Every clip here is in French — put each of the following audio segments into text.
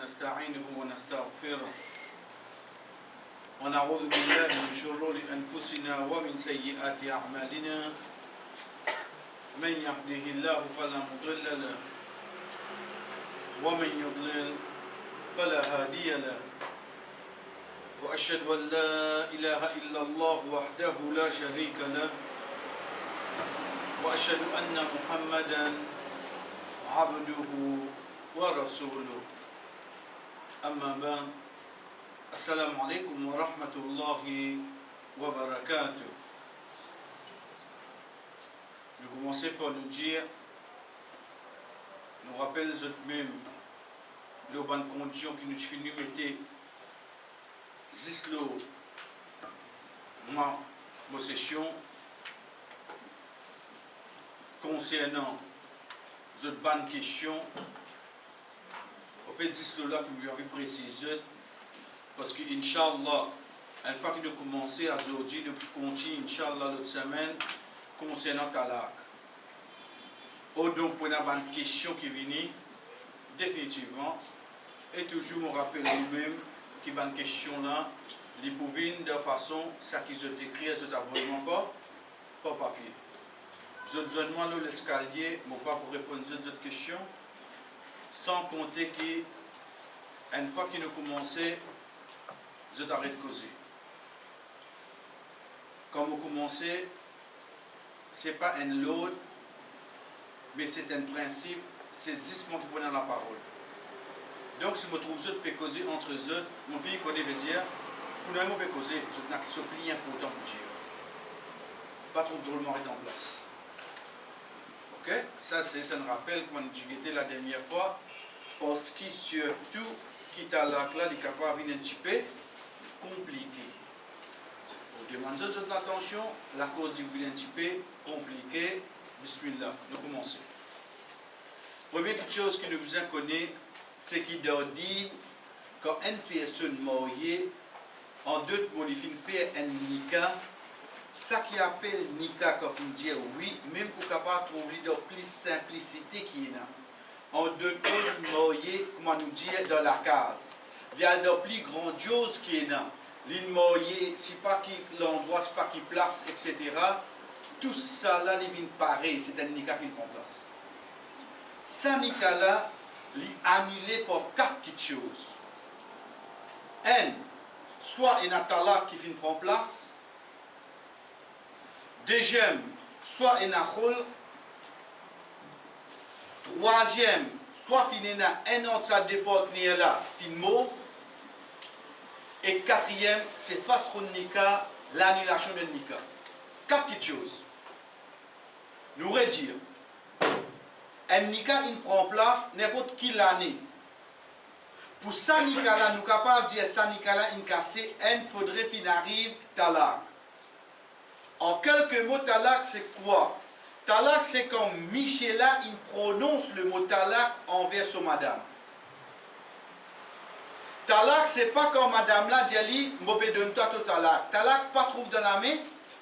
ونستعينه ونستغفره ونعوذ بالله من شرور أنفسنا ومن سيئات أعمالنا من يهده الله فلا مضل له ومن يضلل فلا هادي له وأشهد أن لا إله إلا الله وحده لا شريك له وأشهد أن محمدا عبده ورسوله أما بعد السلام عليكم ورحمة الله وبركاته. Je vais commencer par nous dire, nous rappelle même les bonnes conditions qui nous finissent mettez zislo ma session concernant cette bonne question. En fait, zislo là que vous lui avez précisé parce que Inch'Allah, une fois qu'il a commencé à aujourd'hui, nous continuons Inch'Allah l'autre semaine concernant Talak. Donc, pour une question qui vient, définitivement, et toujours me rappelle nous-mêmes que une question là, les pouvines de façon, ça qu'ils ont écrit, c'est vraiment pas papier. Je demande l'escalier, mais pas pour répondre à cette question, sans compter qu'une fois qu'il a commencé, je t'arrête de causer. Quand vous commencez, ce n'est pas un lot, mais c'est un principe, c'est juste moi qui prends la parole. Donc, si je me trouve, je peux causer entre eux, mon fille connaît veut dire, pour nous, je peux causer, je n'ai que ce pli important pour dire. Pas trop drôlement être en place. Ok? Ça, c'est un rappel, comme tu étais la dernière fois, parce que surtout, quitte à la classe, il est capable de un petit peu compliqué. Pour demander votre attention, la cause du un petit peu compliqué. Bismillah, nous commençons. Première chose que nous vous connaissons, c'est qu'il doit dire quand une personne mariée, en deux mots, il fait un nika, ça qui appelle nika, quand il dit oui, même pour capable trouver de plus simplicité qu'il y a. En deux mots, mariés, comment nous dire, dans la case. Il y a de plus grandiose qu'il y a. L'île mariée, c'est pas qui l'endroit, c'est pas qui place, etc. Tout ça là, il vient pareil, c'est un nika qui prend place. Ce nika là, il est annulé pour quatre petites choses. Un, soit un talak qui vient prendre place. Deuxième, soit un akhol. Troisième, soit un autre ça dépend de là, fin mot. Et quatrième, c'est face au nika, l'annulation du nika. Quatre petites choses. Nous redire, un nika il prend place n'importe quelle année. Pour ça nika là, nous capables de dire ça nika là il cassé, il faudrait qu'il arrive talak. En quelques mots, talak c'est quoi? Talak c'est quand Michela il prononce le mot talak envers son madame. Talak, c'est pas comme madame là, dit Mopé donne-toi tout talak. Talak, pas trouve dans la main,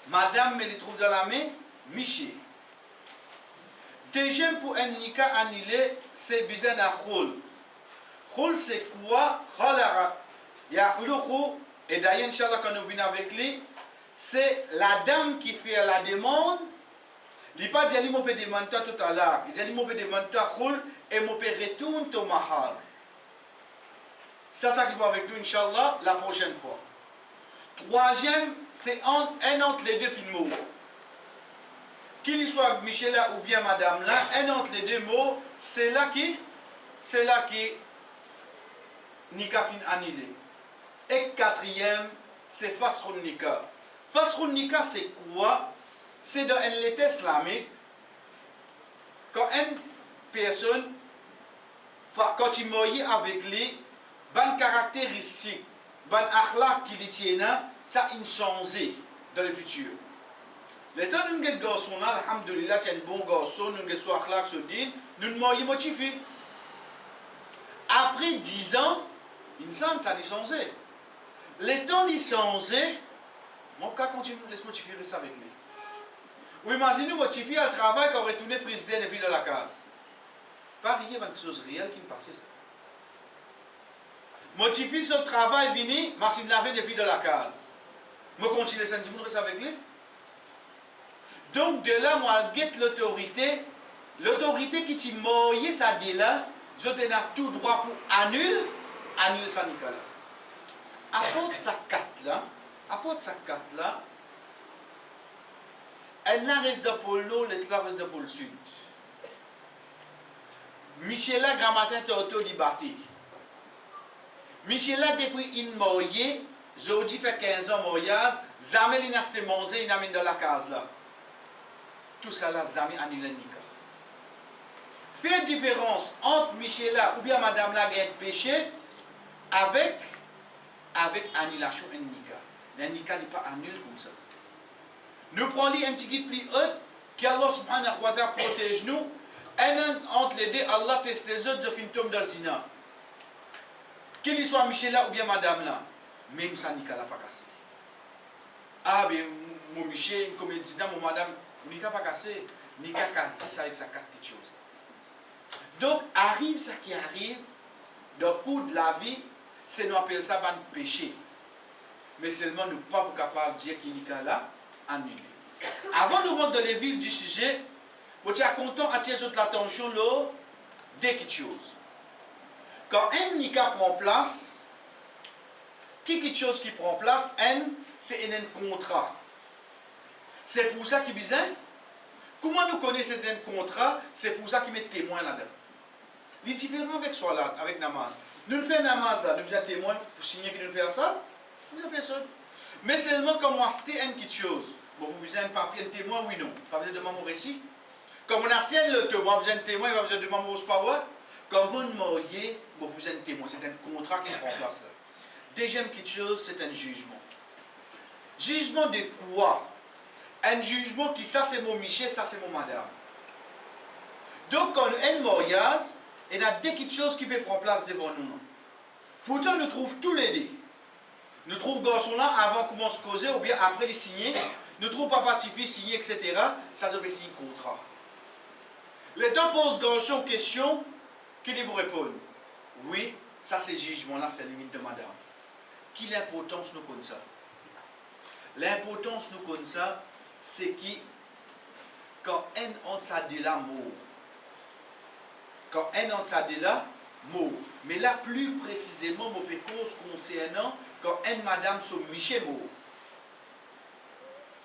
madame, mais il trouve dans la main, Miché. Deuxième pour un nika annulé, c'est besoin d'un khol. Khol, c'est quoi? Khalara. Yakhloukhou, et d'ailleurs, Inch'Allah, quand nous venons avec lui, c'est la dame qui fait la demande. Il n'est pas dit Mopé demande-toi tout talak. Il dit Mopé demande-toi khol, et Mopé retourne ton mahar. C'est ça qui va avec nous, Inch'Allah, la prochaine fois. Troisième, c'est un entre les deux fins mots. Qu'il soit Michela ou bien Madame là, un entre les deux mots, c'est là qui Nika fin annulé. Et quatrième, c'est Fasrun Nika. Fasrun Nika, c'est quoi? C'est dans l'état islamique, quand une personne, quand il marie avec lui, bonne caractéristique, bonne akhlaq qu'il tient, ça a changé dans le futur. L'état de nous garçon, alhamdulillah, c'est un bon garçon, nous avons akhlaq sur din, nous nous motivé. Après 10 ans, ça a changé. L'état a changé, mon cas continue, laisse motiver ça avec lui. Ou imaginez motiver à travail quand on retourne frisé et puis dans la case. Pas rien, quelque chose réel qui me passait ça. Mon petit-fils au travail vini, je lavé depuis de la case. Je continue ça, je reste avec lui. Donc de là, moi, je guette l'autorité. L'autorité qui t'a moyen ça dit là, je t'ai tout droit pour annuler ça Nicolas. Apporte sa carte là, elle n'a reste de pôle nord, l'autre reste de pôle sud. Michela Gramatin Toto Liberté. Michela depuis une moye, aujourd'hui fait 15 ans mariage, jamais il n'a pas mangé, il n'a mis dans la case là. Tout ça là, jamais annulé Nika. Fait différence entre Michela ou bien Madame là qui a péché avec annulation et Nika. Le Nika n'est pas annulé comme ça. Nous prenons un petit guide plus haut, qu'Allah subhanahu wa ta'ala protège nous. Et entre les deux, Allah teste les autres de fintom de zina. Qu'il soit Michel là ou bien Madame là, même ça Nika l'a pas cassé. Ah bien, mon Michel, comme il dit, mon Madame, Nika pas cassé. Nika cassé ça avec sa carte quelque chose. Donc, arrive ça qui arrive, dans le cours de la vie, c'est nous appelle ça un péché. Mais seulement nous ne sommes pas capables de dire qu'il Nika là annulé. Avant de rentrer dans les vifs du sujet, je suis content d'attirer l'attention là, de quelque chose. Quand un Nika prend place, quelque chose qui prend place, c'est un contrat. C'est pour ça qu'il dit, comment nous connaissons un contrat, c'est pour ça qu'il met témoin là-dedans. Il est différent avec soi là, avec Namaz. Nous faisons Namaz là, nous faisons témoin pour signer qu'il nous fait ça, nous faisons personne. Mais seulement quand on a acheté une petite chose, bon, vous besoin un papier, un témoin, oui, non. Pas besoin de mon récit. Comme on a acheté le témoin, vous besoin de témoin, pas besoin de mon power. Comme on marié, vous besoin de témoin. C'est un contrat qui prend place là. Deuxième petite chose, c'est un jugement. Jugement de quoi? Un jugement qui, ça c'est mon Michel, ça c'est mon madame. Donc quand on a un mariage, il y a deux petites choses qui peuvent prendre place devant nous. Pourtant, nous trouvons tous les deux. Nous trouvons garçon là avant de commencer à causer ou bien après les signer. Nous trouvons papa Tifi signer, etc. Ça, je vais signer un contrat. Les deux posent garçon question, qui vous répondent? Oui, ça c'est jugement là, c'est la limite de madame. Qui l'importance nous connaît ça? L'importance nous connaît ça, c'est que quand on s'est dit là, mot. Quand on s'est dit là, mot. Mais là, plus précisément, mon pécose concernant quand une madame se miche mot.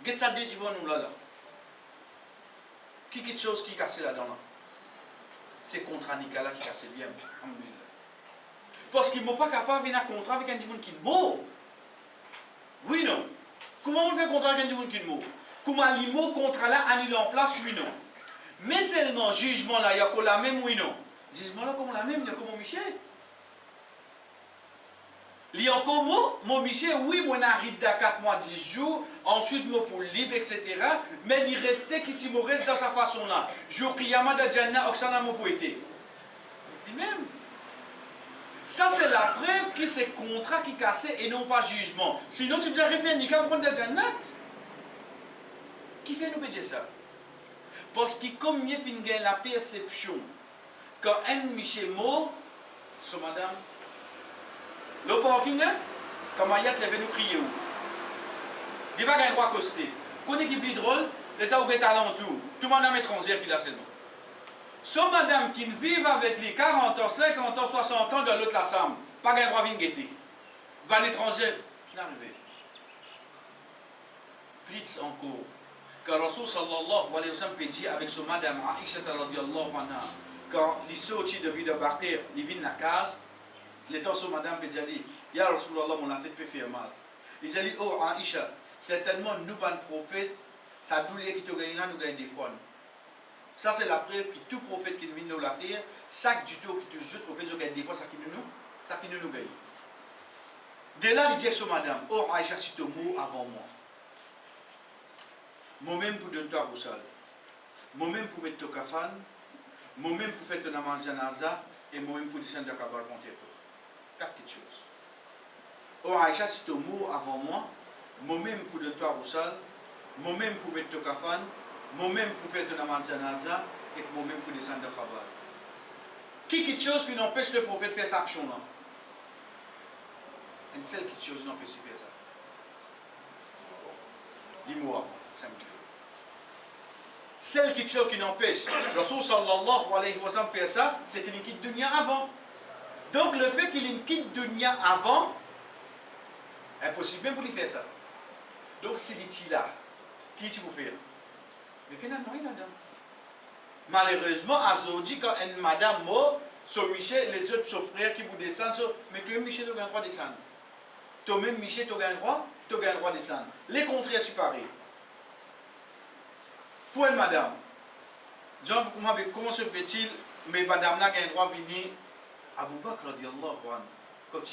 Qu'est-ce que ça dit nous là? Qui quelque chose qui est cassé là-dedans? C'est contre Nicolas qui casse bien. Parce qu'il n'est pas capable de faire un contrat avec un petit monde qui est mot. Oui, non. Comment on fait un contrat avec un petit monde qui est mot? Comment les mots contrat là annulent en place, oui, non. Mais seulement, jugement là, il y a la même, oui, non. Jugement là, comme la même, il y a comme Michel. Il y a encore mon Michel, oui, moi j'arrive dans 4 mois, 10 jours, ensuite moi pour libre, etc. Mais il restait qu'ici, moi reste dans sa façon là. Jour Kiyama de Djanna, Oksana m'a poété. Lui-même. Ça c'est la preuve que c'est contrat qui est cassé et non pas jugement. Sinon tu peux refaire un nika pour prendre de Djanna. Qui fait nous dire ça? Parce que comme il y a la perception, quand un Michel mot, sur madame, le parking, comme Ayat lève nous crier où? Il va gagner droit costé. Qu'on est qui plus drôle, l'état où est alentour. Tout le monde a étranger qui l'a seulement. Sauf madame qui vit avec les 40 ans, 50 ans, 60 ans de l'autre la Sam, pas gagner droit de guetter. Va l'étranger, qui n'arrive. Plus encore. Car Rasul sallallahu alayhi wa sallam peut dire avec son madame Aisha radiyallahu anha, quand il sortit de vie de Bakir, il vient dans la case, l'étant son madame peut dire, Ya Rasulallah, mon tête peut faire mal. Il dit, oh Aisha, certainement nous, pas de prophète, ça douleur qui te gagne là, nous gagne des fois. Ça c'est la preuve que tout prophète qui vient dans la terre, chaque du tout qui te jette, prophète, je gagne des fois, ça qui nous gagne. De là, il dit à son madame, oh Aisha, si tu mort avant moi. Moi-même pour donner toi au sol. Moi-même pour mettre ton kafan. Moi-même pour faire ton namaz janaza. Et moi-même pour descendre de kabar monter toi. 4 choses. Oh Aïcha, si tu mort avant moi, moi-même pour donner toi au sol. Moi-même pour mettre ton kafan. Moi-même pour faire ton namaz janaza. Et moi-même pour descendre de kabar. Quelque chose qui n'empêche le prophète de faire cette action-là. une seule chose non peut faire ça. L'imour avant, c'est un peu. Celle chose qui n'empêche Rasul sallallahu alayhi wa sallam faire ça, c'est qu'il quitte dunya avant. Donc le fait qu'il quitte dunya avant, impossible même pour lui faire ça. Donc s'il est là, qui tu peux faire? Mais qu'il n'a pas là-dedans. Malheureusement, aujourd'hui, quand une madame mort, son Michel, les autres son frères qui vous descendent, mais toi-même Michel, tu as le droit de descendre. Toi-même Michel, tu as le droit de descendre. Les contraires sont pareils. Pour une madame, comment se fait-il, mais madame n'a qu'un droit de venir à Abu Bakr, quand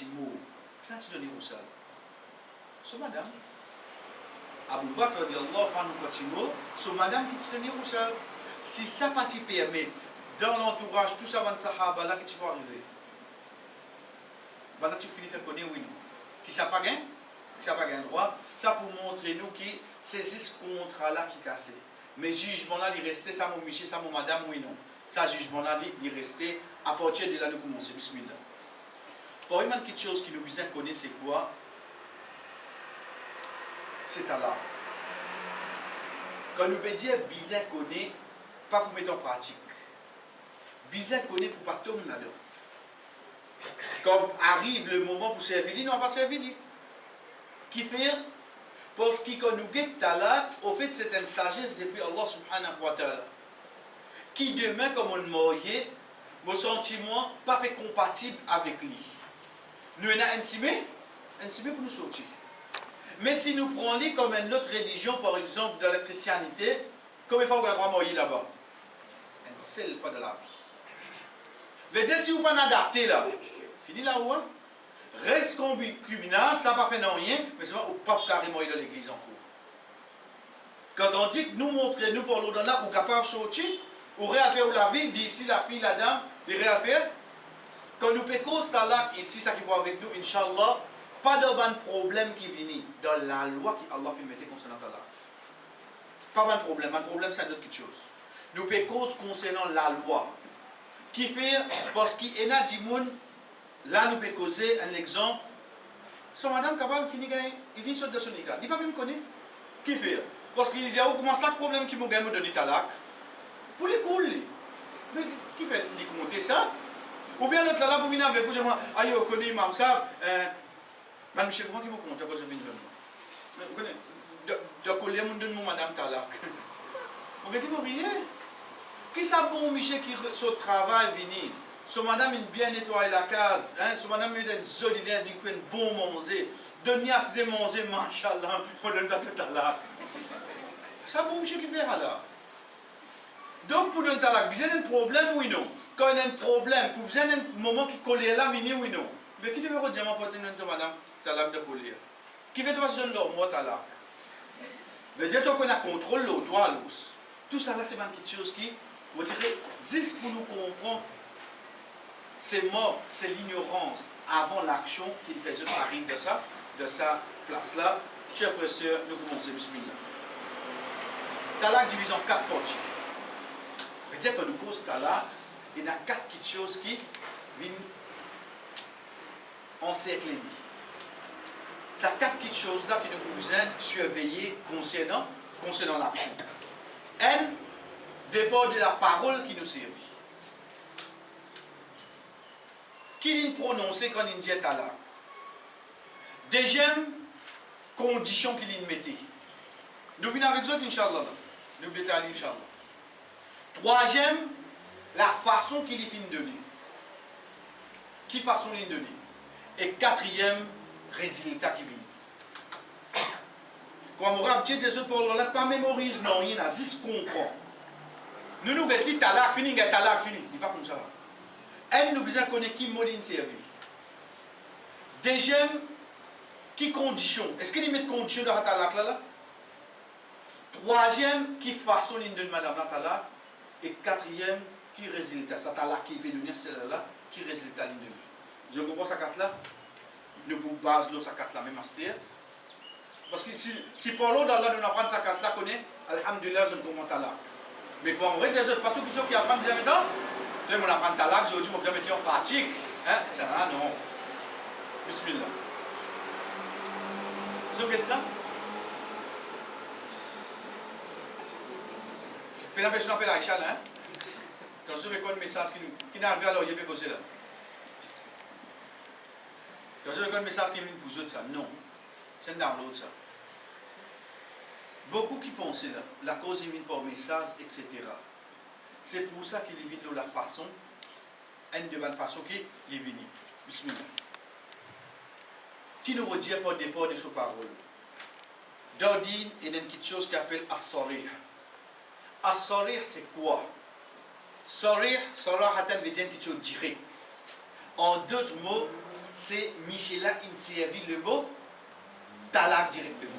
il meurt, qu'est-ce que tu donnes pour ça? C'est madame. Abu Bakr, quand il meurt, c'est madame qui te donne pour ça. Si ça pas te permet, dans l'entourage, tout ça va de sahaba là, que tu vas arriver. Voilà, tu finis de connaître, oui, non. Qui ça pas gain? Qui ça pas gain droit? Ça pour montrer nous qui saisissent ce contrat-là qui est cassé. Mais jugement là, il restait, ça mon Michel, ça mon madame, oui, non. Ça, jugement là, il restait à partir de là, nous commençons. Bismillah. Pour une quelque chose qui nous besoin connaître, c'est quoi? C'est Allah. Quand nous veut dire besoin connaître, pas pour mettre en pratique. Besoin connaître pour pas tomber là-dedans. Quand arrive le moment pour servir, nous on va servir. Qui fait? Parce que quand nous guettons talak, au fait c'est une sagesse depuis Allah subhanahu wa ta'ala. Qui demain, comme on marié, mon sentiment pas compatible avec lui. Nous avons un simé pour nous sortir. Mais si nous prenons lui comme une autre religion, par exemple dans la christianité, combien de fois vous avez marié là-bas? Une seule fois de la vie. Veut dire si vous ne pas adapté là, fini là-haut, hein? Reste concubinage, ça n'a pas fait rien, mais c'est pas au pape carrément dans l'église en cours. Quand on dit que nous montrez, nous pour l'autre là, ou capable de sortir, ou réaffire la vie, d'ici la fille, la dame, de réaffire. Quand nous pécons, c'est là, ici, ça qui va avec nous, Inch'Allah, pas de bon problème qui vient dans la loi que Allah fait mettre concernant Allah. Pas de problème, un problème c'est une autre chose. Nous pécons concernant la loi. Qui fait, parce qu'il y a des gens, là nous pouvons causer un exemple. Son madame capable de finir, il vient sur de son écart. Il ne va pas même connaître. Qui fait? Parce qu'il dit, comment ça, le problème qui m'a donné talak? Pour les couler. Mais qui fait? Il compte ça? Ou bien l'autre là, pour venir avec vous, je dis, ah, il connaît, mam ça, madame, je sais pas qui m'a compté, parce que je viens de vous. Vous connaissez? De coller, mon donne mon madame talak. Vous me dites, rien. Qui ça bon, Michel, qui sur le travail, venir? So madame il bien nettoyer la case, hein? So madame il une jolie linge, il une bon manger, donner à se manger, machallah, on donne tout à l'heure. Ça bon monsieur qui fait là. Donc pour donner talak, vous avez un problème oui non. Quand il y a un problème, pour vous avez un moment qui colle là, venez oui non. Mais qui devait redire pour donner madame talak de coller? Qui veut te donner l'homme talak? Veut dire qu'on a contrôle l'eau, toi l'os. Tout ça là c'est une petite chose qui, vous direz, juste pour nous comprendre. C'est mort, c'est l'ignorance avant l'action qu'il faisait arrive de sa place-là. Chers frères et sœurs, nous commençons, bismillah. Talak divisé en 4 parties. Ça veut dire que nous cause talak, il y a 4 petites choses qui viennent encercler. C'est 4 petites choses-là qui nous besoin surveiller concernant l'action. Un, dépend de la parole qui nous servit. Qui l'a prononcé quand il dit talak. Deuxième condition qu'il l'a mettait. Nous venons avec eux, Inch'Allah. Nous venons aller, Inch'Allah. Troisième, la façon qu'il finit de donner. Qui façon il donner. Et quatrième, résultat qui vient. Quand on regarde Dieu pour là, pas mémorise, non, il y a juste comprend. Nous nous disons talak fini, talak fini. Il n'est pas comme ça. Elle nous besoin connaître qui mot servi. Deuxième, qui condition. Est-ce qu'il met condition dans la talak là? Troisième, qui façon de madame la talak. Et quatrième, qui résultat. Ça talak qui peut donner celle-là, qui résultat l'une de. Je comprends ça quatre là. Nous pouvons baser ça quatre là même aspect. Parce que si pour l'autre là nous apprend ça quatre là connaît, alhamdulillah je ne comprends pas là. Mais quand on regarde pas tout qui apprend déjà maintenant. Là, on apprend talak, je vais vous mettre en pratique. Hein? Ça va, non. Bismillah. Vous avez ça? Puis la personne appelle Aïcha là, hein? Quand je reçois un message qui n'arrive alors, il y a pas là. Quand je reçois un message qui vient pour vous ça, non. C'est dans l'autre ça. Beaucoup qui pensent là, la cause est venue par message, etc. C'est pour ça qu'il est venu de la façon, une de la façon qu'il est venu. Bismillah. Qui nous redit par départ de sa parole. D'ordine, il y a une petite chose qui appelle as-sarih. As-sarih, c'est quoi? Sarih, sarahatan veut dire une petite chose directe. En d'autres mots, c'est Michela in servi le mot talak directement.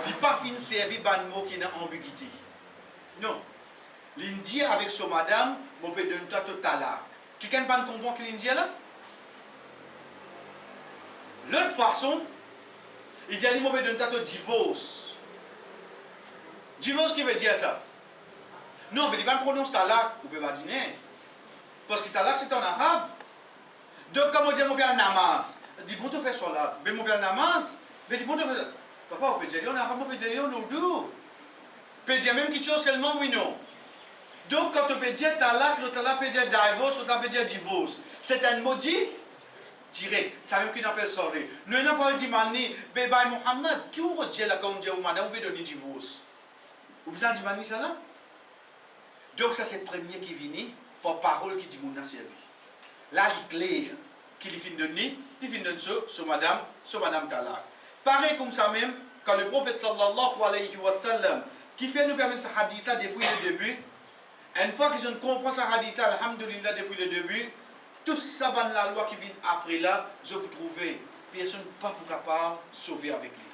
Il n'a pas fini de servir un mot qui est en ambiguïté. Non. L'Indien avec son madame, mon peut donner tout talak. Quelqu'un ne comprend que l'Indien là? L'autre façon, il dit à lui, mon peut donner tout divorce. Divorce, qui veut dire ça? Non, mais il va prononcer talak, vous ne pouvez pas dire. Parce que talak, c'est en arabe. Donc, comme on dit, mon père namaz, il dit, bon, tu fais salat. Mais mon père namaz, mais il dit, bon, tu fais. Papa, on peut dire en arabe, on peut dire en ourdou. On peut dire même quelque chose seulement oui, non. Donc, quand on peut dire talak, le talak peut dire divorce, l'autre peut dire divorce. C'est un mot dit direct. Ça veut dire qu'on appelle sorry. Nous n'avons pas dit, mani, bébé Mohamed, qui vous dit là, quand on dit au madame, on peut donner divorce. Vous avez dit, mani, ça là? Donc, ça, c'est le premier qui vient par parole qui dit, mon a servi. Là, il est clair qu'il vient de donner, il vient de donner sur madame talak. Pareil comme ça même, quand le prophète sallallahu alayhi wa sallam, qui fait nous permettre ce hadith-là depuis le début, une fois que je comprends ce hadith-là, alhamdulillah, depuis le début, tout ça, la loi qui vient après là, je peux trouver personne pas capable de sauver avec lui.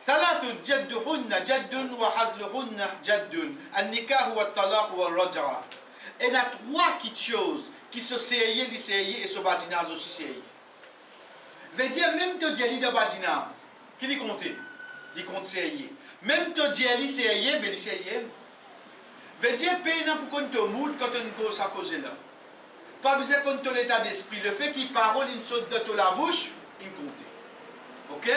ثلاث جدهن جد وحزلهن جد النكاح والطلاق والرجعة. Il y a trois choses qui se sérieux, et se badinage aussi sérieux. Veut dire même te dire de badinage, qui dit compter? Il compte sérieux. Même te dire sérieux, mais il sérieux. Veut dire payer pour qu'on te moule quand on cause à cause là. Pas besoin qu'on te l'état d'esprit. Le fait qu'il parole une saute de la bouche, il compte. Ok?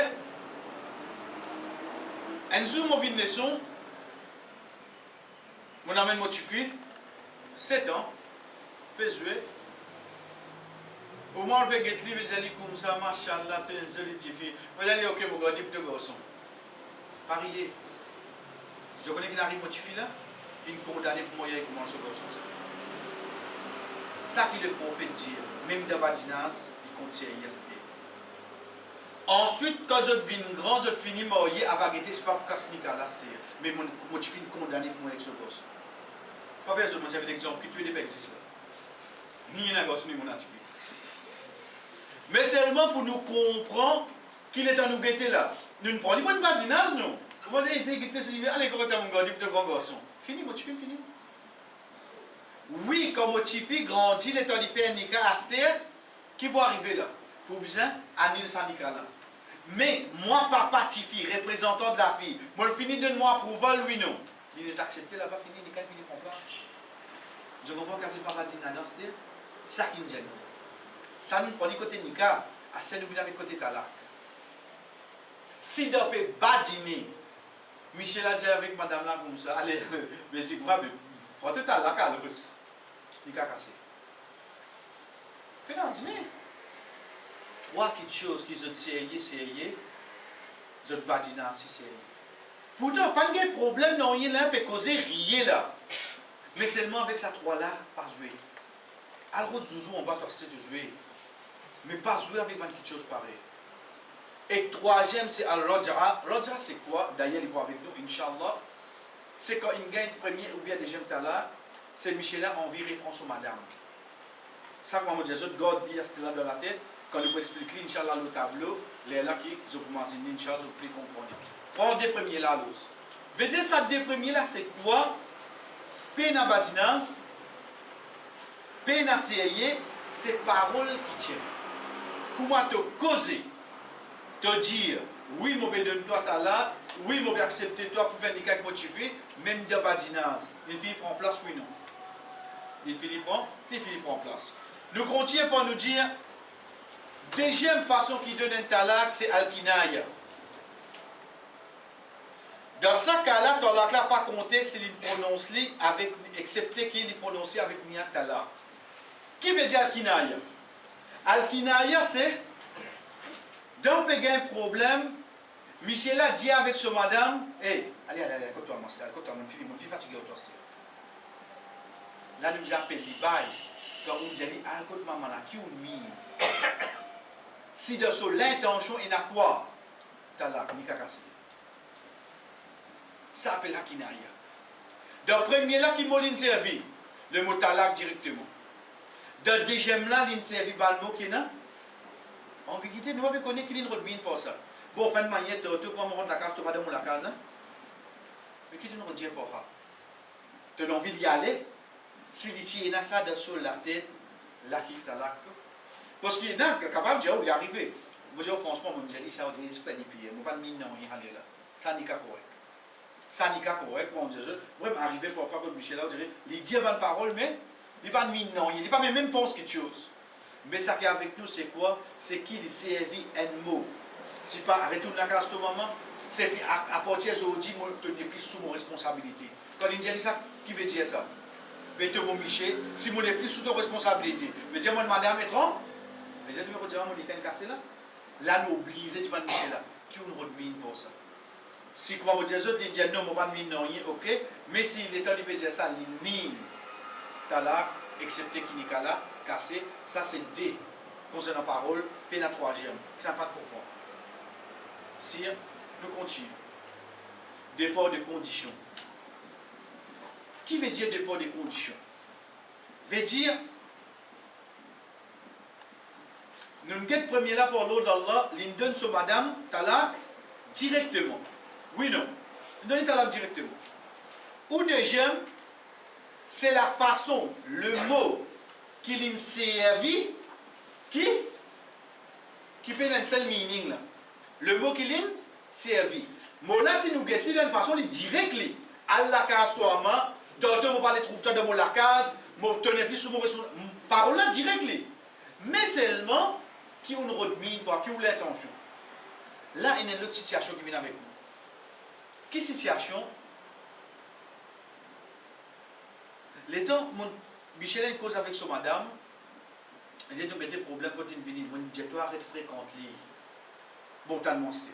Un zoom au vide naissant, mon amène motivé, 7 ans, peut jouer. Au moins, on peut get libre, j'ai dit comme ça, machallah, tu es une jolie fille. Moi, j'ai dit, ok, mon gars, dis pour te garçon. Parier. Je connais qu'il arrive motivé là, il condamné pour moi, il commence ce garçon. Ça qui le prophète dit, même dans Badinas, il contient YST. Ensuite, quand je deviens grand, je finis marié à vérité, je ne sais pas pour casser là, mais mon motif est condamné pour moi avec ce gosse. Pas besoin de moi, l'exemple qui tue des existe là. Ni un gosse, ni mon natif. Mais seulement pour nous comprendre qu'il est en nous guetter là. Nous ne prenons pas de badinage, non. Comment dire, allez, quand tu as mon gars, dis-moi, grand garçon. Fini, motif, fini. Oui, comme motif, grandit, il est en fait un nika astère, qui peut arriver là. Pour besoin, annuler ce nika là. Mais moi, papa Tifi, représentant de la fille, moi, le fini de moi pour vol, oui, non. Il est accepté là-bas, fini, il est en place. Je comprends qu'après papa dit, c'est ça qui nous gêne. Ça nous prend du côté nika, à celle où avec côté tala. Si on peut badiner, Michel a dit avec madame là comme ça, allez, mais c'est quoi, mais prends tout à la calosse. Il a cassé. Puis non, dîner. Trois choses qui sont sérieux, je badiner si sérieux. Pourtant, pas de problème, non, il y a un peu causé, rien là. Mais seulement avec ces trois-là, pas jouer. Alors, Zouzou, on va tester de jouer. Mais pas jouer avec une petite chose pareille. Et troisième, c'est Al-Raj'a. Raj'a, c'est quoi? D'ailleurs, il va avec nous, Inch'Allah. C'est quand il gagne premier ou bien deuxième talent, c'est Michel-là, envie reprendre son madame. Ça, comme on dit, je garde bien ce là dans la tête. Quand il vous explique, Inch'Allah, le tableau, les là qui, je vous m'enseigne, Inch'Allah, je vous comprendre. Prends des premiers là, l'os. Veut dire, ça, des premiers là, c'est quoi? Pena badinance, pena sérieux, c'est parole qui tient. Comment te causer, te dire, oui, mon bédon, toi, t'as là, oui, mon bien accepter toi pour faire des cas motivés, même de badinage. Il finit prend place, oui, non. Il finit prend place. Nous continuons pour nous dire, Deuxième façon qui donne un talak, c'est al-kinaya. Dans ce cas-là, talak n'a pas compté s'il prononce avec, excepté qu'il est prononcé avec niat talak. Qui veut dire al-kinaya? Al-kinaya, c'est, dans un problème, Michel a dit avec ce madame, hey, allez, écoute-toi, mon fille fatiguée, toi. Là, nous appelons les bails. Quand on dit, écoute, maman, là, qui on mis? Si de ce l'intention est à quoi? Talak, ni kakasi. Ça appelle hakinaya. Dans le premier là, qui m'a servi, le mot talak directement. Dans le deuxième là, il servi le mot qui est là. En vérité, nous avons connu qu'il y a une redmine pour ça. Bon, fin de manière, tu prends mon la case, tu vas dans la case. Mais qui tu nous redis pour ça? Tu as envie d'y aller? Si tu as ça dans la tête, là qui est talak. Parce qu'il y en a qui sont capables de dire, où il est arrivé. Vous dites, franchement, mon Dieu, ça va dire, c'est pas des pieds. Je ne vais pas dire, non, il est allé là. Ça n'est pas correct. Ça n'est pas correct, mon Dieu. Moi, je suis arrivé parfois comme Michel, là, je dirais, il dit une parole, mais il n'est pas mis non, il n'est pas même pense quelque chose. Mais ça qui est avec nous, c'est quoi? C'est qu'il servi un mot. Si pas retourne la case de maman, c'est puis à partir d'aujourd'hui, moi, je n'ai plus sous mon responsabilité. Quand il dit ça, qui veut dire ça? Mais tu mon Michel, si je n'ai plus sous ton responsabilité, mais dis-moi, madame, étrange. Mais j'ai toujours dit, mon Michel, cassé là. Là, nous oublions, tu vas Michel là. Qui on redmine pour ça? Si comment vous dites, je dis non, je ne vais pas dire ok, mais s'il est en train de dire ça, il mine, talak, excepté qu'il n'est là, cassé, ça c'est D, concernant la parole, P la troisième, ça n'a pas de pourquoi. Si, nous continuons. Déport de conditions. Qui veut dire déport de conditions? Veut dire, nous ne guettons premier là pour l'autre d'Allah, il donne ce madame, talak, directement. Oui, non. Il donne talak directement. Ou deuxième, c'est la façon, le mot qu'il a servi, qui peut être un seul meaning là. Le mot qu'il a servi. Mais là, si nous guettons d'une façon directe, Allah casse toi, d'autres vont pas les trouver dans la case, mais tenez plus sur mon responsable. Parole là direct, mais seulement qui on redmine, qui on l'intention. Là, il y a une autre situation qui vient avec nous. Quelle situation? L'étant, Michel a une cause avec son madame, ils ont des problèmes quand il vient, il dit, toi arrête de fréquenter. Bon, tellement c'est.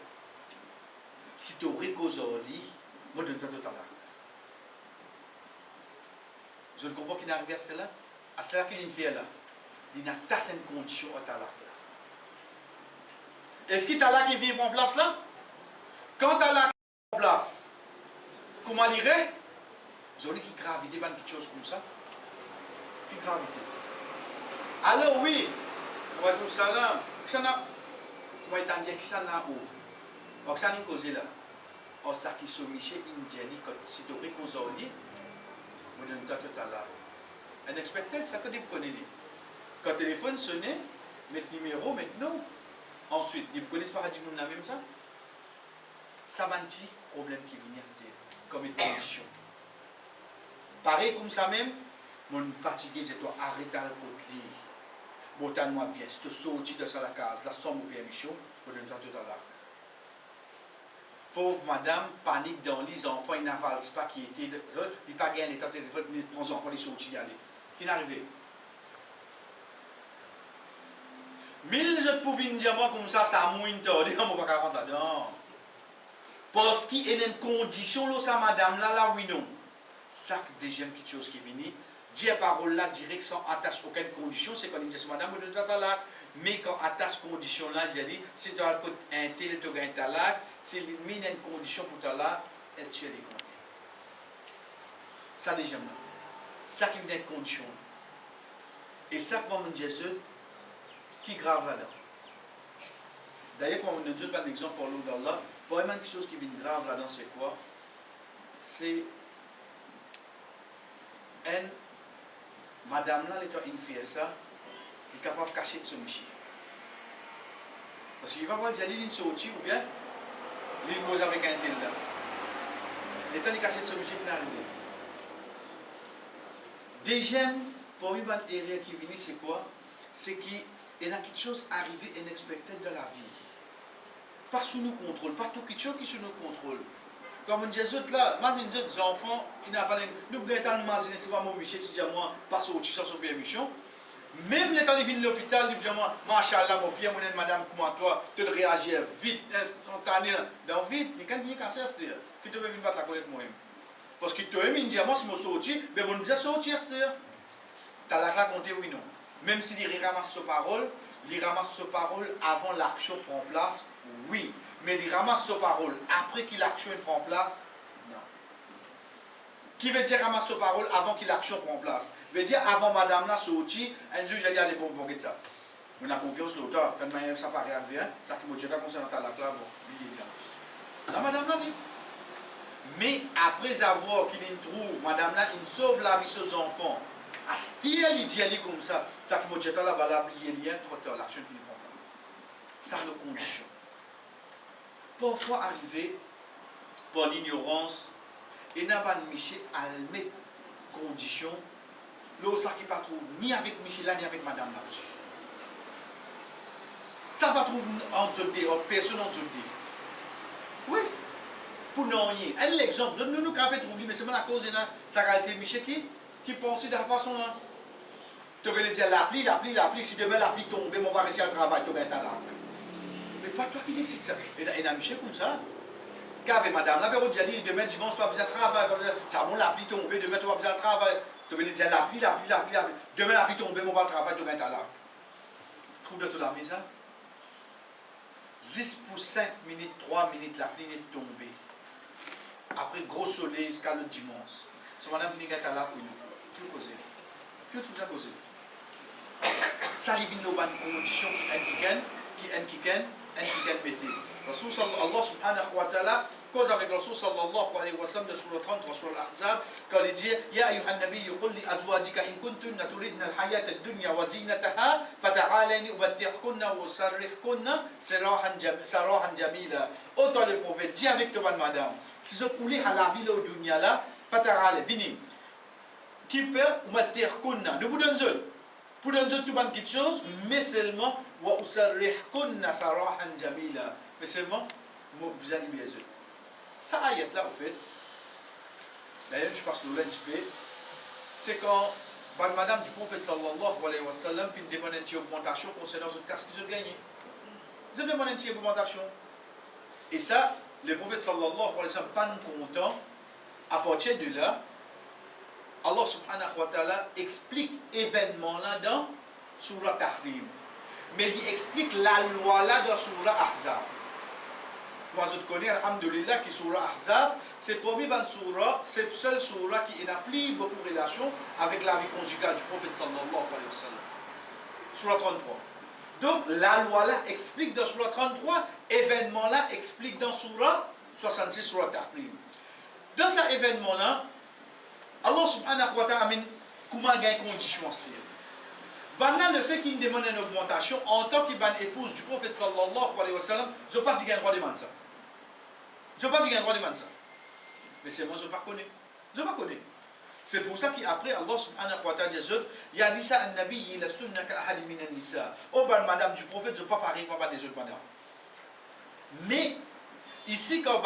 Si tu aurais cause au lit, moi je donne tout à l'heure. Je ne comprends pas qu'il est arrivé à cela. À cela qu'il fait là. Il n'a pas une condition à talak. Est-ce qu'il talak qui vient en place là? Quand talak est en place, comment l'irait? Vous avez qui gravité, pas quelque chose comme ça? Qui gravité? Alors oui, on va dire salam. Ça n'a. Moi, il dit que ça n'a où? Donc ça n'a pas causé là. En ça qui se miché, il dit que si tu aurais causé au lit, on donne tout à l'heure. Unexpected, ça que vous connaissez. Quand le téléphone sonnait, mettre numéro, maintenant. Ensuite, vous connaissez pas dire la même ça? Ça va un petit problème qui vient comme une condition. Pareil comme ça même, mon fatigué, je dois arrêter le côté. Bon, t'as-moi bien, si tu sortis de ça la case, la somme ou permission, on donne tout à l'heure. Pauvre madame, panique dans les enfants, ils n'avalent pas qui était, ils n'ont pas gagné l'état de téléphone, ils prennent les enfants, ils sont y aller. Qui est arrivé? Mille je pouvais dire moi comme ça mouine tordé, on ne va pas rentrer dedans. Parce qu'il y a une condition, là, ça madame, là, oui, non. Ça, deuxième petite chose qui est venue, dire parole là, direct, sans attache aucune condition, c'est quand il dit madame, vous devez là. Mais quand attache condition là, j'ai dit, si tu as un tel, tu as un talak, c'est une condition pour talak, et tu as des comptes. Ça déjà là. Ça qui vient d'être condition. Et ça, comme on dit, qui est grave là-dedans. D'ailleurs, quand on nous donne un exemple pour l'eau d'Allah, vraiment quelque chose qui vient grave là-dedans, c'est quoi? C'est madame là, l'état une fait ça, il est capable de cacher de son michi. Parce qu'il va voir Jalil une sortie ou bien il cause avec un tel là. L'état il caché de son michi qui est arrivé. Deuxième, pour lui, l'erreur qui vient, c'est quoi? C'est qu'il il y a quelque chose arrivé inexpecté dans la vie. Pas sous nous contrôle, pas tout quelque chose qui sous nous contrôle. Comme on dit, là, imagine les enfants, ils n'ont pas nous pouvons imaginer, c'est pas mon Michel, si moi, parce que tu sors sur permission. Même les temps de venir à l'hôpital, ils disent, Machallah, mon fils, mon madame, comment toi, tu réagis vite, instantané, dans vite, il y a un cancer, c'est-à-dire, qui te veut venir battre la colère moi-même. Parce que tu as mis, moi, si je sorti, mais bon, je sorti, c'est-à-dire, tu as la compter, oui, non. Même s'il ramasse sa parole, il ramasse sa parole avant l'action prend place, oui. Mais il ramasse sa parole après que l'action prend place, non. Qui veut dire ramasse sa parole avant que l'action prend place? Veut dire avant madame là sorti, un jour j'ai dit allez bon ça. On a confiance l'auteur, fait de manière ça paraît arriver, ça qui me dit concernant ta là bon, la madame là dit. Mais après avoir qu'il trouve, madame là, il sauve la vie de ses enfants. À ce qu'il dit comme ça qui me dit là, la plier bien, trop tard, l'action qui prend place. Ça nos conditions. Parfois arrivé par l'ignorance, et n'a pas Michel à mettre conditions, là ça qui pas trouve ni avec Michel là, ni avec madame là. Ça va trouver entre deux, personne entre deux. Oui. Pour nous, un exemple, nous nous capons trouver, mais c'est pas la cause de ça a été Michel qui pense de la façon là. Tu veux dire l'appli, si demain l'appli tombe, on va réussir à travailler, tu vas être là. Mais pas toi qui décides ça. Et il y a Michel comme ça. Qu'avec madame, là, on dit demain dimanche, tu vas besoin de travail, ça va l'appli tomber, demain tu vas besoin de travail. Tu veux dire l'appli, demain l'appli tomber, on va travailler, tu vas être là. Trouve de toute la maison. 10 pour 5 minutes, 3 minutes, l'appli est tombée. Après gros soleil jusqu'à le dimanche. C'est madame qui est là pour nous. Que causer? Que tu as causé? Ça lui vient nos bonnes conditions qui mettent. Allah subhanahu wa ta'ala cause avec Rasul sallallahu alayhi wa sallam de surah 33 sur l'Ahzab quand il dit Ya ayyuhan nabiyyu qul li azwajika in kuntunna turidna al-hayata ad-dunya wa zinataha fata'alayni umatti'kunna wa sarrihkunna sarahan jamila. Oh toi le prophète, dis avec toi madame, si je voulais à la ville au dunya là, fata'alayni, vini. Qui fait umatti'kunna, nous vous donnons pour donner tout quelque chose, mais seulement wa usarrihkunna sarahan jamila. Mais seulement vous animez les yeux. Ça ayat là au fait, d'ailleurs je passe le lunch, c'est quand madame du prophète sallallahu alayhi wa sallam puis demande une augmentation concernant ce casque qu'ils ont gagné. Ils ont demandé une augmentation. Et ça, le prophète sallallahu alayhi wa sallam pas content. À partir de là, Allah subhanahu wa ta'ala explique événement là dans Surah Tahrim. Mais il explique la loi là dans Surah Ahzab. Moi je connais, alhamdulillah, que Surah Ahzab, c'est pour moi c'est le seul Surah qui n'a plus beaucoup de relation avec la vie conjugale du prophète sallallahu alayhi wa sallam. Surah 33. Donc la loi là explique dans Surah 33, événement là explique dans Surah 66, Surah Tahrim. Dans cet événement là, Allah subhanahu wa ta'ala amène comment gagner condition à ce Maintenant, le fait qu'il demande une augmentation, en tant qu'épouse du prophète sallallahu alayhi wa sallam, je ne veux pas dire qu'il y a un droit de demander ça. Je ne veux pas dire qu'il y a un droit de demander ça. Mais c'est moi, je ne pas connais. Je ne pas connais. C'est pour ça qu'après, Allah subhanahu wa ta'ala dit Ya nisa an-nabi, lastunna ka ahadi min an-nisa. Oh, madame du prophète, je ne veux pas parler comme des autres madames. Mais, ici, quand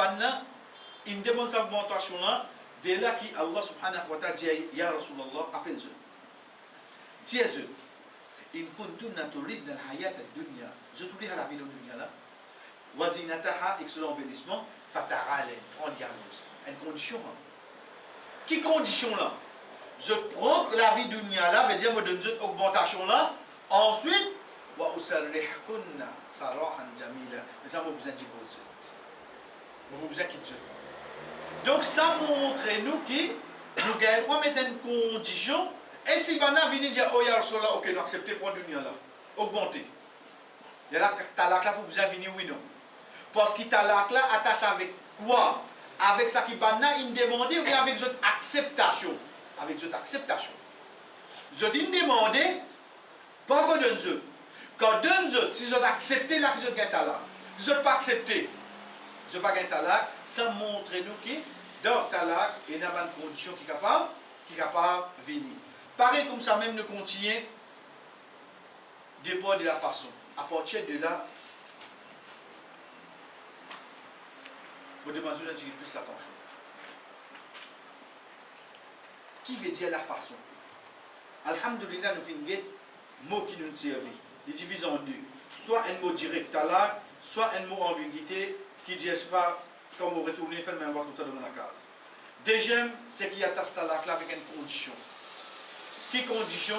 il demande cette augmentation-là, dès là qu'Allah subhanahu wa ta'ala dit Ya Rasulallah, appelle-je. Dis-je. In kuntunna turidna al-hayat ad-dunya, je te dis à la vie de dunya là, wa zinataha, excellent embellissement, fata'ale, prends diagnos. Une condition. Qui condition là? Je prends la vie de dunya là, veut dire, me donne une augmentation là, ensuite, wa usarrihkunna sarahan jamila. Mais ça, vous besoin de dire vous besoin de quitter. Donc, ça montre nous que nous gagnons mettre une condition. Et si vous venez dire, oh, ya Rasulallah, ok, nous acceptons pour dunya là, augmenter. Il y a là, talak là pour vous venir, oui, non. Parce que talak là attache avec quoi? Avec ça qui va nous demander ou bien avec votre acceptation? Avec votre acceptation. Je dis demander, pas qu'on donne je. Quand donne je, si je accepte là, je gagne talak. Si je ne pas accepter, je ne pas gagner talak, ça montre nous que dans talak, il y a une condition qui est capable de venir. Pareil comme ça même nous continuons dépend de la façon. À partir de là, vous demandez un petit peu plus l'attention. Qui veut dire la façon? Alhamdulillah, nous finissons un mot qui nous servent. Il divise en deux. Soit un mot direct, talaq, soit un mot ambiguïté qui ne dit pas comme vous retournez, faire le même voix tout à l'heure dans la case. Deuxième, c'est qu'il y a ta talaq là avec une condition. Qui condition?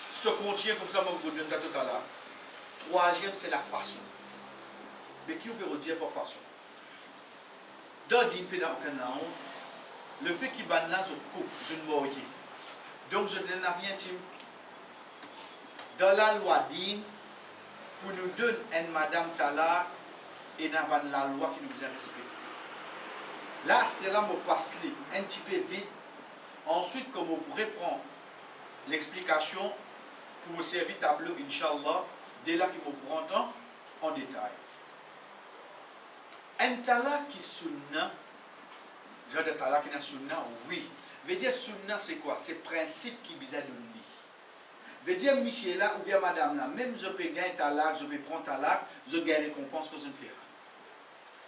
Si tu continues comme ça, je vous donne tout à l'heure. Troisième, c'est la façon. Mais qui peut vous dire par façon? Dans le fait qu'il y a une coupe, je ne m'en donc je ne donne rien. Dans la loi d'Inde, pour nous donner une madame talaq, et dans la loi qui nous est respectée. Là, c'est là que je passe un petit peu vite. Ensuite, comme vous pourrez prendre l'explication pour vous servir tableau, Inch'Allah, dès là qu'il vous prend temps en détail. Un talaq qui est sunna, je veux dire talaq qui est sunna, oui. Veut dire sunna, c'est quoi? C'est le principe qui vise à donner. Veut dire Michel là, ou bien madame là, même je peux gagner talaq, je peux prendre talaq, je gagne récompense que je ne fais pas.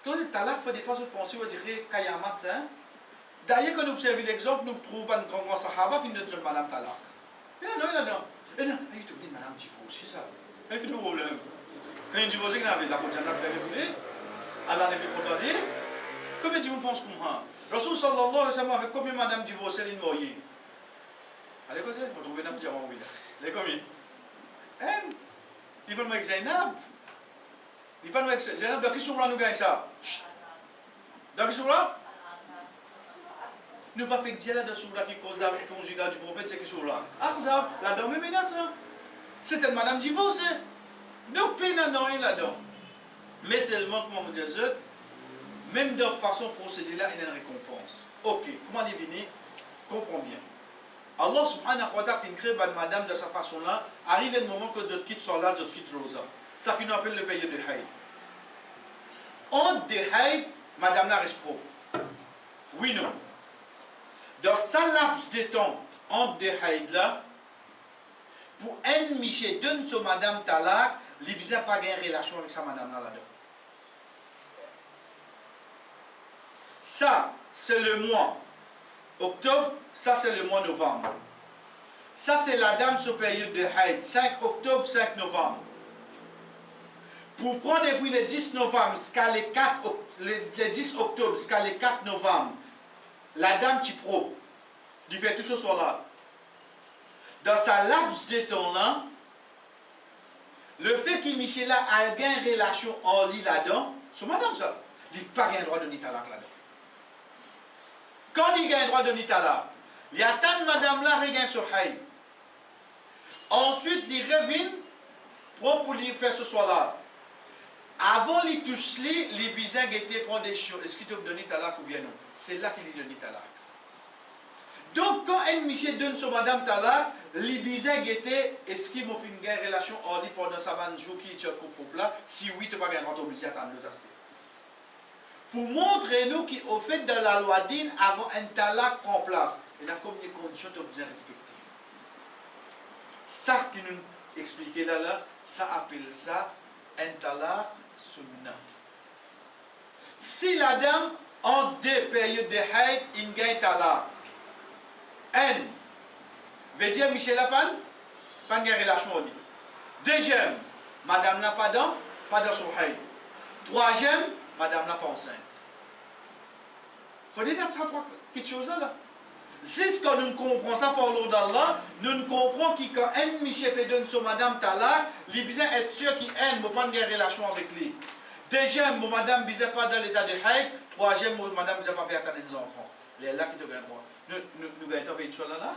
Quand le talaq, il ne faut pas se penser, on dirait Kayamat, ça. D'ailleurs, quand nous observons l'exemple, nous trouvons un grand sahaba, qui nous dit madame talaq. Et là, non, il y a non. Et là, il te dit madame divorcée, ça. Et puis, le problème. Quand il divorce, il avait de la côte, il a fait réguler. Allah n'est plus condamné. Combien de vous pensez comme ça? Rasul sallallahu alayhi wa sallam avec combien de madame divorcée, il m'a dit. Allez, quoi c'est? Vous trouvez un petit avant, oui. Les combien? Ils veulent me dire Zainab. Ils veulent me dire Zainab, dans quel sourd nous gagnons ça? Dans quel sourd? Nous pas fait que Dieu là dans sourd qui cause la vie conjugale du prophète, c'est quel sourd là? Azaf, la dame est menaçante. C'était une madame divorcée. Donc, peine à non, là-dedans. Mais seulement, comment vous dire, même de façon procédée là, il y a une récompense. Ok, comment les venir? Comprends bien. Allah subhanahu wa ta'ala fait créer madame de sa façon là, arrive le moment que je quitte Salat, je quitte Rosa. Ça qui nous appelle le période de Haïd. Entre de Haïd, madame la reste pro. Oui, non. Dans sa laps de temps, entre de Haïd là, pour un Michel donne sur madame talaq, il n'a pas une relation avec sa madame là-dedans. Ça, c'est le mois octobre, ça c'est le mois novembre. Ça c'est la dame sur période de Haïd, 5 octobre, 5 novembre. Pour prendre depuis le 10 novembre jusqu'à le 10 octobre jusqu'à le 4 novembre, la dame qui pro, il fait tout ce soir-là. Dans sa laps de temps-là, le fait que Michel a une relation en lit là-dedans, c'est madame ça, il n'a pas le droit de donner talaq là-dedans. Quand il a un droit de nitala, il y a tant de madame là qui sur Haïd. Ensuite, il revient pour lui faire ce soir-là. Avant il touche lui, les bisins étaient prendre des choses. Est-ce qu'il te donne talaq ou bien non? C'est là qu'il lui donne talaq. Donc, quand un Michel donne sur madame talaq, les bisins étaient, est-ce qu'il m'a fait une relation en lui pendant sa 20 jours qui est couple là? Si oui, tu n'as pas un droit obligé à attendre le tester. Pour montrer nous qu'au fait de la loi d'Inde, avant un talaq prend place, il y a combien de conditions tu as besoin de respecter. Ça qui nous expliquait là, ça appelle ça un talaq sunna. Si la dame, en deux périodes de haïd, il gagne talaq. Un, veut dire Michel Lapan, pas de relation au lit. Deuxième, madame n'a pas dans son haïd. Troisième, madame n'a pas enceinte. Il faut dire quelque chose là. C'est ce que nous comprenons ça par l'ordre d'Allah. Nous comprenons que quand un Michel peut donner sur madame talaq, il a besoin d'être sûr qu'il n'a pas de relation avec lui. Deuxième, madame ne pas dans l'état de haïd. Troisième, madame ne pas faire des enfants. Il est là qui te gagne droit. Nous gagnons avec ça là.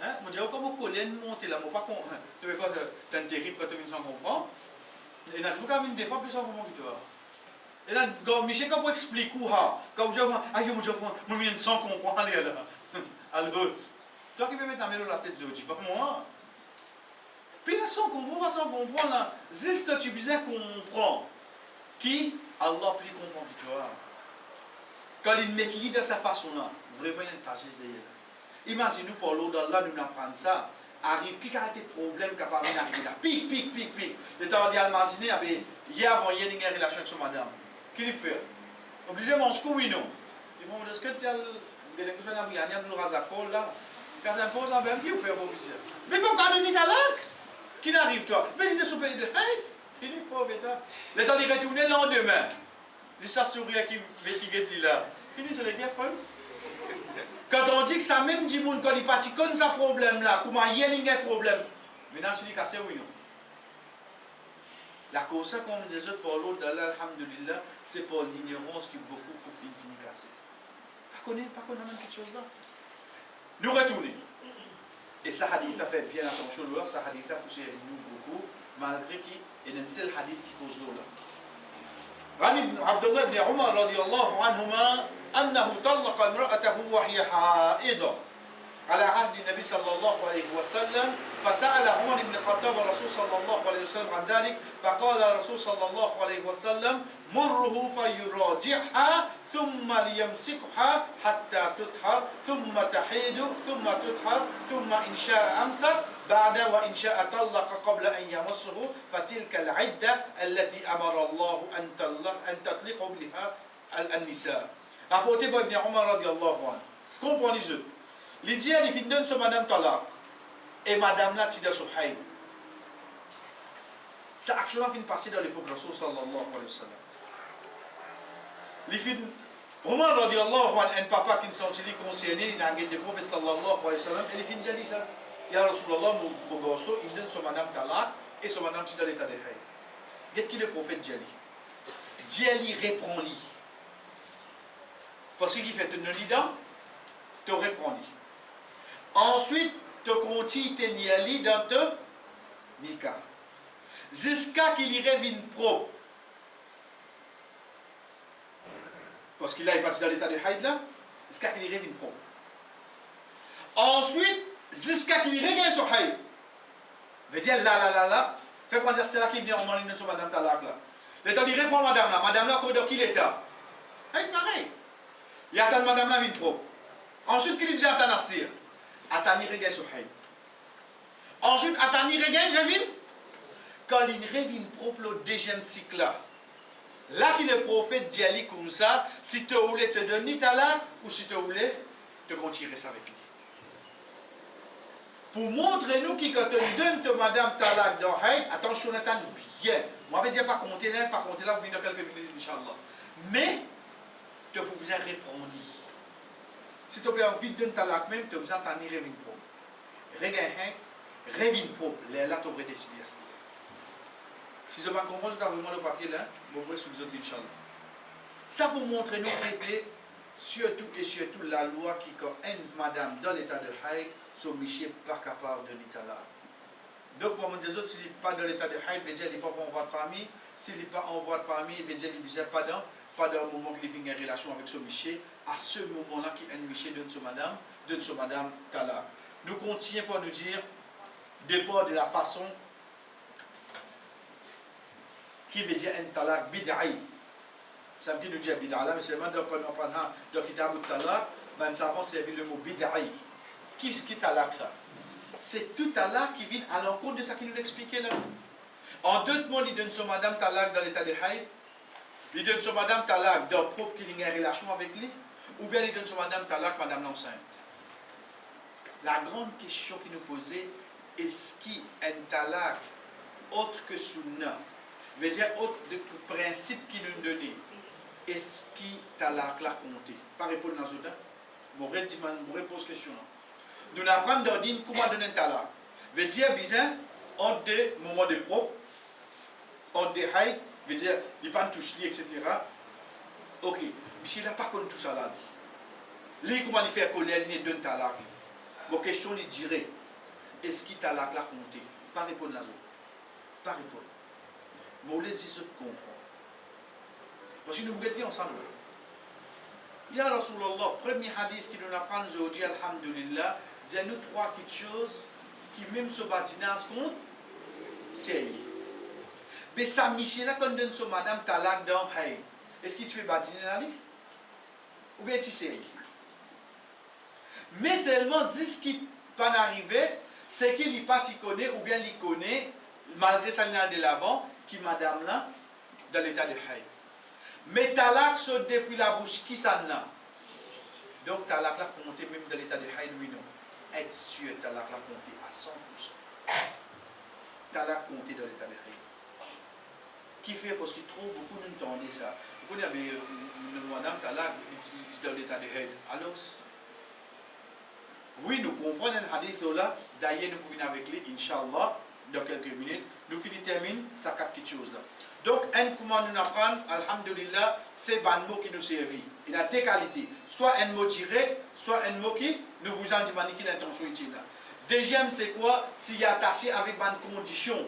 Hein? Je dis, comment vous collez monter là, pas con. Tu veux quoi, tu es terrible quand tu viens sans comprendre. Et là, tu peux venir des fois plus sans comprendre que tu vois. Et là, Michel, quand vous expliquez, quand vous dites, je viens sans comprendre, allez là. Alors, toi qui peux mettre ta main dans la tête, je dis pas moi. Puis là, sans comprendre, là, juste tu besoin comprendre qui Allah plus comprendre que toi. Quand il met l'idée de sa façon là, vraiment une sagesse derrière. Imaginez-nous pour l'eau d'Allah, nous apprenons ça. arrive, qui a des problèmes capable d'arriver là? Pic. Le temps d'y almaciner, hier avant, il y a une relation avec son madame. Qu'est-ce qu'il fait? Obligé mon skou, oui, non. Ils vont dire, est-ce que tu as le besoin d'abri, il y a un razakol là? Quand ça impose en même, qui vous fait obligé? Mais pourquoi ne pas là? Qui n'arrive toi? Mais il est sur le pays de hey! Il est pauvre, le temps d'y retourner le lendemain. Il s'assurer qui vétigué dit là. Fini, c'est les gars, quand on dit que ça même dit moun quand il parti comme ça problème là, comment il y a un problème. Maintenant, je dis cassé oui non. La cause comme des autres pour l'autre, alhamdulillah, c'est pour l'ignorance qui beaucoup finit cassé. Pas connaître même quelque chose là. Nous retournons. Et ça hadith a fait bien attention là, ça hadith a poussé nous beaucoup, malgré qu'il y a un seul hadith qui cause l'eau là. عن عبد الله بن عمر رضي الله عنهما أنه طلق امرأته وهي حائض على عهد النبي صلى الله عليه وسلم فسأل عمر بن الخطاب الرسول صلى الله عليه وسلم عن ذلك فقال الرسول صلى الله عليه وسلم مره فيراجعها ثم ليمسكها حتى تطهر ثم تحيد ثم تطهر ثم إن شاء أمسك بعد وإن شاء طلق قبل أن يمسه فتلك العدة التي أمر الله أن تطلق بها النساء. Rapporté par Ibn Omar radiallahu anhu. Comprenez-vous? Les dieux, ils finissent sur Madame Talaq. Et Madame là, Tida Subhaï. Ça actuellement finit passer dans l'époque de Rasul sallallahu alayhi wa sallam. Les filles, Omar radiallahu anhu, un papa qui ne s'en est concerné, il a engagé le prophète sallallahu alayhi wa sallam, et les filles ont dit ça. Ya Rasulallah, mon gosso, il donne sur Madame Talaq et sur Madame Tida l'état de Haï. Qu'est-ce que le prophète dit? Dieu répond-lui. Parce qu'il fait une lidant, te répond-lui. Ensuite, te continue te niali dans te nika. Jusqu'à qu'il y revienne pro. Parce qu'il a passé dans l'état de Haïd là, jusqu'à qu'il y revienne pro. Ensuite, jusqu'à qu'il y regagne sur Haïd. Veut dire là. Fait prendre c'est là qui vient en ligne sur Madame Talaq là. L'état dit répond Madame là, dans qui l'état? Haïd pareil. Il attend Madame là, vient pro. Ensuite, qu'il dit attend Astir. Attani regagne sur Haïd. Ensuite, Attani regagne, revient. Quand il revient propre le deuxième cycle là, là qui le prophète dit comme ça, si tu voulais te donner talak ou si tu voulais te continuer ça avec lui. Pour montrer nous qui quand tu donnes te madame talak dans Haïd, attention, attends bien. Moi, je ne vais dire pas compter là, vous venez dans quelques minutes, Inch'Allah. Mais, tu as besoin de répondre. Si tu as envie de donner talak même, tu as besoin de t'en revenir propre. Reviens propre, là tu aurais décidé à ce niveau. Si je ne comprends pas, je vais vraiment le papier là, je vais vous sur les autres, Inch'Allah. Ça pour montrer nous traiter, surtout et surtout la loi qui, quand une madame dans l'état de Haïd, son Michel pas capable de l'état là. Donc, pour les autres, s'il n'est pas dans l'état de Haïd, il veut dire qu'il n'est pas en voie de famille. S'il n'est pas en voie de famille, il veut dire qu'il n'est pas dans le moment qu'il fait une relation avec son Michel. À ce moment-là, qu'il y a un Michel donne son madame Tala. Nous continuons pour nous dire, dépend de la façon qui veut dire un talak bid'aï. Ça veut dire bid'a là, mais seulement quand on prend dans le kitab talak, ben ça va servir le mot bid'aï. Qui talak ça? C'est tout talak qui vient à l'encontre de ça qu'il nous expliquait là. En d'autres mots, il donne son madame talak dans l'état de Haïd, il donne son madame talak dans le propre qu'il a une relation avec lui, ou bien il donne son madame talak, madame l'enceinte. La grande question qui nous posait, est-ce qu'il y a un talak autre que sunna, veut dire autre de principe qui nous donnait, est-ce qu'il talak là compté? Pas répondre dans ce temps. Je repose question. Nous apprenons dans dire comment donner un talak. Veut dire bizarre, on des moments de propre, on des haïd, veut dire il pas touche li, etc. Ok, mais s'il n'a pas connu tout ça là, lui comment il fait colère, il donne talak. Vos questions lui dirait, est-ce qu'il talak là compté? Pas répondre dans ce temps. Pas répondre. Mais les autres comprennent. Parce que nous mettons ensemble. Ya Rasulallah, premier hadith qui nous apprend aujourd'hui, alhamdulillah, dis-nous trois petites choses qui même se badinent compte, c'est mais ça, Michel, là, quand on donne son madame talak dans Haïd, est-ce qu'il te fait badiner la vie? Ou bien tu sais? Mais seulement, ce qui n'est pas arrivé, C'est qu'il n'est pas t'y connaît ou bien il connaît, malgré ça, il y a de l'avant, qui madame là, dans l'état de haï. Mais talak saute depuis la bouche, qui ça n'a? Donc talak là compte même dans l'état de haï, oui non. Être sûr, talak là compte à 100%. Talak compte dans l'état de haï. Qui fait parce qu'il trouve beaucoup d'entendre ça. Vous connaissez, madame talak dans l'état de haï. Alors, oui, nous comprenons un hadith là. D'ailleurs, nous pouvons avec lui, Inch'Allah, dans quelques minutes. Nous finissons termine ça quatre petites choses là. Donc, comment nous apprendre, alhamdulillah, c'est un mot qui nous servit. Il a deux qualités. Soit un mot direct, soit un mot qui nous vous en demande qui l'intention utile. Deuxième, c'est quoi? S'il y a attaché avec une condition.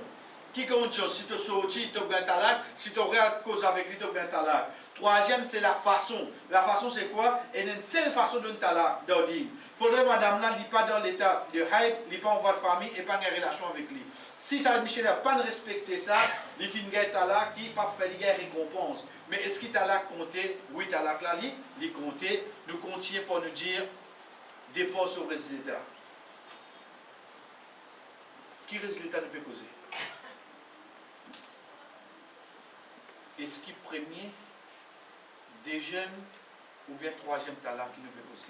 Qui condition? Si tu sortis, tu as bien talak. Si tu as cause avec lui, tu as bien talak. Troisième, c'est la façon. La façon, c'est quoi? Et une seule façon de talak, d'ordre. Il faudrait, madame, n'est pas dans l'état de haïd, n'est pas en voie de famille et pas en relation avec lui. Si ça Michel n'a pas respecté ça, il finit un talak qui pas faire une récompense. Mais est-ce qu'il talak compté? Oui, talak là, il compté. Nous continuons pour nous dire dépose au résultat. Qui résultat ne peut causer? Est-ce qu'il premier, deuxième ou bien troisième talak qui nous peut causer?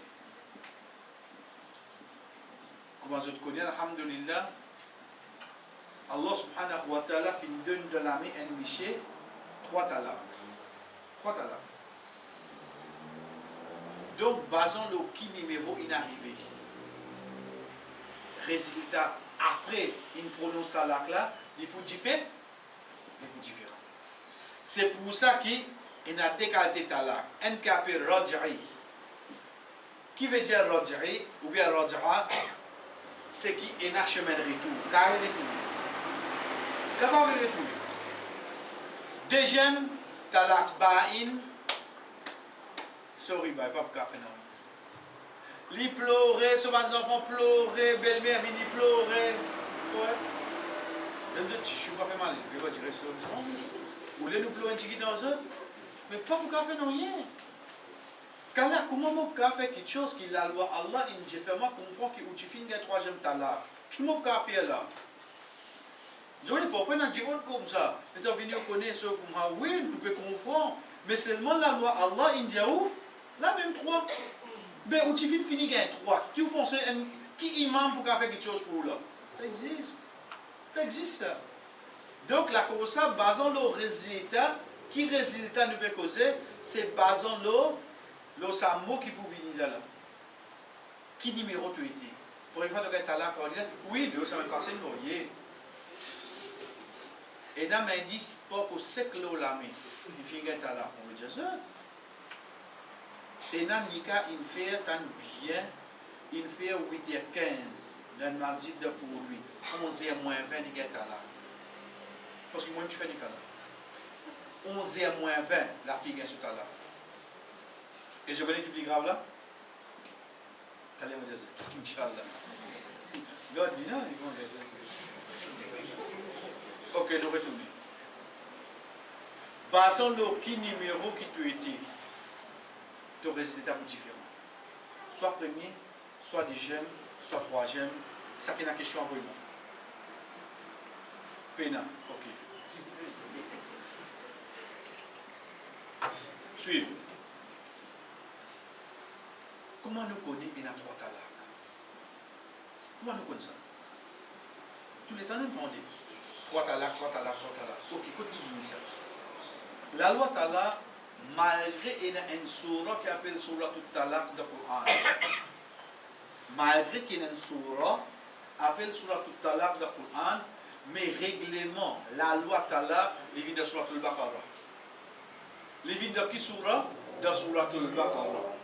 Comment je te connais, alhamdulillah, Allah subhanahu wa ta'ala fin donne de l'ami un miché, trois talaks. Trois talaks. Donc, basons le qui numéro inarrivé. Résultat, après, il prononce talak là, il peut différer. C'est pour ça qu'il a décalé talak. Un qui appelle raj'i. Qui veut dire raj'i ou bien raj'a? C'est qui est un chemin de retour. Carré retour. Comment retourner? Deuxième, talak ba'in. Sorry, pas pour café non. Li pleurer, souvent les enfants pleurer, belle-mère vient pleurer. Ouais. Dans ce tissu, pas fait mal. Je vais dire ça. Vous voulez nous pleurer un petit dans eux? Mais pas pour café non rien. Quand là, comment on peut faire quelque chose qui la loi Allah, il j'ai fait moi comprendre que tu finis le troisième talak. Qui m'a faire là? Je ne pas faire un comme ça. Et tu as venu connaître ce comme ça. Oui, nous pouvons comprendre. Mais seulement la loi Allah, il dit où? Là même trois. Mais où tu finis gain trois. Qui vous pensez, qui imam pour faire quelque chose pour là? Ça existe. Ça existe ça. Donc la cause ça, basons le résultat. Qui résultat nous peut causer? C'est basons le mot qui peut venir là. Qui numéro tu étais? Pour une fois que tu es là, oui, Dieu ça m'a cassé une voyez. Et là, il dit, pas pour siècle là, mais il finit à là, on veut dire ça. Et là, il fait un bien, il fait 8h15 dans le masjid de pour lui. 11h moins 20, il est là. Parce que moi, tu fais là. 11h moins 20, la fille est sur là. Et je veux l'équipe plus grave là. Allez, on va dire ça. Inch'Allah. God, bien, ils vont dire. Ok, nous retournons. Basons le qui numéro qui tu étais. Tu résultat différent. Soit premier, soit deuxième, soit troisième. Ça qui est la question à vous. Pena, ok. Suivez. Comment nous connaissons il y a trois talaks? Comment nous connaissons ça? Tous les temps, nous demandons. Trois talaks. Ok, qu'est-ce qu'il dit ça? La loi talak, malgré qu'il y a une surah qui appelle surah tout talak dans le Coran. Malgré qu'il y a une surah appelle surah tout talak dans le Coran, mais règlement, la loi talak, il vient de surah al-Baqarah. Il vient de qui surah? De surah al-Baqarah.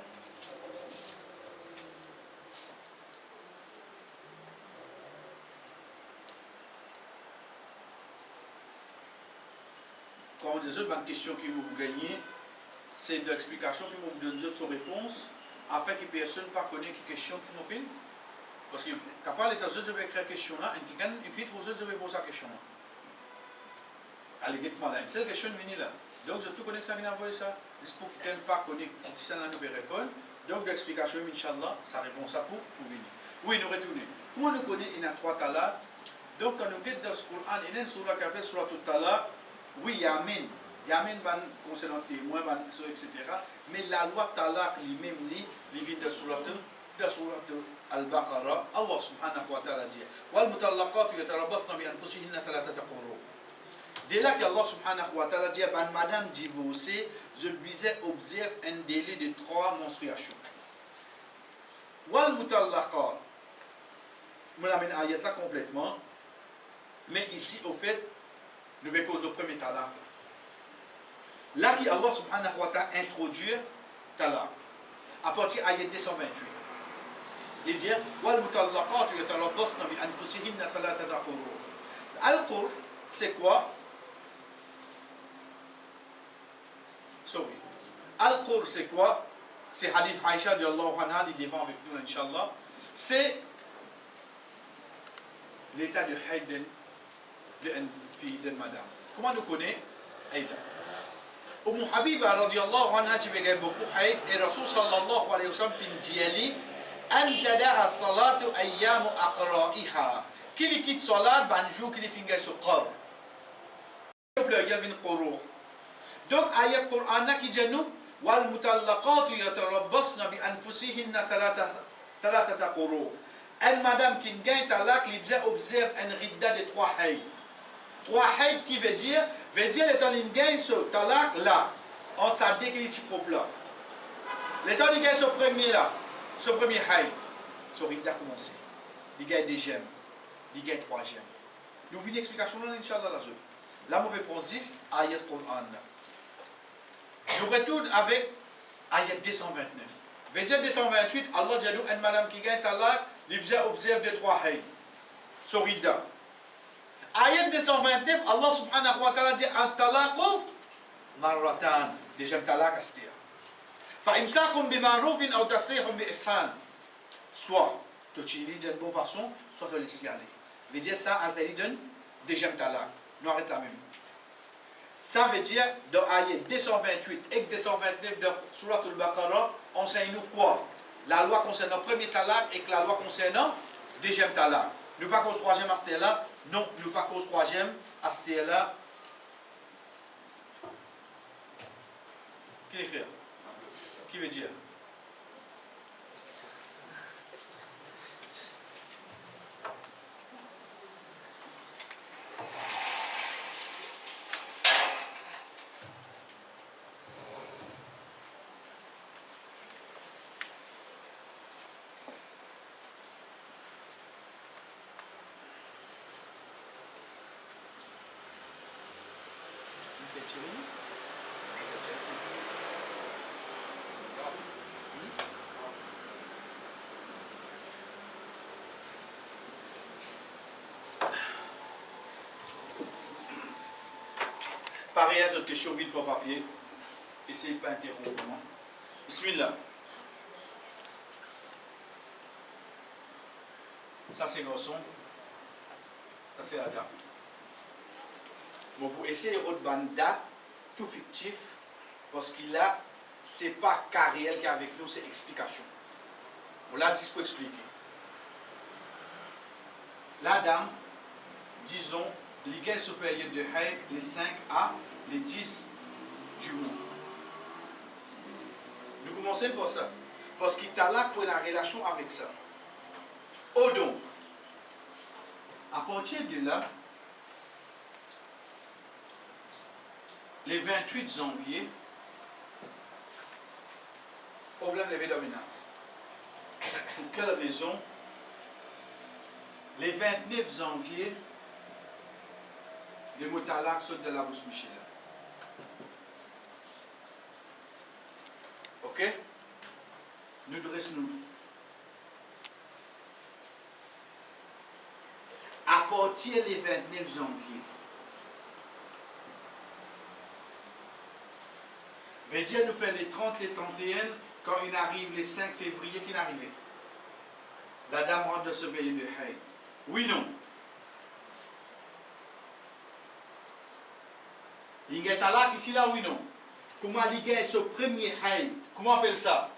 Quand on dit une question qui vous gagnez, c'est une explication qui vous donne une réponse, afin que personne ne pas connaître les questions qui nous font. Parce que quand on est en train de écrire la question là, il fait trop de réponses à la question là. Allez, dites-moi là, une seule question venue là. Donc, je tout connais que ça vient envoyer ça. Juste pour quelqu'un ne pas connaître qui ça nous peut répondre. Donc, l'explication, Inch'Allah, ça répond ça pour venir. Oui, nous retournons. Comment nous connaissons, il y a 3 talaks. Donc, quand nous regardons dans ce Coran, il y a une surah qui appelle surah al-talaq. Oui, Yamin. Yamin va concernant témoin, etc. Mais la loi talaq lui-même, il vient de surah al-Baqarah. Allah subhanahu wa ta'ala dit وَالْمُطَلَّقَاتُ يَتَرَبَّصْنَ بِأَنفُسِهِنَّ ثَلَاثَةَ قُرُوءٍ. Dès là qu'Allah subhanahu wa ta'ala dit à madame divorcée, je lui observe un délai de 3 menstruations. وَالْمُطَلَّقَاتُ. Je l'amène à ayat complètement. Mais ici, au fait, nous avons cause au premier talaq. Là, qui Allah subhanahu wa ta'ala introduit talaq. À partir de ayat 228. Il dit وَالْمُطَلَّقَاتُ يَتَرَبَّصْنَ بِأَنفُسِهِنَّ ثَلَاثَةَ قُرُوءٍ. Al-Qur, c'est quoi? Sorry. Al-Qur, c'est quoi? C'est hadith Aïcha de Allah anha, il est devant avec nous, Inch'Allah. C'est l'état de hayd de madame. Comment nous connaissons hayd? Umm Habiba radiyallahu anha, qui avait beaucoup hayd, et Rasul sallallahu alayhi wa sallam, fin diali, an tada'a salatu ayyamu aqra'iha. Qui li quitte salat, banjou, qui li finga sur qar. Donc, ayat Qur'an qui dit nous, wal mutallaqatu yatarabbasna bi anfusihinna thalathata quru'. Une madame qui gagne talak, il observe un ridda de 3 hayd. 3 hayd qui veut dire l'état il gagne ce talak là, entre sa décriture propre là. L'état il gagne ce premier là, ce premier hayd. Ce ridda commencé. Il gagne 2e, il gagne 3e. Nous avons une explication là, Inch'Allah, là-dessus. Là, on prend 10 ayat Qur'an. Nous retournons avec ayat 229. Verset 228, Allah dit à nous, une madame qui gagne talak, il observe de 3 hayd. Sorida. Ayat 229, Allah subhanahu wa ta'ala dit, An-talaqu marratan. Deuxième talak, astir. Fa'imsakum bima'rufin ou tasrihum bi-ihsan. Soit, tu utilises d'une bonne façon, soit tu laisses y aller. Veut dire ça, al-fari d'un deuxième talak. Nous arrêtons la même. Ça veut dire, dans ayat 228 et 229 de Surat al-Baqarah, enseigne-nous quoi? La loi concernant le premier talak et la loi concernant le deuxième talak. Nous pas cause 3e à là. Non, nous pas cause 3e à là. Qui écrit? Qui veut dire? Pareil à cette question, vite pour papier. Essayez de ne pas interrompre. Bismillah. Ça c'est garçon. Ça c'est la dame. Bon, pour essayer de retenir une date, tout fictif, parce qu'il a, c'est pas cas réel qui est avec nous, c'est explication. On l'a dit pour expliquer. La dame, disons, l'égale supérieure de hayd, les 5 à les 10 du mois. Nous commençons par ça. Parce qu'il t'a là pour une relation avec ça. Oh donc, à partir de là, le 28 janvier, problème de dominance. Pour quelle raison? Le 29 janvier, le mot talak saute de la bouche Michel. Ok? Nous dressons-nous. À partir du 29 janvier, veut dire nous faisons les 30, les 31, quand il arrive les 5 février, qui est arrivé. La dame rentre de ce pays de hayd. Oui, non. Il y a talak ici, là, oui, non. Comment il y a ce premier hayd? Comment on appelle ça?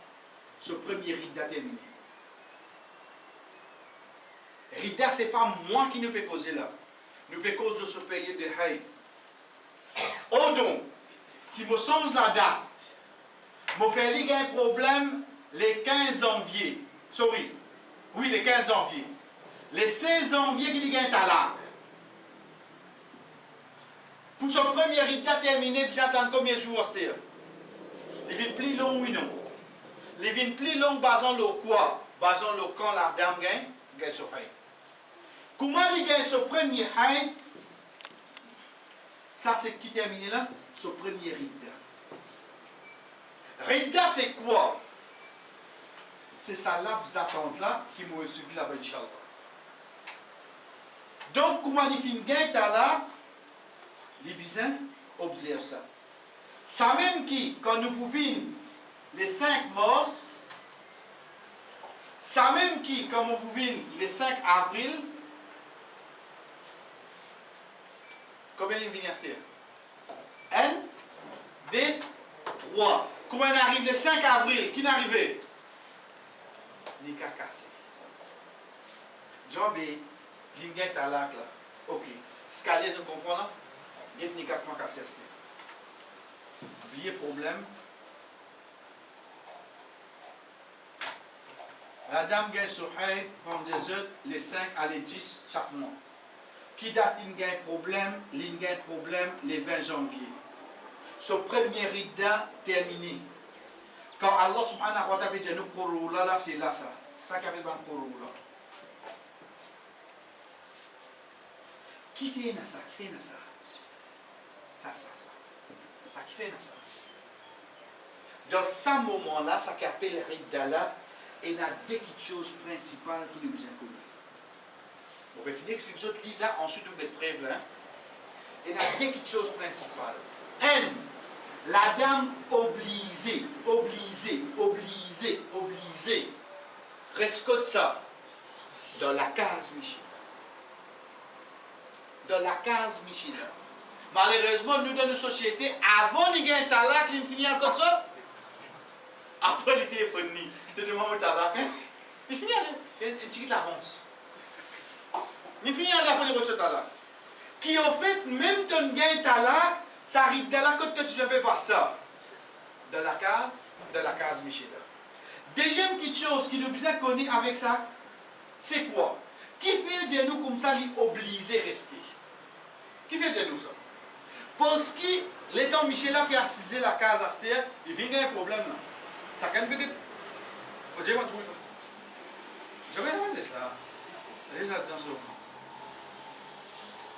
Ce premier rite terminé. Rida, ce n'est pas moi qui nous peut causer là. Nous peut cause de ce pays de haï. Oh donc, si vous songe la date, je fais un problème le 15 janvier. Sorry. Oui, le 15 janvier. Le 16 janvier, il y a un talak. Pour ce premier rita terminé, vous attendez combien de jours c'était? Il vient plus long, oui, non. Il vient plus long, basant le quoi? Basant le quand la dame gagne ce haï. Comment il gagne ce premier haï? Ça, c'est qui termine là? Ce premier rita. Rita, c'est quoi? C'est sa laps d'attente là qui m'a suivi là-bas, Inch'Allah. Donc, comment il finit gagne là? Les bisins observent ça. Ça même qui, quand nous pouvons les 5 mars, ça même qui, quand nous pouvons les 5 avril, combien il vient à 1, 2, 3. Comment on arrive le 5 avril? Qui n'est arrivé? Nika cassé. Jean B, l'ingé talak là. Ok. Scalier, je comprends là? Il y a Nika cassé. Oubliez problème. La dame gagne sur Haït comme des autres les 5 à les 10 chaque mois. Qui date il gagne problème? Il gagne problème le 20 janvier. Ce premier rida terminé. Quand Allah subhanahu wa ta'ala dit nous courons là, c'est là ça. Ça qui avait le courons là. Qui fait ça? Qui fait ça? Ça. Ça qui fait ça. Dans ce moment-là, ça qui appelle rida là, il y a deux choses principales qui nous inconnent. On va finir d'expliquer ce livre là, ensuite on va être prêve là. Il y a deux choses principales. La dame obligée, rescote ça dans la case Michel. Dans la case Michel. Malheureusement, nous dans nos sociétés, avant de gagner un talak, il finit comme ça. Après, il téléphone, il te demande un talak. Il finit à une petite avance. Il finit à la première de ce talak. Qui en fait, même ton gain talak, ça arrive dans la côte que tu ne fais pas ça. Dans la case Michel. Deuxième petite chose qui nous bien connue avec ça, c'est quoi? Qui fait de nous comme ça, l'obligé de rester? Qui fait de nous ça? Parce que l'étant Michel a assisé la case à terre, il vient un problème là. Ça quand même que. Je vais demander ça.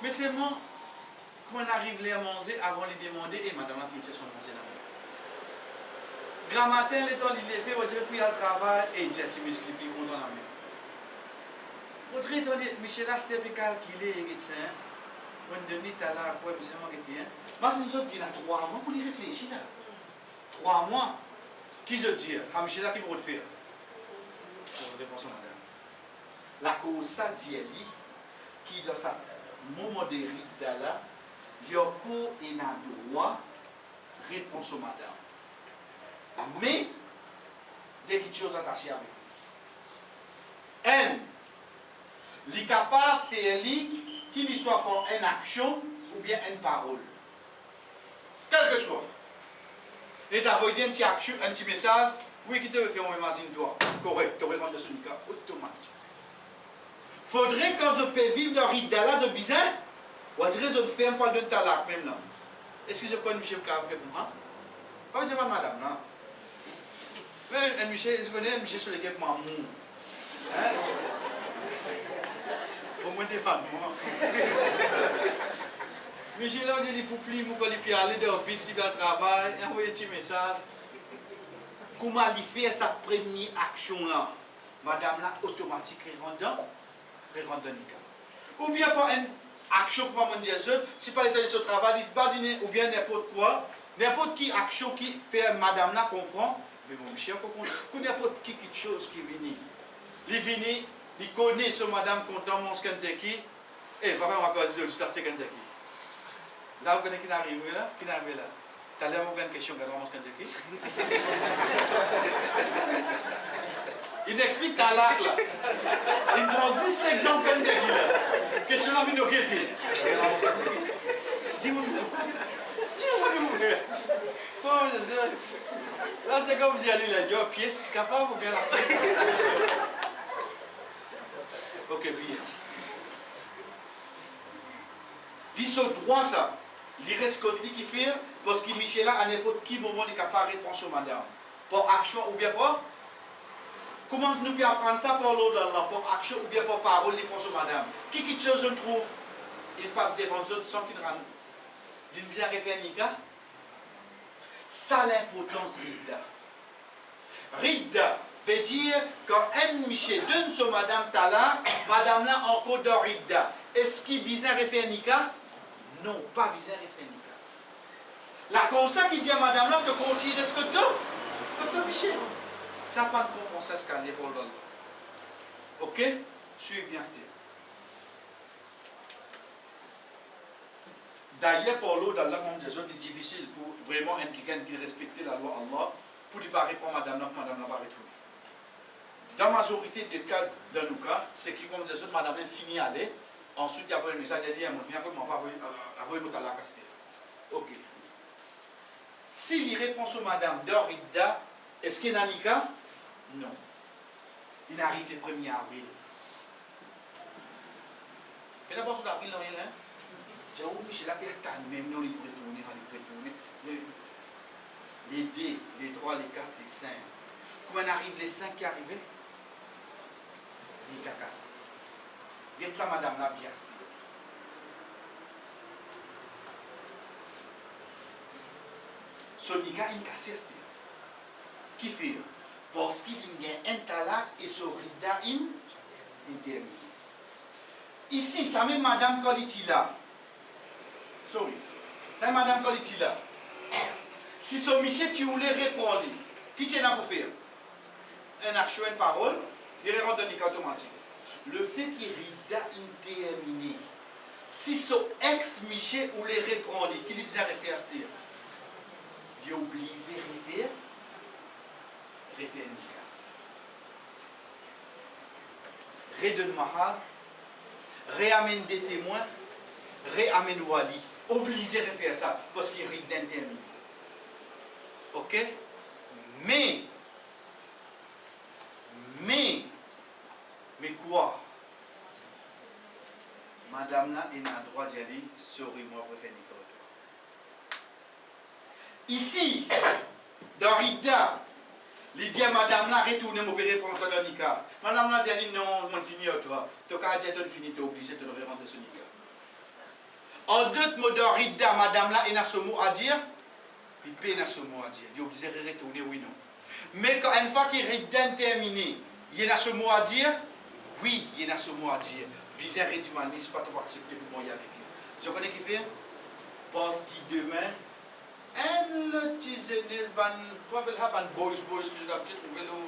Mais c'est moi. Quand on arrive à manger, avant de demander, et madame la fille, son manger là. Grand matin, les temps, il est fait, on dirait puis il travail, et Jesse muscle, puis content la main. On dirait, Michel a c'était calculé, et ça, on donne à la quoi, Michel m'a dit, moi, c'est une sorte qui a 3 mois pour y réfléchir là. 3 mois. Qui se dit, ah, Michel a qui peut faire? Réponse madame. La cause, ça dit, qui dans sa moment de rite là, Yoko est un droit, réponse au madame. Mais, des petites choses attachées avec lui. Il est capable de faire qu'il ne soit pas une action ou bien une parole. Quel que soit. Et d'envoyer un petit action, un petit message, oui, qui te veut faire, on imagine toi. Correct, tu aurais de ce cas automatique. Faudrait quand je peux vivre dans le rite là, je bizarre. On dirait que je fais un poil de talak même là. Est-ce que je connais monsieur qui a fait pour moi? Pas dire madame là. Mais un monsieur, je connais un monsieur sur lequel maman. Hein? Au moins des femmes, moi. Monsieur là, on dit pour plus, vous allez aller dans le bus, il va travailler, envoyer un petit message. Comment il fait sa première action là? Madame là, automatique, elle rentre dans le cas. Ou bien pas une action pour mon Dieu, si pas l'état de ce travail, il base ou bien n'importe quoi, n'importe qui action qui fait madame là comprend, mais mon monsieur comprend, n'importe qui quelque chose qui vient. Il vient, il connaît ce madame content mon Kentucky, et papa m'a pas dit tout à ce Kentucky. Là, vous connaissez qui n'arrive là? Qui n'arrive là? Tu as l'air une question, regarde mon Kentucky. Il explique ta lac là. Il prend juste exemple de qui là? Question la vidéo qui était. Dis-moi. Dis-moi que vous voulez. Là, c'est comme vous allez la dire, pièce capable ou bien la pièce? Ok, bien. Dis ce droit ça. Il reste côté qui fait, parce que Michel à n'importe quel moment il est capable de répondre sur madame. Par action ou bien pas? Comment nous pouvons apprendre ça par l'autre d'Allah, par action ou bien par parole, il répond sur madame? Qui chose je trouve? Il passe devant eux sans qu'il rende. D'une bien référence. Ça l'importance Rida. Rida veut dire quand un Michel donne sur madame Tala, madame là encore dans Rida. Est-ce qu'il bizarre référence? Non, pas bizarre référence. La comme ça qui dit à madame là que continue ce que tu Michel. Ça pas de comprendre ce qu'on est pour l'autre. Ok? Suivez bien ce D'ailleurs, pour l'autre, Allah, comme des autres, c'est difficile pour vraiment impliquer qui respecter la loi Allah, pour ne pas répondre à madame là, madame là va retourner. Dans la majorité des cas, dans nos cas, c'est que comme des autres, madame là finit à aller, ensuite il y a un message, elle dit, on vient comme on va avoir une autre à la caster. Ok. S'il répond sur madame d'Orida, est-ce qu'il y a un nika? Non. Il arrive le 1er avril. Et d'abord sur l'avril, non, il y a j'ai oublié, Michel, la personne, même non, il peut tourner. Les 2, les 3, les 4, les 5. Quand on arrive les 5 qui arrivent, il est cassé. Regarde ça, madame, là, bien style. Sonika, il est cassé, style. Qui fait? Parce qu'il y a un talak et son rida intermédiaire. Ici, ça met madame Kolitila. Sorry. C'est madame Kolitila. Si son Michel, tu voulais répondre, qui tient à pour faire? Un action, une parole, il répond de l'écart automatique. Le fait qu'il rida interminé, si son ex-Michel voulait répondre, qu'il lui disait référence, il a oublié référence. Redonne mahal, réamène des témoins, réamène wali. Obligé de faire ça parce qu'il risque d'intermédiaire. Ok? Mais quoi? Madame là, il a le droit d'y aller, sorry, moi, je préfère ici, dans Rida, il dit à madame là, retournez m'opérer pour entrer dans le Nika. Madame là dit non, on finit toi. Tu as dit tu finis, tu es obligé de le rendre ce Nika. En d'autres mots, dans Rida, madame là, il a ce mot à dire. Il peine ce mot à dire. Il est obligé de retourner, oui, non. Mais quand une fois qu'il est terminé, il a ce mot à dire. Oui, il a ce mot à dire. Bizarre et humaniste, c'est pas trop accepté pour moi avec lui. Tu connais qui fait? Parce qu'il demain, un petit jeunesse, quoi appelle ça, boys, que je l'ai trouvé sur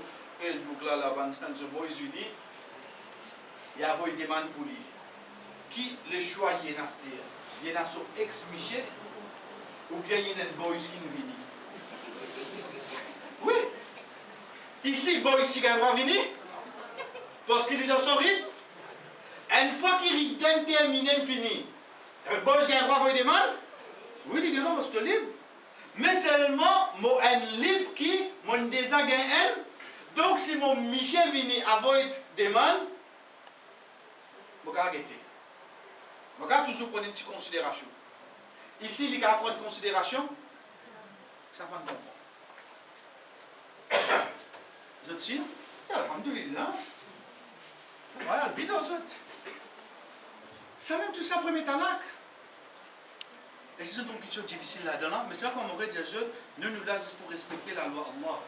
Facebook là, the Boys Unis, il y a une demande pour lui. Qui le choix il y a il y a son ex-Michel, ou bien il y a un boys qui nous vient. Oui. Ici, boys qui va venir, parce qu'il est dans son rythme. Une fois qu'il est terminé, fini. Le boys qui a un droit de demande, oui, il y a un droit parce que libre. Mais seulement, un livre qui mon déjà gagné un. Donc, si mon Michel vient avoir une demande, je vais arrêter. Je vais toujours prendre une petite considération. Ici, il y a prendre une considération. Ça va me comprendre. Vous êtes sûr? Alhamdulillah. Voilà, vite aux autres. Ça même tout ça, premier talak. Et c'est donc quelque chose de difficile là-dedans, mais c'est là qu'on aurait dit, nous là juste pour respecter la loi Allah.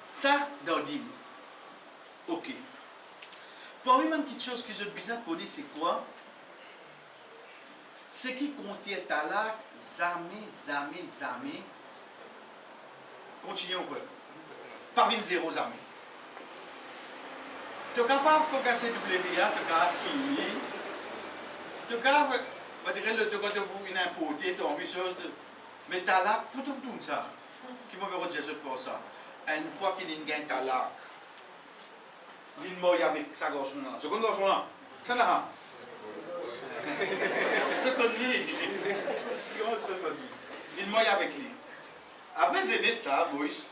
Ça, d'ordine. Ok. Parmi les petites choses que je besoin de connaître, c'est quoi? C'est qui comptait talak, zamé. Continuons, quoi. Par une zéro zamé. Tu es capable de casser WA, tu es capable de killer, tu es capable. On dirait le temps de vous importer, tu as envie de choses. Mais talak, il faut tout ça. Qui m'a dit pour ça? Une fois qu'il y a un talak, il mort avec sa garçon là. Ce qu'on garçon là, ça n'a ce qu'on dit. Il mort avec lui. Après, c'est ça, Moïse.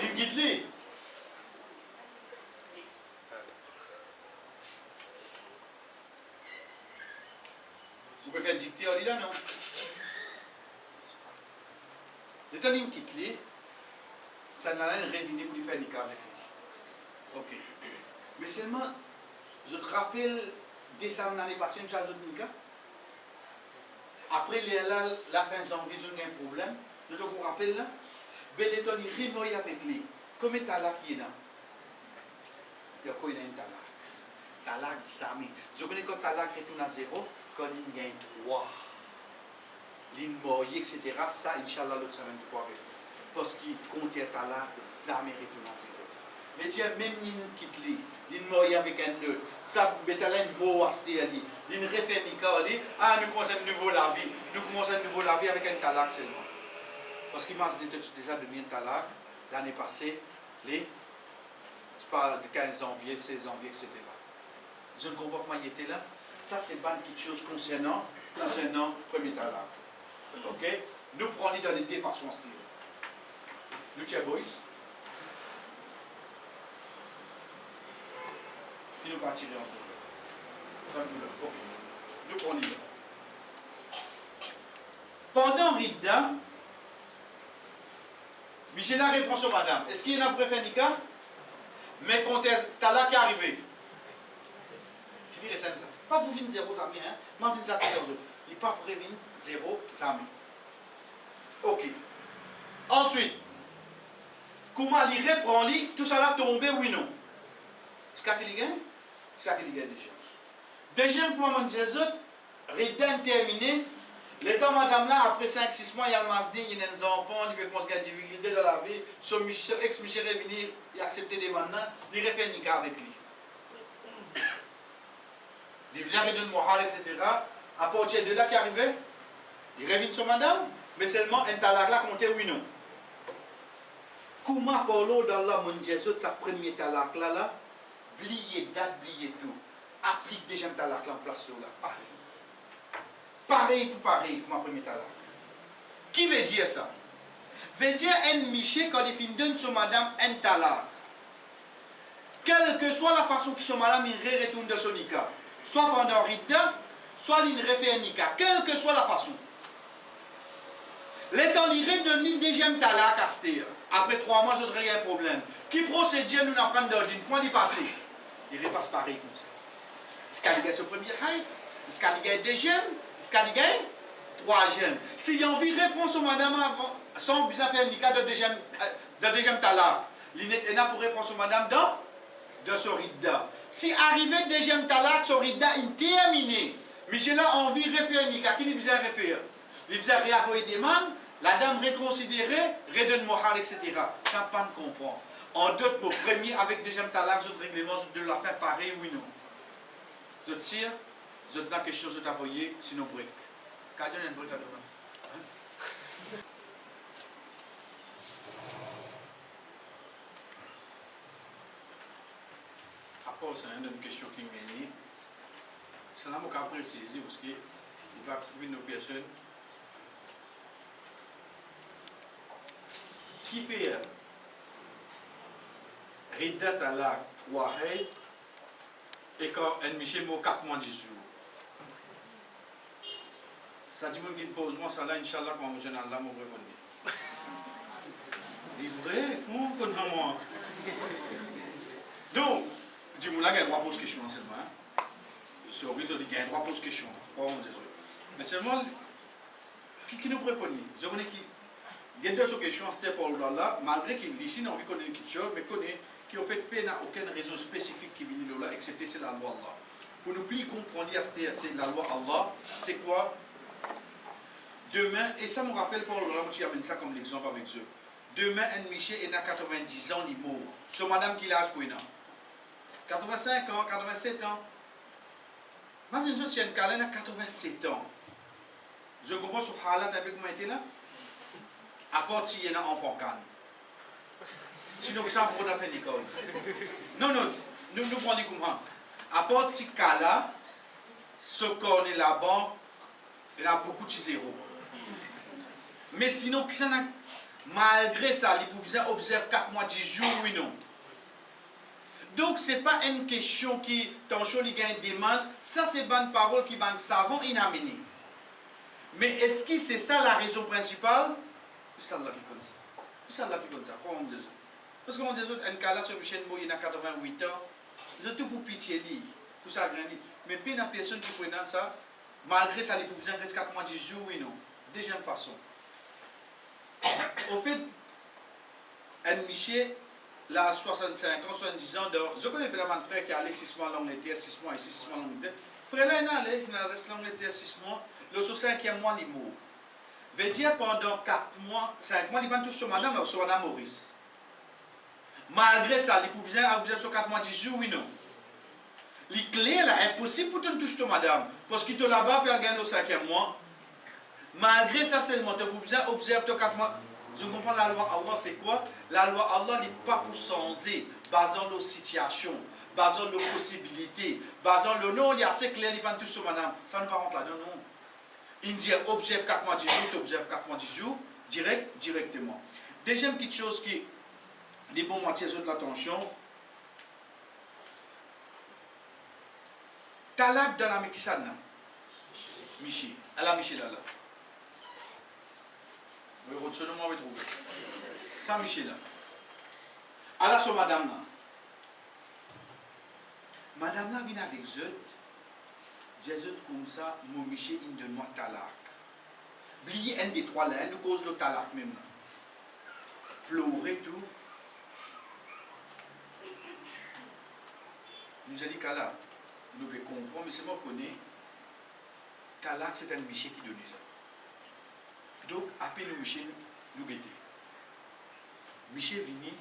Il guide lui. Vous pouvez faire dicter, on dit là, non? Le temps qu'il quitte lui, ça n'a rien révélé pour lui faire niquer avec lui. Ok. Mais seulement, je te rappelle, décembre l'année passée, nous avons niqué. Après la fin janvier, j'ai un problème. Je te rappelle là. Mais le temps il réveille avec lui. Combien de talak il y a? Il y a quoi, il y a un talak? Talak zami. Je connais quand talak retourne à zéro, quand il gagne 3. L'immobilier, etc. Ça, Inch'Allah, l'autre semaine de quoi avec. Parce qu'il compte talak zami retourne à zéro. Mais tiens, même il quitte lui. L'immobilier avec un nœud. Ça, mais t'as une beau acheter à lui. Il refait Nika, ah, nous commençons une nouvelle la vie. Nous commençons une nouvelle la vie avec un talak seulement. Parce qu'il m'a déjà donné un talak l'année passée, je parle de 15 janvier, 16 janvier, etc. Je ne comprends pas comment il était là. Ça, c'est pas une petite chose concernant le premier talak. Ok? Nous prenons dans les deux façons style. Nous, tiens, boys. Puis nous partirons encore. Ok. Nous prenons. Pendant Rida, Michel a répond sur madame. Est-ce qu'il y a un préfet Nika? Mais quand talak est arrivé. Fini les scènes ça. Pas pour venir zéro, ça hein? Moi, c'est ça autres. Il n'est pas pour venir zéro, ça ok. Ensuite, comment il reprend, tout ça là tombé, oui, non? Ce qu'il gagne? Ce qu'il gagne déjà. Déjà, pour moi, je dis, Rida terminé. Les temps, madame là, après 5-6 mois, il y a le masding, il y a des enfants, il veut qu'on se gagne difficulté dans la vie. Son ex-Michel est venu, il a accepté des maintenant, il refait Nika avec lui. Il vient de Mohal, etc. À partir de là qui arrivait, il revient sur madame, mais seulement un talak là comptait oui non. Comment Paulo dans la mondialisation, sa premier talak là, blier date, blier tout, applique déjà un talak là en place là, pareil. Pareil pour pareil pour ma première talak. Qui veut dire ça? Veut dire un Michel quand il finit donne sur madame un talak. Quelle que soit la façon que son madame il retourne de son nika, soit pendant Rida, soit il refait un nika, quelle que soit la façon. L'étant il redonne une deuxième talak à Stér. Après 3 mois, je n'aurai un problème. Qui procédure nous n'apprend d'ordre, point d'y passer. Il repasse pareil comme ça. Est-ce qu'il y a ce premier high? Est-ce qu'il y a deuxième? Est-ce qu'il y a troisième? S'il y a envie de répondre sur madame avant, sans besoin faire un nika de deuxième talak, il n'est pas pour répondre sur madame dans son Rida. Si arrivé deuxième talak, son Rida est terminé. Michel a envie de refaire un nika. Qui lui besoin de refaire? Il besoin de réenvoyer des demandes. La dame réconsidérée, redonne moral, etc. Ça pas de comprendre. En d'autres mots, premier avec deuxième talak, je règlement de la fin pareil, oui non. Je tire, je donne quelque chose à envoyer, sinon break. Quand on a une break à donner. Après, c'est une question qui me vient. C'est là que je vais préciser parce qu'il va trouver nos personnes. Qui fait Rida Talak 3 hay et quand un Michel mot 4 mois 10 jours. Ça dit qu'il pose moi ça là, Inch'Allah, quand je suis là, je vais répondre. C'est vrai, comment on connaît moi? Donc, dis-moi là, il y a un droit pour question seulement. C'est obligé de dire qu'il y a un droit pour question. Mais seulement, qui nous répond? Je connais qui. Il y a deux questions, c'était pour là, malgré qu'il dit ici, il a envie de connaître quelque chose, mais connaît qui ont fait peine à aucune raison spécifique qui vient là, excepté c'est la loi Allah. Pour nous plus comprendre, c'est la loi Allah, c'est quoi? Demain, et ça me rappelle pour là, tu amènes ça comme l'exemple avec eux. Demain, un Michel est à 90 ans, il est mort. C'est madame qui l'a âge pour 85 ans, 87 ans. Moi, je suis un câlin à 87 ans. Je comprends sur Halat avec comment était là? À part s'il y en a en Pancan. Sinon, ça, on a fait l'école. Non, nous prenons comment? À part ce cas-là, ce qu'on est là-bas, il y a beaucoup de zéros. Mais sinon, malgré ça, les observent 4 mois, 10 jours, oui, non. Donc, ce n'est pas une question qui, ton chaud, il gagne des demande. Ça, c'est une parole qui va savant inamener. Mais est-ce que c'est ça la raison principale? C'est ça qui compte ça. C'est ça qui compte ça. Comment on dit ça? Parce qu'on dit un cas là, sur Michel Moïse, il a 88 ans. Ils ont tout pour pitié, pour ça, mais puis il y a personne qui prend ça. Malgré ça, les poussières restent 4 mois, 10 jours, oui, non. Deuxième façon. Au fait, un Michel, là, 65 ans, 70 ans, je connais bien un frère qui est allé 6 mois en Angleterre, 6 mois ici, 6 mois en Angleterre. Frère là, il est allé, il est resté en Angleterre 6 mois. Le 5e mois, il est mort. Veut dire pendant 4 mois, 5 mois, il va toucher sur madame, sur madame Maurice. Malgré ça, les poussières sur 4 mois, 10 jours, oui, non. Les clés, là, impossible pour te toucher sur madame. Parce qu'il te là-bas, puis elle gagne au 5e mois. Malgré ça seulement, tu observe 4 mois. Je comprends la loi Allah, c'est quoi? La loi Allah n'est pas pour changer, basant nos situations, basant nos possibilités, basant le nom, il y a assez clair, il va toucher sur madame. Ça ne va pas rentrer là, non. Il dit observe 4 mois 10 jours, tu observes 4 mois 10 jours, directement. Deuxième petite chose qui, les bons moitiés de l'attention, talak dans la Mekisana. Michi, à la Michi là. Oui, votre nom m'avait trouvé. Ça, Michi là. À la so madame là. Madame là vient avec eux. Des autres comme ça, mon Michi, il donne moi talak. Oubliez un des trois là, nous cause le talak même là. Pleurer tout. Nous avons dit qu'Allah, nous pouvons comprendre, mais c'est moi qui connais. Talak, c'est un Michel qui donnait ça. Donc, appelez nous Michel, nous guetter. Michel vini,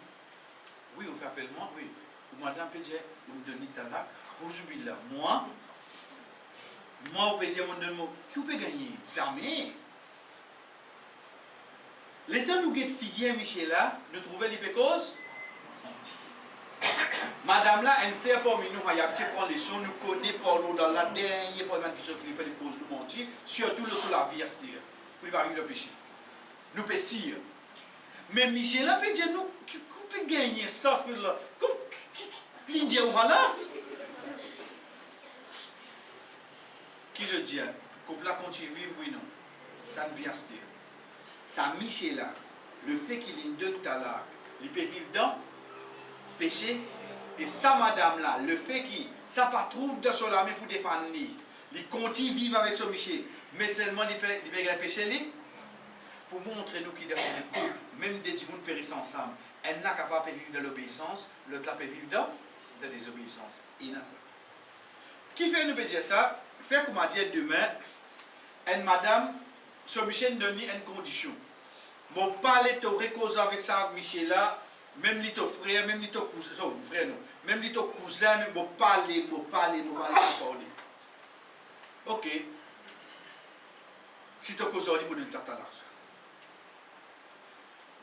oui, on fait appel moi, oui. Ou madame peut dire, on me donne talak, aujourd'hui là, moi, on peut dire, on donne moi, qui peut gagner? Jamais. L'état nous guette figuier Michel là, nous trouvons les pécoses. Madame là, elle sait parmi nous, il y a un petit point de son, nous connaissons Paulo dans la dernière première question qu'il fait des causes de mentir, surtout le sur la vie à se dire, pour ne pas le péché. Nous péchons. Mais Michel là peut dire nous, qui peut gagner ça, là? L'Indien ou là? Qui je dis, couple là continue vivre, oui, non. T'as bien se dire. Ça, Michel là, le fait qu'il ait une deux talak, il peut vivre dans péché. Et ça, madame là, le fait qu'il ça pas trouve de son armée pour défendre lui, il continue de vivre avec son Michel, mais seulement il peut péché lui, pour montrer nous qu'il y a un couple, même des gens périssent ensemble, elle n'a qu'à pas vivre de l'obéissance, l'autre peut vivre de la désobéissance. Qui fait nous dire ça? Fait comme a dit demain, une madame, son Michel donne une condition. Mon parler de cause avec ça, Michel là. Même les frères, même les cousins, frère non, même les cousins, même pour parler. Ok. Si tu as causé, on est là.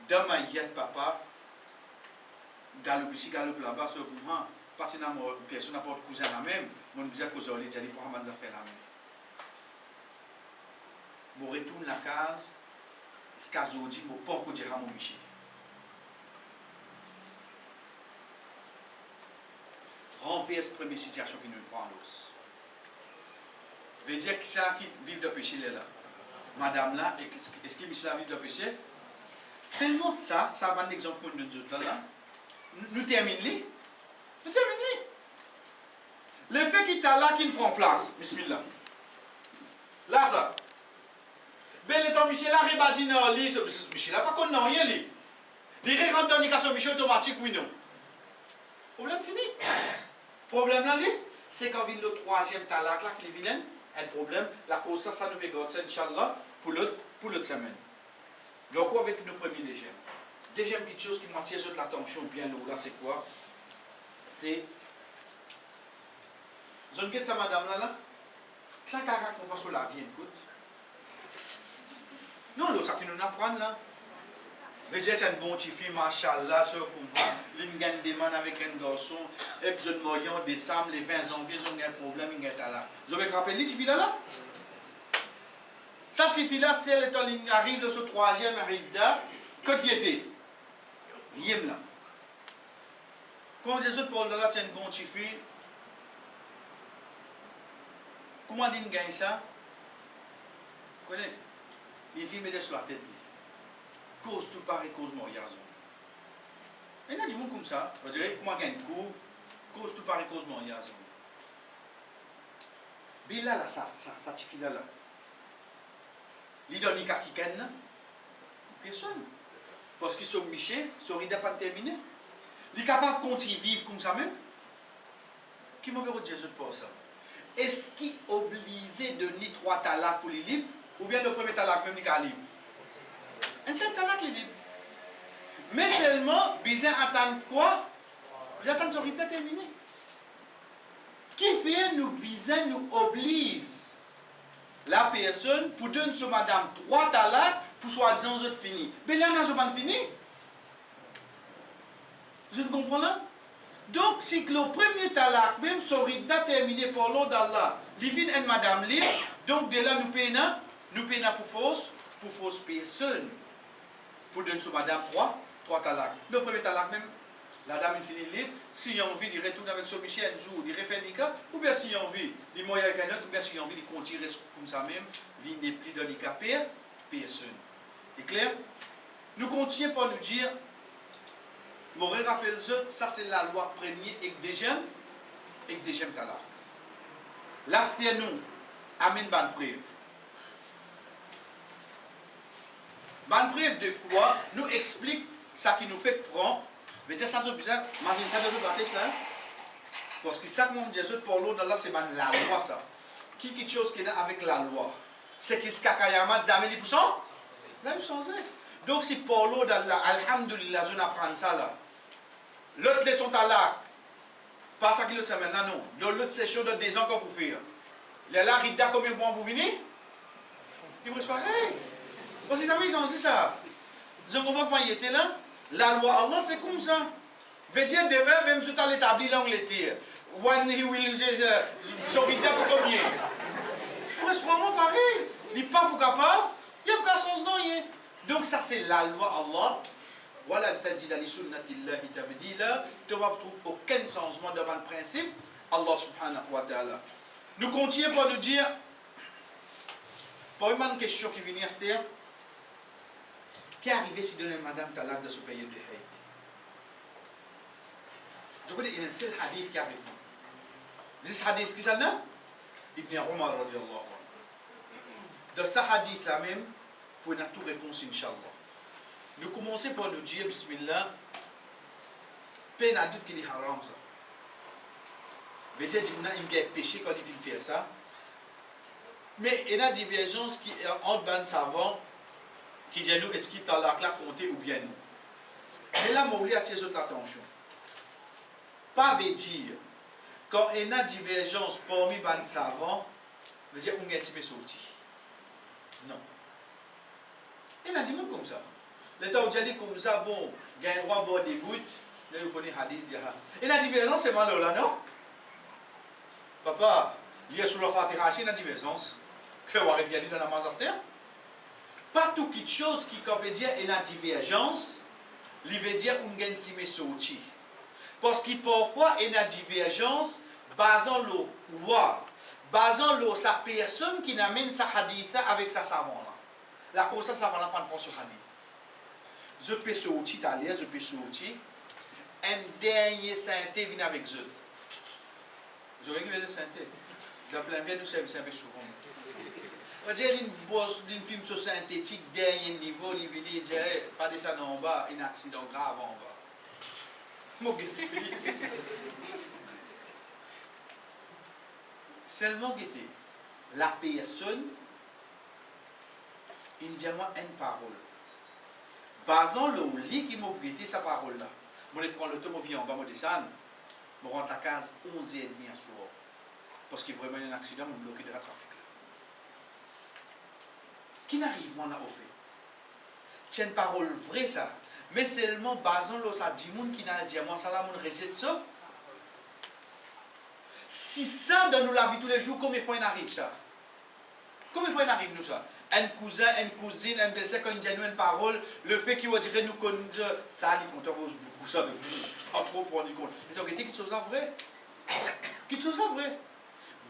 Dans ma yette, papa, galope ici, galope là-bas, sur le mouvement, parce que personne n'a pas de cousin la même, on disait causé, on dit pour Hamad Zafé la même. Je retourne la case, ce cas où je dis, je ne peux pas dire à mon Michel. Renverse la première situation qui nous prend en l'os. Veut dire que ça qui vit de péché là. Madame là, est-ce que Michel a vécu de péché? Seulement ça va un exemple pour nous autres là. Nous terminons. Le fait qu'il est là qui prend place. Bismillah. Là ça. Ben le temps Michel a rebâti dans lit. Michel n'a pas connu rien lui. Il rentre dans l'éducation Michel automatique oui non. Problème fini. Problème là, c'est quand vient le troisième talak là, qui est vilain, un problème, la cause ça nous regarde ça, Inch'Allah, pour l'autre semaine. Donc, avec nos premiers légers. Deuxième petite chose qui m'attire l'attention bien haut là, c'est quoi? C'est. Vous avez ça, madame là? Ça, caractère qu'on va sur la vie, écoute. Non, là, ça qui nous apprend là. Veut dire c'est une bonne petite fille, machallah, ce comprend. L'ingène demande avec un garçon, et puis je me décembre, les 20 janvier, ils ont un problème, ils sont là. Vous avez rappelé, cette fille là? Cette fille-là, c'est elle arrive de ce troisième arida, quand il était. Il est là. Quand Jésus Paul là, c'est une bonne petite fille. Comment dit gagne ça? Connaissez? Il fait mettre sur la tête. Cause tout pareil, cause mariage. Il y a du monde comme ça. Vous direz, comment gagne coup? Cause tout pareil, cause mariage. Mais là, ça fille là. Il donne une carte qui gagne. Personne. Parce qu'ils sont michés, sont rida pas terminé. Il est capable de continuer à vivre comme ça même. Qui m'a dit Jésus pour ça? Est-ce qu'il est obligé de donner 3 talaks pour les libres? Ou bien le premier talak même il est libre? Un seul talak il est libre. Mais seulement, besoin attendre quoi? Il attend son rida terminé. Qui fait nous besoin nous oblige la personne pour donner sur madame 3 talaks pour soi-disant autres fini. Mais là, on n'a pas fini. Je ne comprends pas. Donc, si le premier talak, même son rida terminé par l'ordre d'Allah, l'ivine et madame libre, donc de là, nous payons pour fausse personne. Pour donner sur madame 3 talaks. Le premier talak, même, la dame est finie libre. Si il a envie, il retourne avec son Michel un jour, il refait des cas, ou bien s'il a envie, il moyen avec un autre, ou bien s'il a envie, il continue comme ça même, il n'est plus handicapé, personne. C'est clair? Nous continuons par nous dire, je me rappelle ça c'est la loi première et deuxième talak. Là, c'est nous, amène ban preuve. Ban preuve de quoi? Nous explique ça qui nous fait prendre. Mais dire ça, c'est bizarre. Imagine ça dans la tête là. Parce que ça, mon Dieu, pour l'autre, là, c'est la loi ça. Qui quelque chose qui est avec la loi? C'est qui ce kakayama dit Amélie Pousson? Là, il change. Donc, si pour l'autre, là, alhamdulillah, je n'apprends ça là. L'autre leçon là. Pas ça qui l'autre semaine là, non. L'autre session de 2 ans qu'on peut faire. Les là, Rida, combien de mois pour venir? Il vous pareil. Parce que ça, ils ont dit ça. Je ne comprends pas comment il était là. La loi Allah, c'est comme ça. Veut dire demain, même tout à l'établi l'Angleterre. When he will s'orienter pour combien? Pour vraiment pareil. Il n'est pas pour capable. Il n'y a aucun sens non. Donc ça c'est la loi Allah. Voilà tajida li sunnatillahi tabdila. Tu ne vas trouver aucun changement devant le principe. Allah subhanahu wa ta'ala. Nous continuons pour nous dire. Pour une question qui vient à ce terme. Qui est arrivé si donner madame talak de ce période de Haït? Je connais un seul hadith qui est avec moi. Ce hadith qui s'en a? Ibn Omar radiallahu anhu. Dans ce hadith là même, pour une toute réponse, Inch'Allah. Nous commençons par nous dire, Bismillah, peine à doute qu'il est haram ça. Veut dire qu'il y a un péché quand il fait ça. Mais il y a une divergence qui est entre les savants qui disent nous, est-ce qu'il est là compté ou bien non. Mais là, je voulais attirer votre attention. Pas veut dire, quand il y a une divergence parmi les savants, veut dire qu'on a un sorti. Non. Il y a des gens comme ça. L'État a dit comme ça, bon, il y a un droit de des gouttes, là, vous connaissez Hadith, il y a une divergence, c'est mal là, non? Papa, il y a sur la Fatiha, il y a une divergence. Que vous avez dans la Mazastère? Pas toute chose qui peut dire une divergence, il veut dire qu'on a un sorti. Parce que parfois, il y a une divergence basant le roi, basant le sa personne qui amène sa hadith avec sa savant là. La cause ça savant là prend sur hadith. Je peux sortir italien, je peux sortir. Un dernier sainté vient avec eux. Je regarde le sainté. Je plein bien de service avec souvent. On dirait une film sur synthétique, dernier niveau, il veut dire, pas de ça en bas, un accident grave en bas. Seulement guetter, la personne, il dit moi une parole. Basant le lit qui m'a guetté sa parole là. Je prends l'automobile en bas, je descends, je rentre à 15, 11h30 à soir. Parce qu'il y a vraiment un accident, je bloque le trafic. Qui n'arrive pas à offrir. c'est une parole vraie ça. Mais seulement, basons le ça dit moun qui n'a dit moi ça là, moun rejette ça. Si ça dans la vie tous les jours, combien de fois il arrive ça? Combien de fois il arrive nous ça? Un cousin, une cousine, un belle-sœur, quand il dit une parole, le fait qu'il va dire nous connaissons ça, il compte beaucoup ça de pas trop pour nous compte. Mais donc, quelque chose à vrai. Quelque chose à vrai.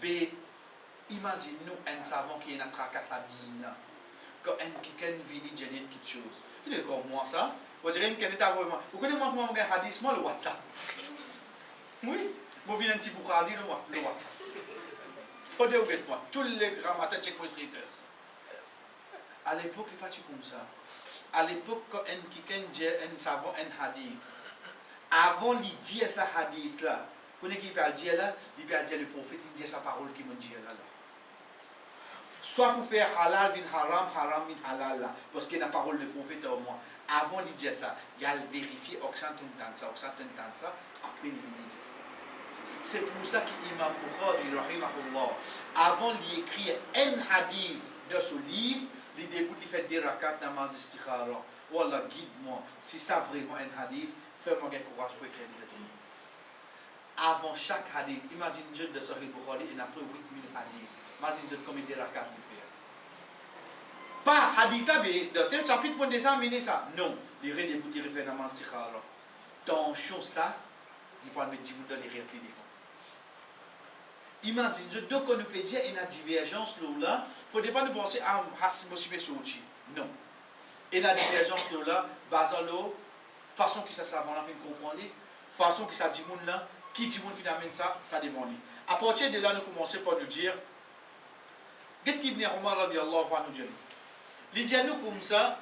Mais imagine-nous un savant qui est en tracassabine. Quand un quelqu'un vient dire quelque chose. Il est comme moi ça. Vous direz qu'il est vraiment. Vous connaissez moi comment on hadith moi le WhatsApp. Oui. Moi viens un petit Bukhari le WhatsApp. Faut dire moi tous les grammateurs check à l'époque, il n'est pas comme ça. À l'époque, quand quelqu'un dit un savant, un hadith, avant de dire ce hadith-là, quand il peut dire là, il peut dire le prophète, il dit sa parole qui me dit là. Soit pour faire halal, vin haram, haram, vin halal là, parce qu'il y a la parole du prophète au moins. Avant de dire ça, il y a le vérifier, Oxanton ça, après il dit ça. C'est pour ça qu'Imam Bukhari, rahimahullah, avant d'écrire un hadith de ce livre, il débute, il fait des rakats namaz istikhara. Wallah, guide-moi. Si ça vraiment un hadith, fais-moi un courage pour écrire le livre. Avant chaque hadith, imagine Dieu de Sahih Bukhari et après 8000 hadiths. Imagine Dieu comme des rakats du père. Pas hadith, mais dans tel chapitre pour examiner ça. Non, il redébute, il fait namaz istikhara. Attention ça, il va mettre 10 minutes dans les répliques. Imagine, donc on peut dire qu'il y a une divergence là, il ne faut pas nous penser à Hassimoshime Souchi. Non. Il y a une divergence là, basant la façon que ça savant là, fait comprendre, façon que ça dit moun là, qui dit moun finalement ça dépend. À partir de là, nous commençons par nous dire, qu'est-ce qui vient Omar radiallahu anhu dire? Il dit à nous comme ça,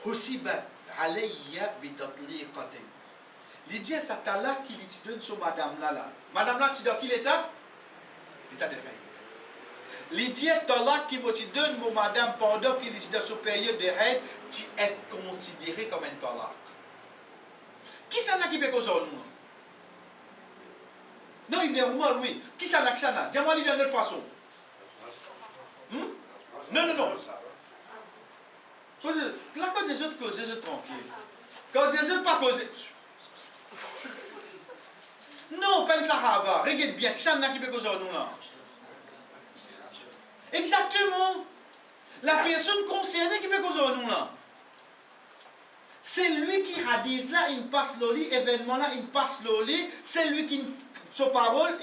Husibat alayya bitatliqatin. Il dit à sa talak qu'il donne sur madame là. Madame là, tu dis dans quel état? L'état de veille. Il dit à talak qu'il donne pour madame pendant qu'il est dans ce période de règle, tu es considéré comme un talak. Qui s'en a qui peut causer nous? Non, il est Omar, oui. Qui s'en a qui s'en a? Dis-moi lui d'une autre façon. Non. Là, quand des autres causent, c'est tranquille. Quand des autres pas causent. Non, pas une sahaba. Regarde bien, qui s'en a qui peut causer nous là? Exactement. La personne concernée qui peut causer nous là. C'est lui qui hadith là, il passe le lit, événement là, il passe le lit. C'est lui qui, son parole,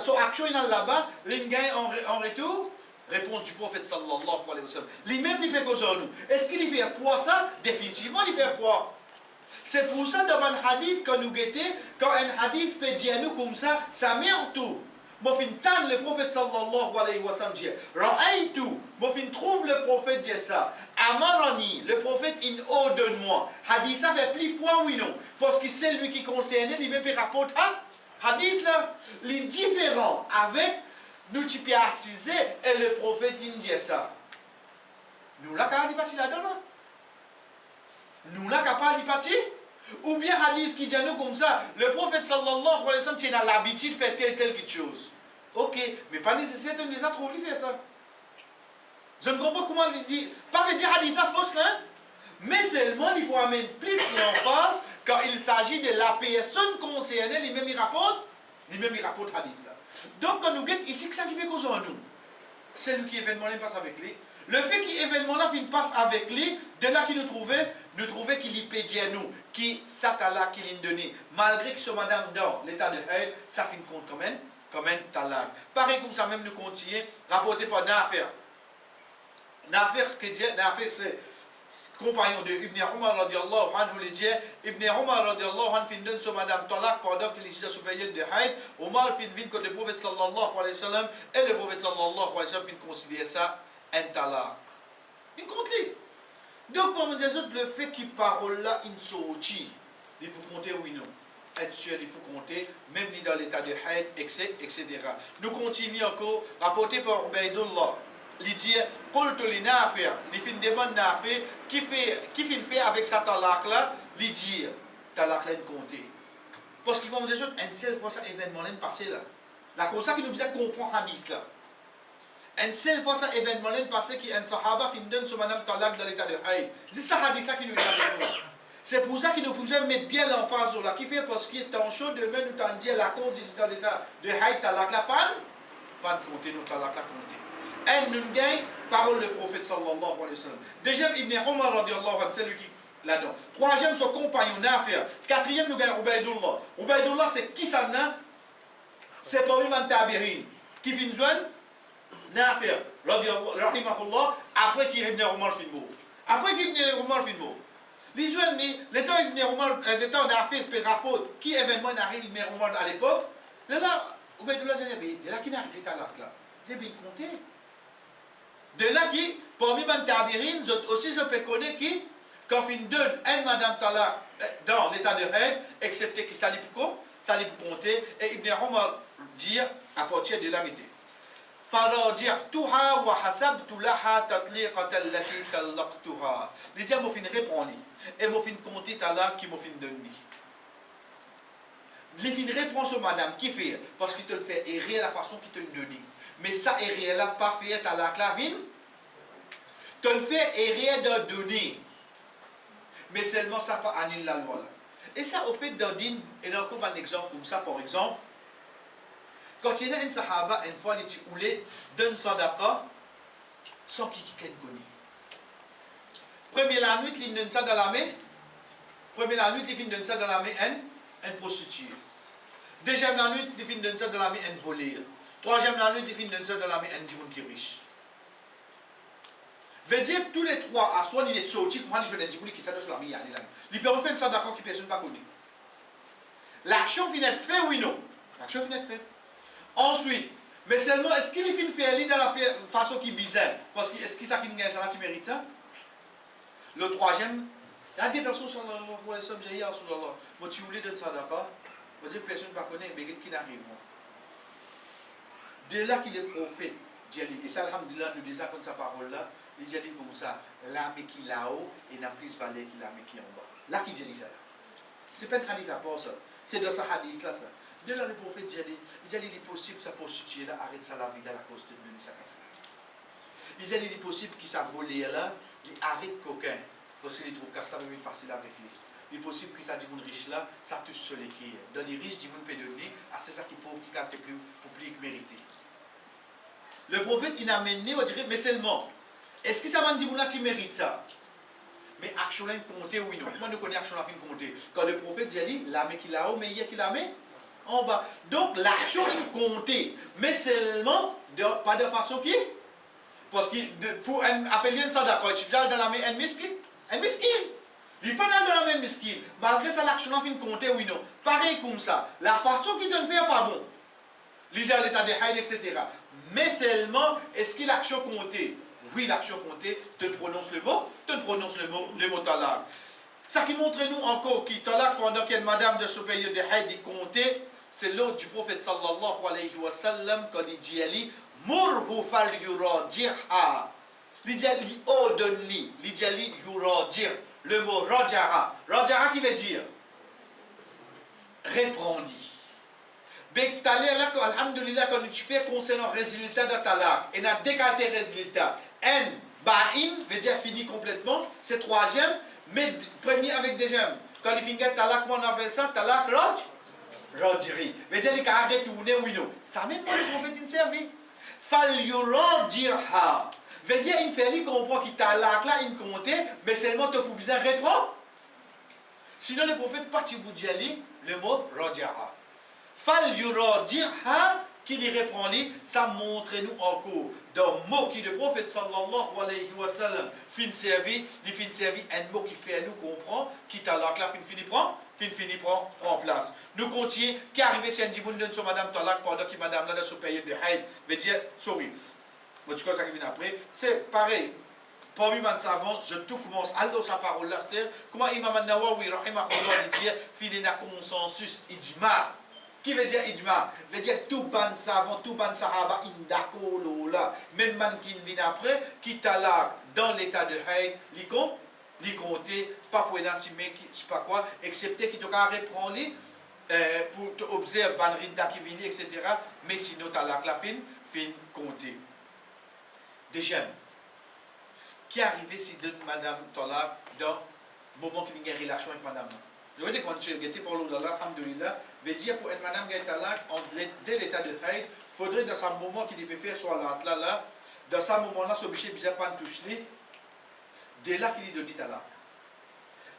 son action, il a là-bas, il gagne en retour. Réponse du prophète sallallahu alayhi wa sallam. Lui-même, il fait causer nous. Est-ce qu'il fait quoi ça? Définitivement, il fait quoi? C'est pour ça, dans un hadith, quand nous guettons, quand un hadith peut dire nous comme ça mère tout. Moi, je t'en le prophète sallallahu alayhi wa sallam dit, Ra'aytu, moi, je trouve le prophète dit ça. Amarani, le prophète, il ordonne-moi. Hadith là fait plus point, oui, non. Parce que c'est lui qui concerne, il me rapporte à hadith là. Il est différent avec nous qui peut assiser et le prophète, il dit ça. Nous là, quand il parti là-dedans, nous là, quand il parti. Ou bien hadith qui dit nous comme ça, le prophète sallallahu alayhi wa sallam tient l'habitude de faire quelque chose. Ok, mais pas nécessaire de déjà trop lui faire ça. Je ne comprends pas comment il dit. Pas veut dire hadith à fausse là, mais seulement il faut amener plus l'emphase quand il s'agit de la personne concernée, lui-même il rapporte hadith là. Donc quand nous guettons ici, que ça qui fait cause en nous, c'est lui qui événement là passe avec lui. Le fait qu'il événement là passe avec lui, de là qu'il nous trouvait qu'il y pédie à nous, qui s'atala qu'il nous donné, malgré que ce madame dans l'état de haine, ça finit compte comme un talak. Pareil comme ça même nous continuons, rapporté par Nafer. Nafer c'est compagnon de Ibn Omar radiallahu anhu, il dit, Ibn Omar radiallahu anhu fin donne ce madame talak pendant qu'il est dans ce période de haine, Omar fin vient que le prophète sallallahu alayhi wa sallam, et le prophète sallallahu alayhi wa sallam fin considérer ça un talak. Il compte lui. Donc, comme on dit, le fait qu'il parle là, il sortit. Il peut compter oui, non. Être sûr, il peut compter, même dans l'état de haid, etc. Nous continuons encore, rapporté par Ubaydullah. Il dit, Qultu li Nafi', il fait une demande Nafi', qui fait avec sa talak là, il dit, talak là, il compte. Parce qu'il va dire, une seule fois, ça événement là, passé là. La cause ça qui nous disait comprendre hadith là. une seule fois ça événement là passé qui un sahaba fin donne sur madame talak dans l'état de haïd. C'est ça hadith qui nous dit. C'est pour ça qu'il nous pouvait mettre bien l'emphase là. Qui fait parce qu'il est en chaud demain nous t'en dire la cause dans l'état de haïd talak la panne. Pas de compter nous talak la compter. Elle nous gagne parole le prophète sallallahu alayhi wa sallam. Deuxième Ibn Omar radiallahu anhu, c'est lui qui là-dedans. Troisième son compagnon Nafir. Quatrième nous gagne Ubaydullah. Ubaydullah c'est qui ça n'a? C'est parmi les tabirin qui vient joindre Nafir rahimahullah après qu'il Ibn Omar finbo. Après qu'il Ibn Omar finbo. Les jeunes les temps Ibn Omar les temps Nafir peut rapporter qui événement arrive Ibn Omar à l'époque. Là Ubaydullah j'ai dit là qui n'arrive pas là. J'ai bien compté. De là qui, parmi les tabirin, aussi je peux connaître qui, quand il donne un madame Talak dans l'état de règle, excepté qu'il s'allie pour compter, et Ibn Omar dit à partir de l'arrêté. فراجعتها وحسبت لها تطليقة التي طلقتها. Il dit, je vais répondre, et je vais compter Talak qui m'a fait donner. Il fin répond sur madame qui fait, parce qu'il te le fait errer la façon qu'il te le donne. Mais ça errer là, pas fait à la clavine. Tu le fais errer de donner. Mais seulement ça pas annule la loi. Et ça, au fait, d'un din, et donc un exemple comme ça, par exemple, quand il y a un sahaba, une fois, il dit, oulé, donne sadaqa, sans qui connaît. Première la nuit, il donne ça dans la main. Première la nuit, il donne ça dans la main, un prostituée. Deuxième la nuit, il donne ça dans la main, un voleur. Troisième la nuit, il donne ça dans la main, un diable qui est riche. Veut dire tous les trois, à soit il est sorti, comment il joue un diable qui s'est sur la main, il peut refaire ça d'accord qui personne pas connu. L'action finit fait oui non. L'action finit fait. Ensuite, mais seulement, est-ce qu'il finit faire dans la façon qui est bizarre? Parce que est-ce qu'il ça qui gagne ça, tu mérites ça? Le troisième, il y a des personnes sur le sallam, j'ai hier sur Allah. Moi, tu voulais donner ça d'accord? Moi, je personne ne connaît, mais qui n'arrive pas. De là qu'il est prophète, et ça, alhamdulillah, nous disons comme sa parole-là, il dit comme ça, l'armée qui est là-haut et n'a plus valeur que l'armée qui est en bas. Là, qui dit ça? C'est pas un hadith à part ça. C'est dans ce hadith-là, ça. De là, le prophète dit, il est possible, ça prostituer là, arrête ça la vie là, à cause de lui, ça casse. Il dit, il est possible qu'il s'est volé là, il arrête coquin, parce qu'il trouve que ça devient facile avec lui. Il est possible qu'il s'est dit, mon riche là, ça touche sur les qui. Dans les riches, il peut donner, c'est ça qui pauvre, qui capte plus, pour plus mériter. Le prophète, il a mené, on dirait, mais seulement, est-ce que ça va dire, tu mérites ça? Mais action là, compter, oui, non. Moi, je connais action là, compter. Quand le prophète dit, la main qu'il a haut, mais il y a qu'il a mis en bas. Donc, l'action, il compter. Mais seulement, pas de façon qui? Parce que pour appeler ça d'accord, tu viens dans la main un miskin. Un miskin. Il n'est pas dans la main miskin. Malgré ça, l'action là, compter, oui, non. Pareil comme ça. La façon qu'il te fait pas bon. L'idée de l'état de haïd, etc. Mais seulement, est-ce que l'action comptait? Oui, l'action comptait, te prononce le mot talak. Ça qui montre nous encore qui talak pendant qu'une madame de ce pays de haïd dit comptait, c'est l'ordre du prophète sallallahu alayhi wa sallam quand il dit ali murhu fal yurajiha. Il dit ali ordonne-lui, il dit ali yurajir. Le mot rajara. Rajara qui veut dire répondit. Mais tu as là, alhamdulillah, quand tu fais concernant le résultat de talak, et n'a décalé le résultat, N, ba'in, veut dire fini complètement, c'est troisième, mais premier avec deuxième. Quand il finit talak, on appelle ça talak rajri. Veut dire qu'il a retourné, oui, non. Ça même, moi, le prophète, il servi. Fal yurajirha. Veut dire, il fait, il comprend qu'il talak là, il comptait, mais seulement tu peux bien répondre. Sinon, le prophète, parti bout le mot rajara. Fal yurajiha qui lui répond, ça montre nous encore dans le mot qui le prophète sallallahu alayhi wa sallam fin servi un mot qui fait nous comprendre qui talak là fin prend place. Nous continuons qui arrive c'est un diboun sur madame talak pendant que madame là dans ce pays de haïd veut dire sorry. Moi tu vois ça qui vient après, c'est pareil. Parmi les savants, je tout commence à sa parole là, c'est comment Imam An-Nawawi rahimahullah dit fin un consensus ijma. Qui veut dire ijma? Veut dire tout ban savant, tout ban sahaba indako là. Même man qui vient après, qui talak dans l'état de haïd, li compter, pas pour un mais je sais pas quoi, excepté qui te reprendre pour observer ban rinda qui vient, etc. Mais sinon talak la fin compter. Deuxième, qui est arrivé si de madame Tola dans le moment qu'il y a une relation avec madame? Je veux dire, quand tu es pour l'Allah, alhamdoulilah, veut dire pour une madame qui est talak, dès l'état de haïd, il faudrait dans ce moment qu'il peut faire soit là, dans ce moment-là, ce biché bizarre pas toucher, dès là qu'il donne talak.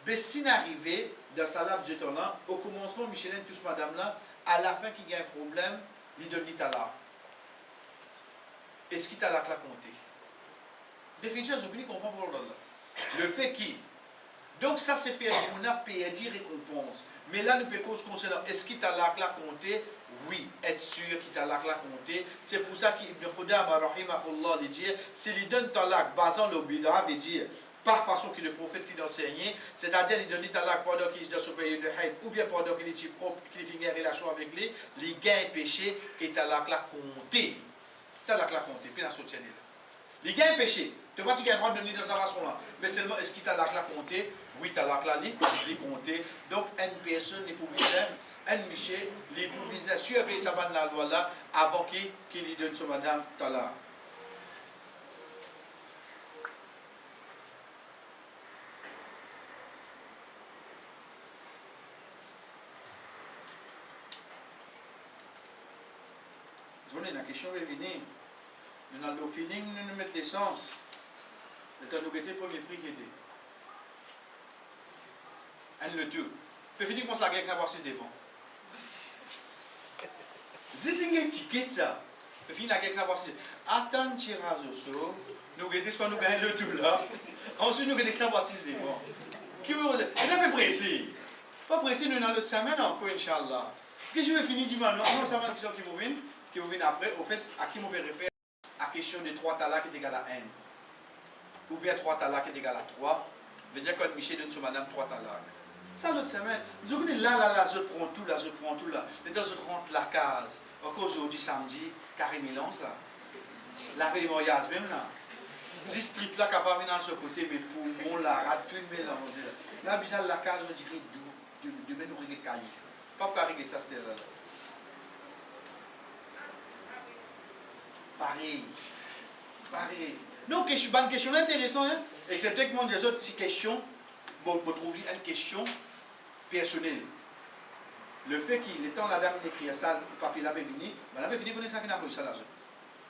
Mais si n'arrivait dans sa lab là, au commencement, Michelin touche madame là, à la fin qu'il y a un problème, il donne talak. Est-ce qu'il talak l'a compté? Définition, je finis comprendre pour l'Allah. Le fait qui? Donc ça c'est fait, on a payé récompense. Mais là, nous pouvons concernant, est-ce qu'il t'a la compté? Oui, être sûr qu'il t'a la compté. C'est pour ça qu'Ibn Qudama, rahimahullah, dit, s'il lui donne talak, basant le bid'a, veut dire, par façon que le prophète fit d'enseigner, c'est-à-dire il donne talak pendant qu'il est dans ce pays de haïd, ou bien pendant qu'il est propre, qu'il est en relation avec lui, les gains péché, et talak la compté. Talak la compté, puis la soutien là. Les gains péché. Tu vois, tu as le droit de donner dans sa façon-là. Mais seulement, est-ce qu'il t'a la compté? Oui, tu as la compté. Donc, une personne n'est pas obligée, un Michel, les pas obligés, surveiller sa bande la loi là, avant qu'il lui donne son madame Tala. Je vois, la question est venue. Nous avons le feeling, nous mettons l'essence. Le temps nous guetter le premier prix qui était. Un le tout. Peut finir comme ça, avec la voici devant. C'est un ticket ça. Peut finir avec la voici. Attends, tirage au sort. Nous guetter, c'est pas nous gagner le tout là. Ensuite, nous guetter la voici devant. Qui veut dire? On n'est pas pressé. Pas pressé, nous dans l'autre semaine encore, Inch'Allah. Qu'est-ce que je vais finir dimanche? Non, ça va qui vous viennent après. Au fait, à qui m'on peut référer? À question de 3 talas qui est égal à 1. Ou bien 3 talas qui est égal à 3. Veut dire que Michel donne sur madame 3 talas. Ça l'autre semaine. Je dis là, je prends tout là. Les deux autres rentrent la case. Encore aujourd'hui, samedi, carré Milance là. La veille moyage même là. 10 strips là qui pas venir dans ce côté, mais pour mon la rat, tout le mélange là. Là, bizarre la case, on dirait demain nous régler cahier. Pas pour régler ça, c'était là. Pareil. Donc, c'est une question intéressante, hein? Excepté que moi, j'ai autres questions, vous trouvez une question personnelle. Le fait qu'il est temps, la dame écrit ça, le papier là, fini, madame est fini, vous n'avez pas répondu ça là.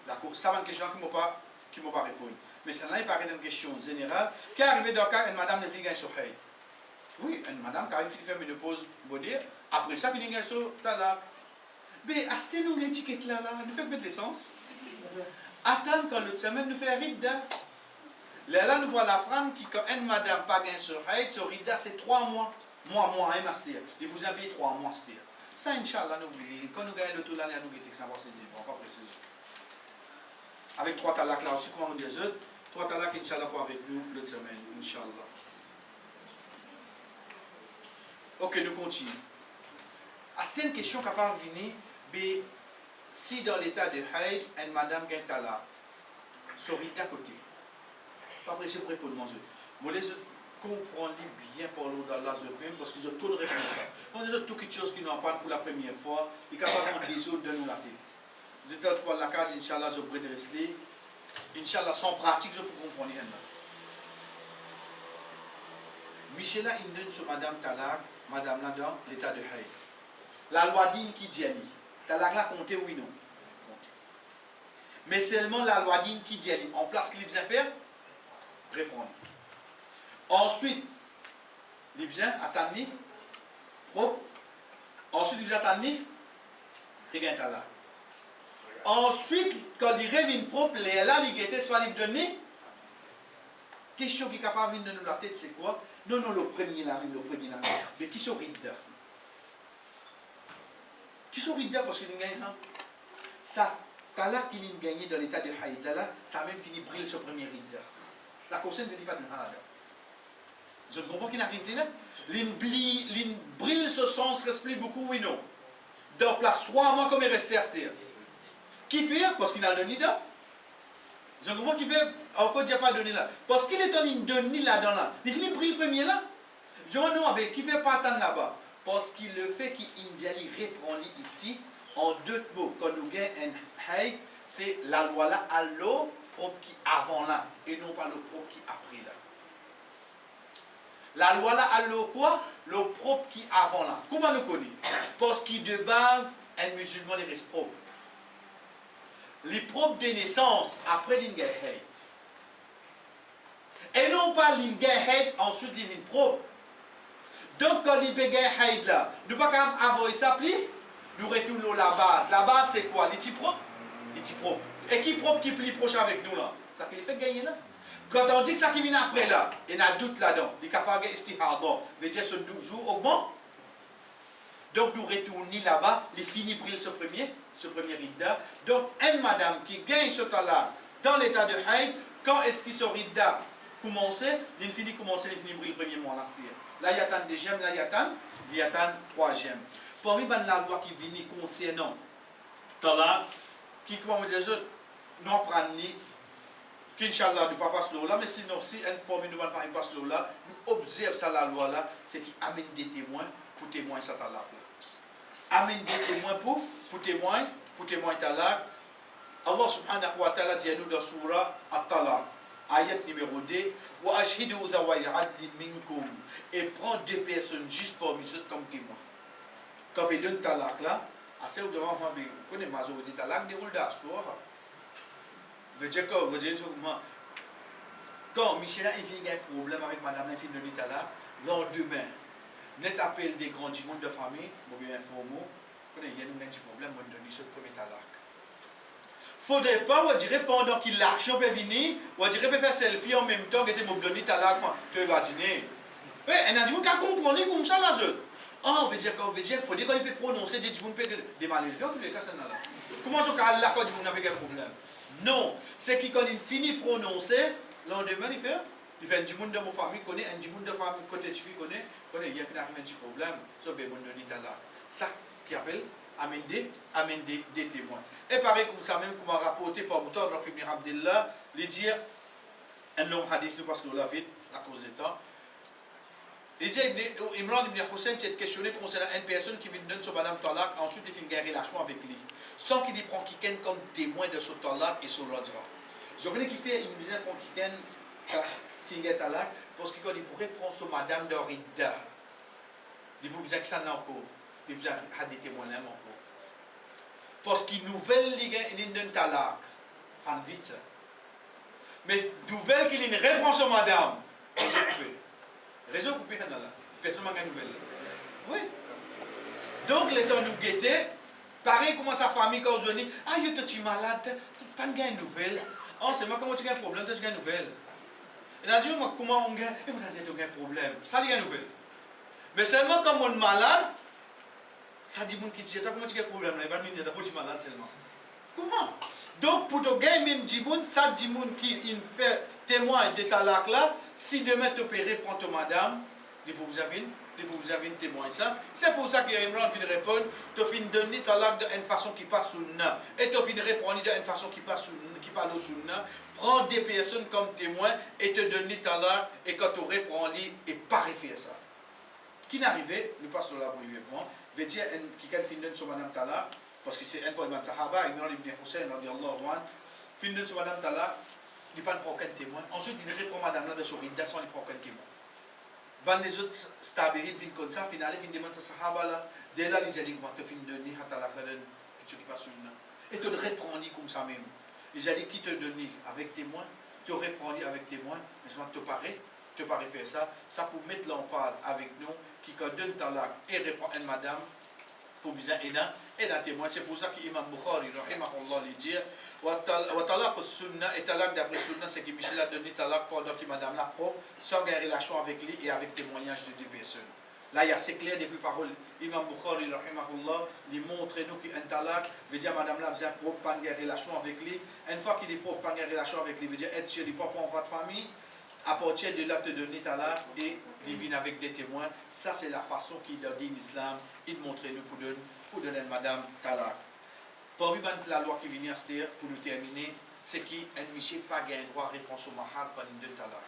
D'accord? Ça, c'est une question qui ne m'a pas répondu. Mais celle-là, il paraît d'une question générale. Qui est arrivé dans le cas, une madame n'est plus gagnée sur Haï? Oui, une madame qui a fait une pause, vous dire, après ça, il gagne sur Tala. Mais, à ce nous avons une étiquette là, nous faisons mettre l'essence. Attendre quand l'autre semaine nous fait rida. Là, nous allons apprendre que quand une madame pas gagne sur Haït, sur rida, c'est 3 mois. Mois, hein, master. Et vous avez 3 mois, master. Ça, Inch'Allah, nous voulons. Quand nous gagnons le tout l'année, nous allons savoir si c'est pas précisé. Avec 3 talaks là aussi, comment on dit les autres? 3 talaks, Inch'Allah, pour avec nous l'autre semaine, Inch'Allah. Ok, nous continuons. C'était une question capable de venir, mais si dans l'état de Haïd, une madame gagne talak, sur rida côté. Pas pressé pour répondre, moi, je laisse comprendre bien par l'Allah, parce qu'ils ont tout de réponse. On a toutes les choses qui nous en parlent pour la première fois, et capable de des autres de nous la tête. Je vais pour la case, Inch'Allah, je vais redresser. Inch'Allah, sans pratique, je peux comprendre. Michela, il donne sur madame Talak, madame là dans l'état de Haïd. La loi dit qui dit Talak là compté oui non. Mais seulement la loi dit qui dit en place qu'il vient faire, répondre. Ensuite, il vient attendre, propre. Ensuite, il vient attendre, regarde Talak. Ensuite, quand il revient propre, là, il était soit il donner. Question qui est capable de nous la tête, c'est quoi? Non, le premier là, mais qui sont rida? Qui sont rida parce qu'il gagne là? Ça, Talak qui n'a gagné dans l'état de Haïda là, ça a même fini briller ce premier rida. La conscience n'est pas de Hada. Je ne comprends qui n'arrive là. L'in brille ce sens, respire beaucoup, oui, non. Dans place 3 mois comme il restait à ce terre. Qui fait? Parce qu'il a donné là. Je comprends qui fait encore il n'a pas donné là. Parce qu'il est en train de donner là-dedans là. Il finit briller le premier là. Je vois non, qui fait pas attendre là-bas. Parce qu'il le fait qu'Indiali reprend ici en 2 mots. Quand nous gagnons un haïk, c'est la loi là, allo, propre qui avant là, et non pas le propre qui après là. La loi là a le quoi? Le propre qui avant là. Comment nous connaissons? Parce que de base, un musulman il reste propre. Les propres de naissance, après l'ingéhet. Et non pas l'ingéhet, ensuite l'ingéhet propre. Donc quand l'ingéhet là, nous ne pouvons pas avoir ça, nous retournons la base. La base c'est quoi? Les types propres? Les types propres. Et qui propre qui plie proche avec nous là? Ça qui les fait gagner là? Quand on dit que ça qui vient après là, il y a un doute là-dedans. Il est capable de istihada. Veut dire ce 12 jours augmente. Donc nous retournons là-bas, il finit brûler ce premier ridda. Donc une madame qui gagne ce temps-là dans l'état de haïd, quand est-ce qu'il ce ridda commence? Il finit commencer, il finit brûler le premier mois. Là il y a un deuxième, là il y a un troisième. Parmi la loi qui vient concernant talak, qui comment dire ça, non prendre ni qu'Inch'Allah, nous ne pas passer là, mais sinon, si un parmi nous va faire passe là, nous observons ça la loi là, c'est qui amène des témoins pour témoigner ça talak. Amène des témoins pour témoigner talak. Allah subhanahu wa ta'ala dit à nous dans surah At-Talaq, ayat numéro 2, wa ashhidu zawai adlin minkum, et prend deux personnes juste parmi eux comme témoins. Quand il donne talak là, assez au devant, vous connaissez ma majorité talak déroule dans la surah. Veut dire quoi? Veut dire quand Michel a un problème avec madame la fille de l'Itala, lendemain, net appel des grands monde de famille, ou bien informés, il y a un petit problème, on donne ce premier talak. Il ne faudrait pas, on dirait, pendant que l'action peut venir, on dirait, peut faire selfie en même temps que tu me donnes talak, tu vas dîner. Oui, on a dit, on comprend comme ça là, ah, on veut dire qu'il faut dire qu'on peut prononcer des gens des malélevés, en tous les cas, ça là. Comment ça, quand là, quand on a un problème? Non, c'est qui quand il finit de prononcer, lendemain il fait un petit monde de ma famille connaît, un petit monde de famille côté de lui connaît, il y a un petit problème, ça ben mon donné là. Ça qui appelle amender des témoins. Et pareil comme ça même comme a rapporté par Moutar Rafi ibn Abdullah, il dit un long hadith nous passe la vite à cause du temps. Il dit Imran ibn Hussein s'est questionné concernant une personne qui vient de donner sur Madame Talak, ensuite il fait une relation avec lui, sans qu'il y prend quelqu'un comme témoin de ce Talak et son radra. Je connais qui fait une visite pour quelqu'un qui est Talak, parce qu'il pourrait prendre sur Madame de Rida. Il faut dire que ça n'a pas, il faut dire qu'il y a des témoins là encore. Parce qu'il nouvelle il donne Talak, fan vite. Mais nouvelle qu'il reprend sur Madame, je peux. Réseau coupé là, peut-être une nouvelle. Oui. Donc, les temps nous guetter, pareil comme sa famille quand on dit, ah, tu es malade, pas de nouvelle. Oh, c'est moi, comment tu as un problème, tu as une nouvelle. Et là, moi, comment on gagne, et vous avez un problème. Ça, il y a une nouvelle. Mais seulement quand on est malade, ça dit, mon qui dit, comment tu as un problème, il va dire, tu es malade seulement. Comment? Donc, pour te gagner, même dit, ça dit, qui fait témoin de talak là, si demain tu opérer, prends ton madame, vous avez un témoin ça. C'est pour ça que Imran vient répondre, tu viens donner talak d'une façon qui passe sous na. Et tu viens répondre d'une façon qui passe qui parle sous na. Prends des personnes comme témoins et te donner talak et quand tu réponds et pas refaire ça. Qui n'arrivait, nous passons là brièvement, veut dire qui vient donner sur madame talak, parce que c'est un peu de sahaba, Imran ibn Hussein, radiallahu anhu, vient donner sur madame talak. Il ne prend aucun témoin. Ensuite, il répond à madame là de son rida sans il ne prend aucun témoin. Ban les autres stabérites viennent comme ça, finalement, ils demandent à sahaba là. Dès là, ils disent comment tu finis de donner à la fin tu ne pas sur nous. Et tu réponds comme ça même. Ils ont dit qui te donne avec témoin, tu réponds avec témoin, mais je te parais faire ça. Ça pour mettre l'emphase avec nous, qui donne talak et répond à une madame, pour bien et un témoin. C'est pour ça qu'Imam Bukhari, rahimahullah, lui dit, wa talaq sunna et talaq d'après sunna, c'est que Michel a donné talaq pendant que madame la propre, sans une relation avec lui et avec témoignage de deux personnes. Là, il y a assez clair depuis paroles. Imam Bukhari, rahimahullah, lui montre nous qu'un talaq veut dire madame la faisait propre, pas une relation avec lui. Une fois qu'il est propre, pas une relation avec lui, veut dire être sûr, il n'est pas en votre famille. À partir de là, te donner talaq et divine avec des témoins. Ça, c'est la façon qu'il a dit l'islam. Il montre nous pour donner madame talaq. Parmi la loi qui vient pour nous terminer, c'est qu'un Michel n'a pas un droit à répondre au mahar quand il donne talaq.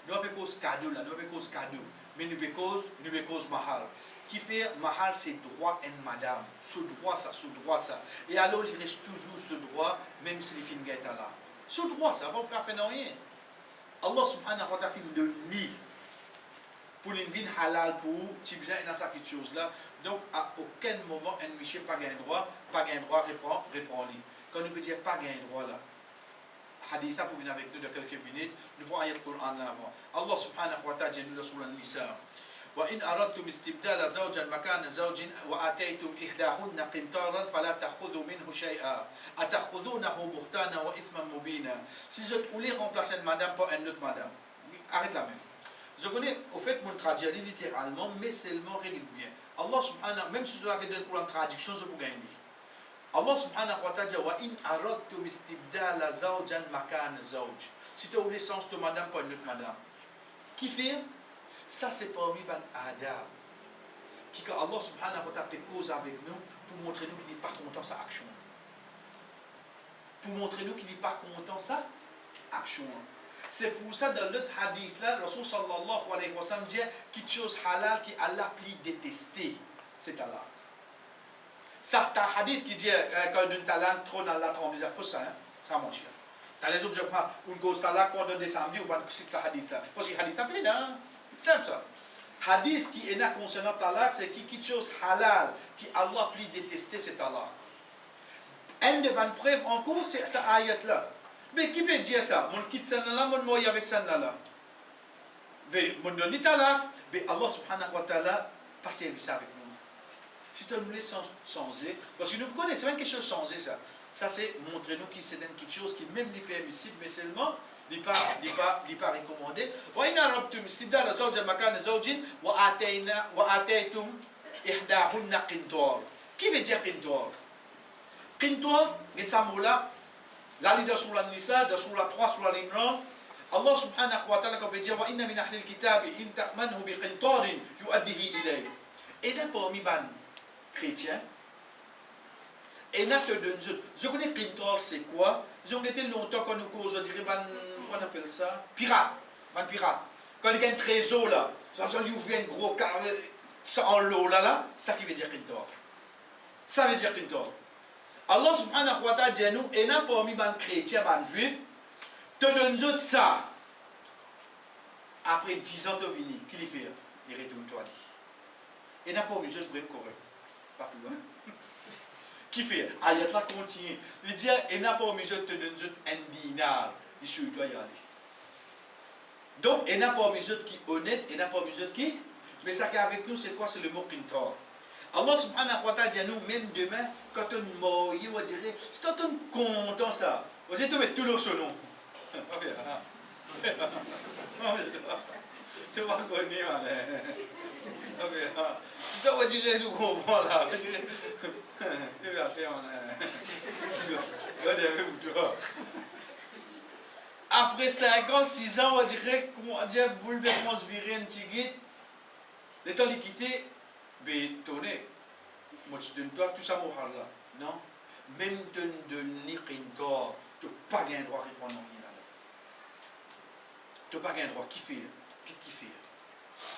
Nous avons cause cadeau là, nous avons cause cadeau, mais nous avons cause mahar. Qui fait mahar, c'est droit en madame, ce droit ça. Et alors il reste toujours ce droit. droit, même si les films gagnent là. C'est le droit, ça va pas faire rien. Allah subhanahu wa ta'ala fait de lit pour une vie halal pour tu besoin dans cette chose là. Donc à aucun moment un monsieur pas gain droit, répond-lui. Quand nous peut dire pas gain droit là. Haditha pour venir avec nous dans quelques minutes, nous prenons ayat Coran avant. Allah subhanahu wa ta'ala dit dans Surah An-Nisa وإن أردتم استبدال زوجا مكان زوج وآتيتم إحداهن قنطارا فلا تأخذوا منه شيئا أتأخذونه بهتانا وإثما مبينا. Si je voulais remplacer une madame par une autre madame, arrête la même. Je connais, au fait, mon traduire littéralement, mais seulement réduit bien. Allah subhanahu, même si je dois donner une traduction, je peux gagner. Allah subhanahu wa ta'ala dit وإن أردتم استبدال زوجا مكان زوج. Si tu voulais changer de madame par une autre madame, qui fait? Ça, c'est parmi les adab. Qui, quand Allah subhanahu wa ta'ala fait cause avec nous, pour montrer nous qu'il n'est pas content de sa action. Pour montrer nous qu'il n'est pas content de sa action. C'est pour ça, dans l'autre hadith là, Rasul sallallahu alayhi wa sallam dit quelque chose halal qui Allah plus détesté. C'est Allah. Certains hadiths qui disent quand une talent trop dans la trompe, c'est faux ça, hein? Ça mentir. T'as les autres, je prends une grosse talent pendant des samedis ou pas que c'est ça hadith là. Parce que hadith là, plein, hein? C'est ça. Hadith qui est là concernant talaq, c'est quelque chose halal, qui Allah plus détesté, c'est talaq. Un de bonnes preuves en cours, c'est cette ayat-là. Mais qui peut dire ça? Mon quitte ça là, mon moyen avec ça là. Mon donne talaq, mais Allah subhanahu wa ta'ala, pas service avec nous. Si tu nous laisses changer, parce que nous connaissons même quelque chose changer ça. Ça c'est montrer nous que c'est quelque chose qui même n'est permissible, mais seulement n'est pas recommandé. وإن أردتم استبدال زوج مكان زوج وآتيتم إحداهن قنطار. Qui veut dire قنطار? قنطار, là, la leader sur la Nisa, sur la 3, sur la Imran, Allah subhanahu wa ta'ala veut dire وإن من أهل الكتاب إن تأمنه بقنطار يؤديه إليه. Et là parmi les chrétiens, et là te donne je connais qintar c'est quoi? J'ai été longtemps quand nous cause, je dirais on appelle ça pirate, pirate. Quand il y a un trésor là, ça lui ouvre un gros carré en l'eau là, ça qui veut dire qintar. Ça veut dire qintar. Allah subhanahu wa ta'ala dit nous, et là parmi les chrétiens, les juifs, te donne ça. Après 10 ans, tu es venu, qu'il fait? Il retourne toi dit. Et là parmi eux, je correct. Pas plus loin. Qui fait? Ayat là continue. Il dit, et n'a pas mis te donne un dinar. Il suit toi y aller. Donc, et n'a pas mis qui est honnête, et n'a pas mis qui. Mais ça qu'avec nous, c'est quoi? C'est le mot qintar. Allah subhanahu wa ta'ala dit à nous, même demain, quand on mort, on va dire, c'est un content ça. Vous êtes mettre tout le son nom. Tu vas connaître, tu vas dire, tu comprends là. Tu vas faire après 5 ans, 6 ans, on dirait qu'on dit bouleversement se virer un petit guide. Les temps liquidés, bétonné. Moi, tu donnes toi tout ça, mon là. Non. Même de donner qintar, tu n'as pas un droit à répondre rien là. Tu n'as pas un droit. Qui fait? Qui fait?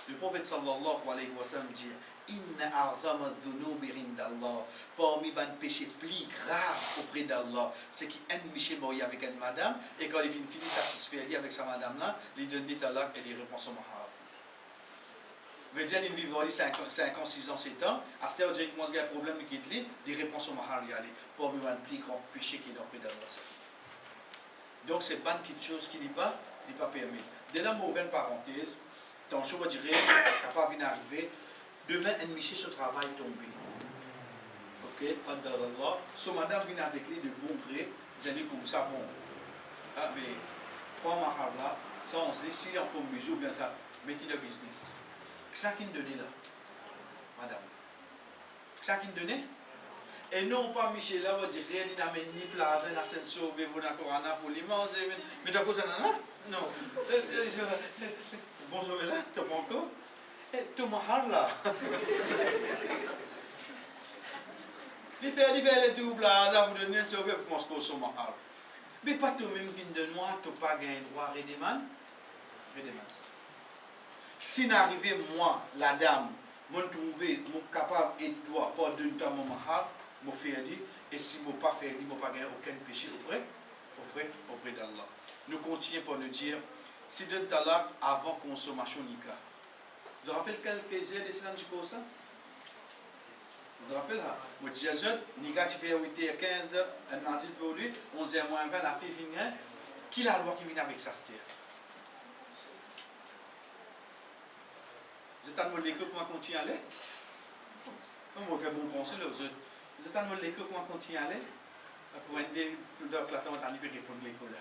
Le prophète sallallahu alayhi wa sallam dit Inna a'zama dhunubi indallah. Parmi les péchés plus graves auprès d'Allah, c'est qu'il y a un monsieur marié avec une madame, et quand il finit satisfait avec sa madame là, il donne des talaks et il répond son mahar. Mais dire qu'il vit 5 ans, 6 ans, 7 ans, à ce moment-là, il commence à avoir un problème, il quitte lui, il répond son mahar, il aller. Parmi les plus grands péchés qui est auprès d'Allah. Donc c'est pas quelque chose qui n'est pas permis. Dès là, mauvaise parenthèse, ton choix dirait, tu n'as pas vu d'arriver. Demain, un monsieur se travail tombé. Ok, Allah. So madame vient avec lui de bon gré, vous allez comme ça, bon. Ah, mais, prends ma harbe là, sans se dire, si on fait un bijou, bien ça, mettez le business. C'est ça qui nous donnait là, madame. C'est ça qui nous donnait? Et non pas Michel là, vous direz, il n'a même ni place, il n'a pas sauvé, vous n'avez pas pour les manger, mais t'as quoi ça là? Non. Bonjour, là, t'as pas encore? Tu m'as là. Il fait les doubles là, vous donnez un sauvé pour mon score sur ma harpe. Mais pas toi-même qui me donne moi, tu n'as pas gagné droit à redemander. Redemander ça. Si n'arrivait moi, la dame, me trouver capable et toi, pas de temps mon harpe, me faire dire, Et si je ne pas faire, il ne pas gagner aucun péché auprès d'Allah. Nous continuons pour nous dire, si de talak avant consommation nika. Je rappelle quelques heures de cela, je pense ça. Je rappelle là. Moi, je nika, tu fais 8h15, un mazil pour lui, 11h moins 20, la fille vient. Qui la loi qui vient avec ça, c'est je t'en demande l'école comment continuer à aller. On va faire bon penser là. Je t'en demande l'école comment continuer à aller. Pour un des de la classe, on va t'en répondre l'école.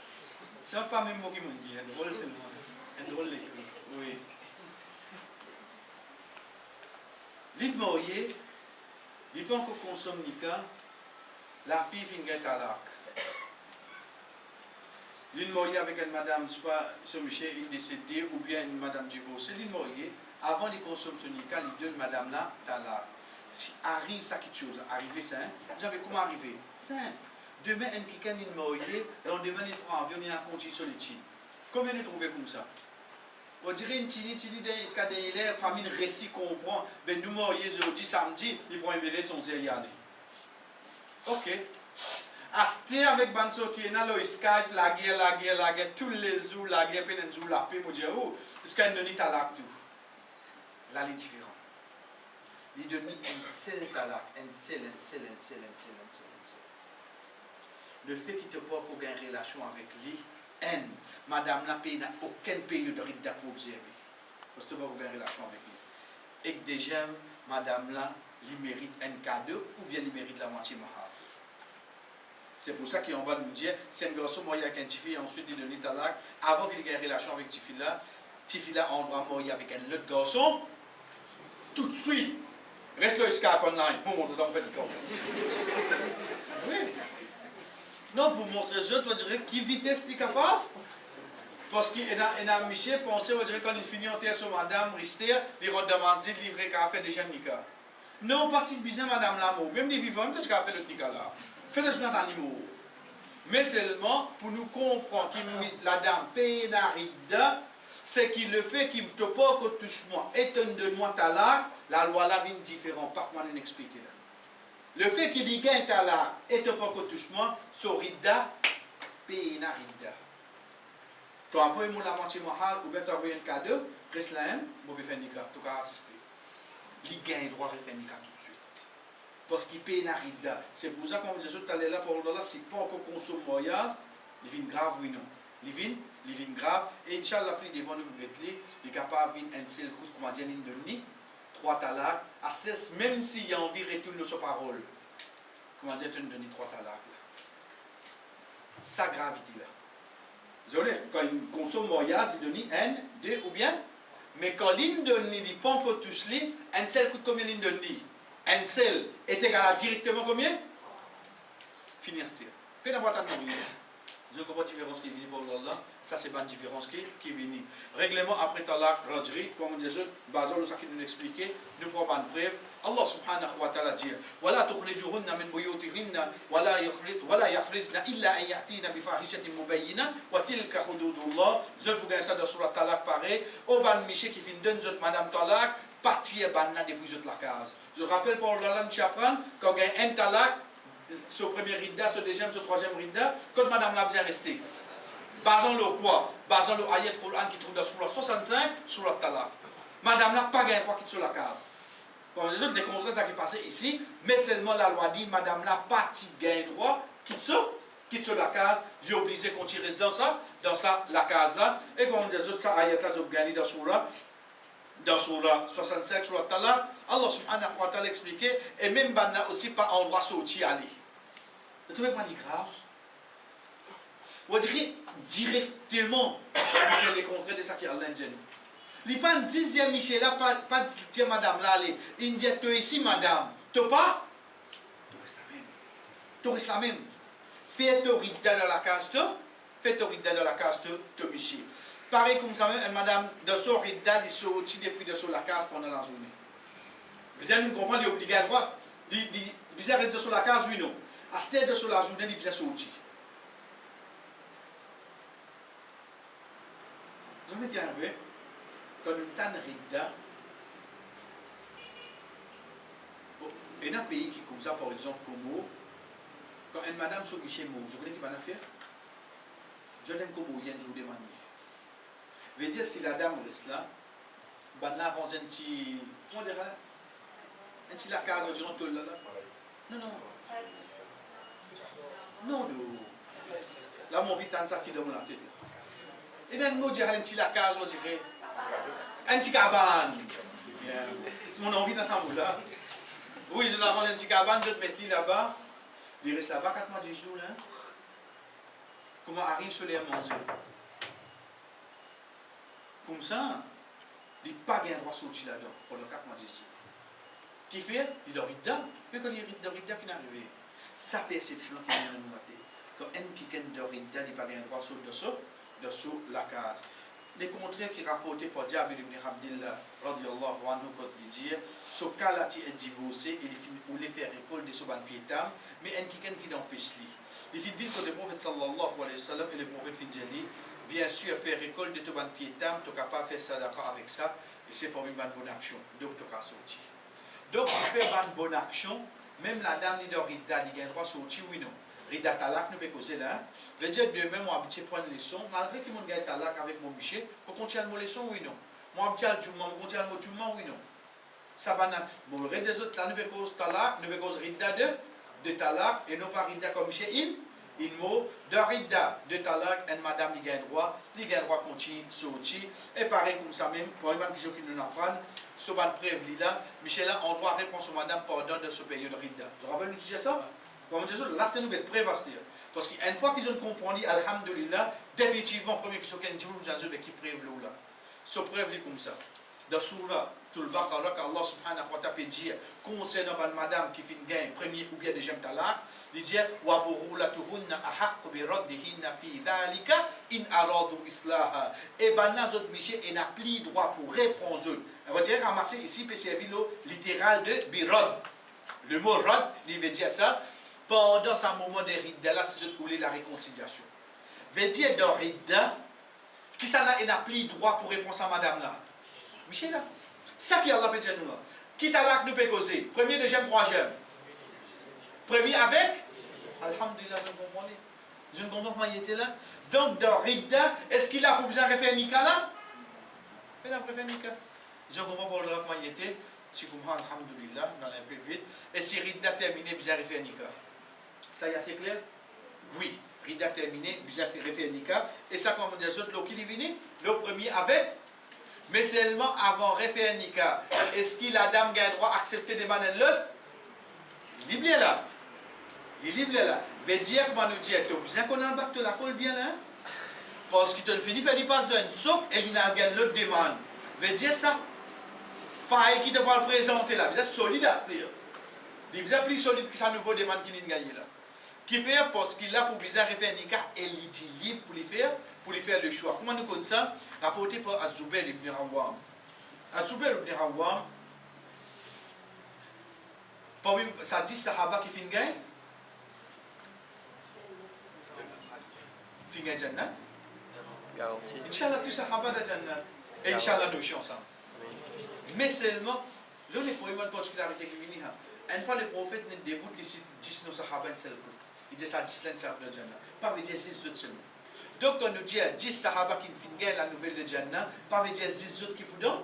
C'est pas même moi qui me dit, un drôle seulement. Un drôle l'école. Oui. L'île mariée, il peut encore consommer nika, la fille vient à l'arc. L'île mariée avec une madame, soit ce monsieur est décédé ou bien une madame divorcée, l'île mariée, avant de consommer ce nika, les deux madame là, à l'arc. Si arrive ça quelque chose, arriver ça, vous savez comment arriver? Simple. Demain, un quelqu'un est marié, lendemain, il prend un avion, il a continué sur les tines. Combien de trouvez comme ça? On dirait une tini, jusqu'à des famille récit comprend, ben nous mariés aujourd'hui, samedi, il prend un billet de son zériade. Ok. Asté avec Banso qui est là, le Skype, la guerre, tous les jours, la guerre, penenzu, la paix, moi dire, oh, Skype ne n'est à l'acte tout. Là, il est différent. Il donne un seul talak, un seul. Le fait qu'il te porte pour gagner une relation avec lui, haine, madame n'a pas aucune période de rite pour observer. Parce que tu vas gagner une relation avec lui. Et que déjà, madame là, il mérite un cadeau ou bien il mérite la moitié mahar. C'est pour ça qu'on va nous dire, c'est un garçon marié avec un petit-fille, ensuite il donne talak, avant qu'il ait une relation avec petit-fille là, on doit marier avec un autre garçon, tout de suite. Reste le Skype online, pour montrer qu'on fait du commerce. Oui. Non, pour montrer aux autres, on dirait qui vitesse est capable. Parce qu'il y a un Michel pensé, on dirait quand il finit en terre sur madame, Rister, il rentre dans la maison, il livre qu'à faire déjà Nika. Non, partie de bizarre, madame l'amour. Même les vivants, qu'est-ce qu'à faire le Nika là? Faites le chemin d'animaux. Mais seulement pour nous comprendre qu'il la dame pénaride, c'est qu'il le fait qu'il ne te pas que touche-moi, étonne de moi talak, la loi là vient différente, pas moi nous expliquer là. Le fait qu'il dit gain talak, et te pas que touche-moi, sorida, pénarida. Tu as envoyé mon la moitié mahal, ou bien tu as envoyé un cadeau, reste là, moi je vais faire nika, tu vas assister. Il gagne droit de faire nika tout de suite. Parce qu'il pénarida. C'est pour ça qu'on me dit, tout à l'heure, pour le là, si pas qu'on consomme moyage, il vient grave, oui non. Il vient grave, et Inch'Allah, plus devant nous, il est capable de venir un seul coup, comment dire, une demi, 3 talaks, même s'il y a envie de retourner sur parole. Comment dire, tu nous donnes 3 talaks là. Sa gravité là. Désolé, quand il consomme moyage, il donne 1, 2 ou bien, mais quand il donne, il pompe tous les, un seul coûte combien il donne? Un seul est égal à directement combien? Finir ce tir. Puis d'avoir ta nombre. Je comprends la différence qui est venue pour Allah. Ça, c'est pas une différence qui est venue. Règlement après talak, rajri, comme on dit, basant le sac nous expliquer, nous prenons une preuve. Allah subhanahu wa ta'ala dit ولا تخرجوهن من بيوتهن ولا يخرجن إلا أن يأتين بفاحشة مبينة وتلك حدود الله. Je vous gagne ça dans sur la talak pareil. Au ban miché qui finit donne madame talak, partir banna depuis la case. Je rappelle pour Allah nous apprend quand gagne un talak. Ce premier rida, ce deuxième, ce troisième rida, quand madame l'a bien resté. Basant le quoi? Basant le ayat Coran qui trouve dans sur la 65, sur la talak. Madame n'a pas gagné quoi qui est sur la case. Comme les autres décontrent ça qui passait ici, mais seulement la loi dit, madame n'a pas gagné droit, quitte sur la case, il est obligé qu'on tire dans ça, la case là, et comme les autres, ça ayat là, ils ont gagné dans sur la 65, sur la talak, Allah subhanahu wa ta'ala expliqué, et même banna aussi pas en droit sortir aller. Vous trouvez pas grave? On dirait directement les contraires de ça qui est Allah dit. Il n'y a pas un dixième Michel là, pas dire madame là, il dit tu es ici madame, tu pas? Tu restes la même. Fais ton rida dans la case, fais ton rida dans la case, tu Michel. Pareil comme ça, madame, de son rida, il sortit depuis de sur la case pendant la journée. Vous allez nous comprendre, il est obligé à droite. Il reste sur la case, oui non. À ce stade de sur la journée, il est sorti. Vous voyez bien, quand nous avons rida, il y a un pays qui comme ça, par exemple, Congo, Quand une madame se chez moi, vous connaissez qui va faire? Je l'aime comme vous, il y a une journée de manière. Veut dire, si la dame reste là, ben là, on a un petit. Comment dire là? Un petit lacage, on dirait un tôle là. Non, non. Non, non. Là, mon vitan, ça qui est dans la tête. Et là, on dirait un petit lacage, on dirait. Un petit cabane. C'est mon envie d'entendre là. Oui, je dois un petit cabane, je te mets là-bas. Il reste là-bas 4 mois, 10 jours. Là. Comment arrive sur les manger? Comme ça, il n'a pas de droit de sortir là-dedans pendant 4 mois, 10 jours. Qui fait? Il dort dedans. Mais quand il dort dedans, qui est arrivé? Sa perception qui vient de nous mater. Quand un qui dort dedans, il n'a pas de droit de sortir de la case. Les contraires qui rapportaient par Jabir ibn Abdillah, radiallahu anhu, quand il dit, ce cas-là, il est divorcé, il voulait faire école de ce ban piétam, mais un qui n'empêche lui. Il fit vivre que le prophète sallallahu alayhi wa sallam et le prophète Fidjali, bien sûr, faire école de ce ban piétam, tu n'es capable de faire sadaqa avec ça, et c'est pour une bonne action. Donc, tu as sorti. Donc, tu fais une bonne action, même la dame, il a un droit de sortir, oui, non. Rida talak nous peut causer là. Veut dire demain moi habitué prendre les leçons malgré que mon gars talak avec mon bichet, pour continuer mon leçon oui non. Moi habitué à juma, mon continuer mon juma oui non. Ça va na bon reste des autres là nous peut cause talak, nous peut cause rida de talak et non pas rida comme bichet il mot de rida de talak et madame il gagne droit continue sortir et pareil comme ça même pour une question qui nous apprend sur ban prévu là, Michel là on doit répondre sur madame pardon de ce période de rida. Tu rappelles nous ça? Là, c'est nous être prévastir. Parce qu'une fois qu'ils ont compris, alhamdulillah, définitivement, première question qu'ils nous ont dit, qui prévent là. Ce prévent comme ça. Dans Surah, tout le Baqarah, Allah subhanahu wa ta'ala dit, concernant une madame qui fait une gain, premier ou bien deuxième talaq, il dit, wa burulatuhunna ahaq bi raddihinna fi dhalika in aradu islaha. Et ben là, autres Michel, il n'a plus droit pour répondre. On va dire ramasser ici, puis c'est littéral de birad. Le mot rad, il veut dire ça. Pendant ce moment de Ridda, là, c'est ce la réconciliation. Veut dire dans Ridda, qui ça n'a plus droit pour répondre à madame là? Michel là. Ça qui Allah peut dire nous là. Qui t'a là que nous peut causer? Premier, deuxième, troisième. Premier avec? Alhamdulillah, je comprends. Je ne comprends pas, il était là. Donc dans Ridda, est-ce qu'il a pour besoin de faire Nika là? Il a pour faire Nika. Je ne comprends pas comment il était. Si vous comprends, alhamdulillah, dans un peu vite. Et si Ridda terminé, besoin de faire Nika. Ça y est assez clair? Oui, Rida terminé, bien fait Nika. Et ça, comme on dit, l'autre qui est venu, le premier avec, mais seulement avant refaire Nika. Est-ce que la dame a le droit d'accepter des manettes l'autre? Il est libre là. Il est libre là. Veut dire, comment nous dire, tu as besoin qu'on a le bac de la colle bien là? Parce que tu le finis, il pas besoin. Sauf, il a l'autre demande. Veut dire ça? Faille qui devra le présenter là. C'est solide à se dire. Il est bien plus solide que ça nouveau demande qui n'est gagné là. Qui fait parce qu'il a pour bizarre refaire Nika et il est libre pour lui faire le choix. Comment nous connaissons ça? Rapporté par Azubair ibn Awwam. Azubair ibn Awwam, parmi ça dit Sahaba qui fin gain? Fin gain Jannat? Inch'Allah, tous Sahaba de Jannat. Et Inch'Allah, nous sommes ensemble. Mais seulement, je n'ai pas eu une particularité qui vient. Une fois le prophète ne déboute que si 10 nos Sahaba ne s'est il dit ça 10 Sahaba de Jannah. Pas veut dire 6 autres seulement. Donc quand nous dit 10 Sahaba qui finissent la nouvelle de Jannah, pas veut dire 10 autres qui poudent.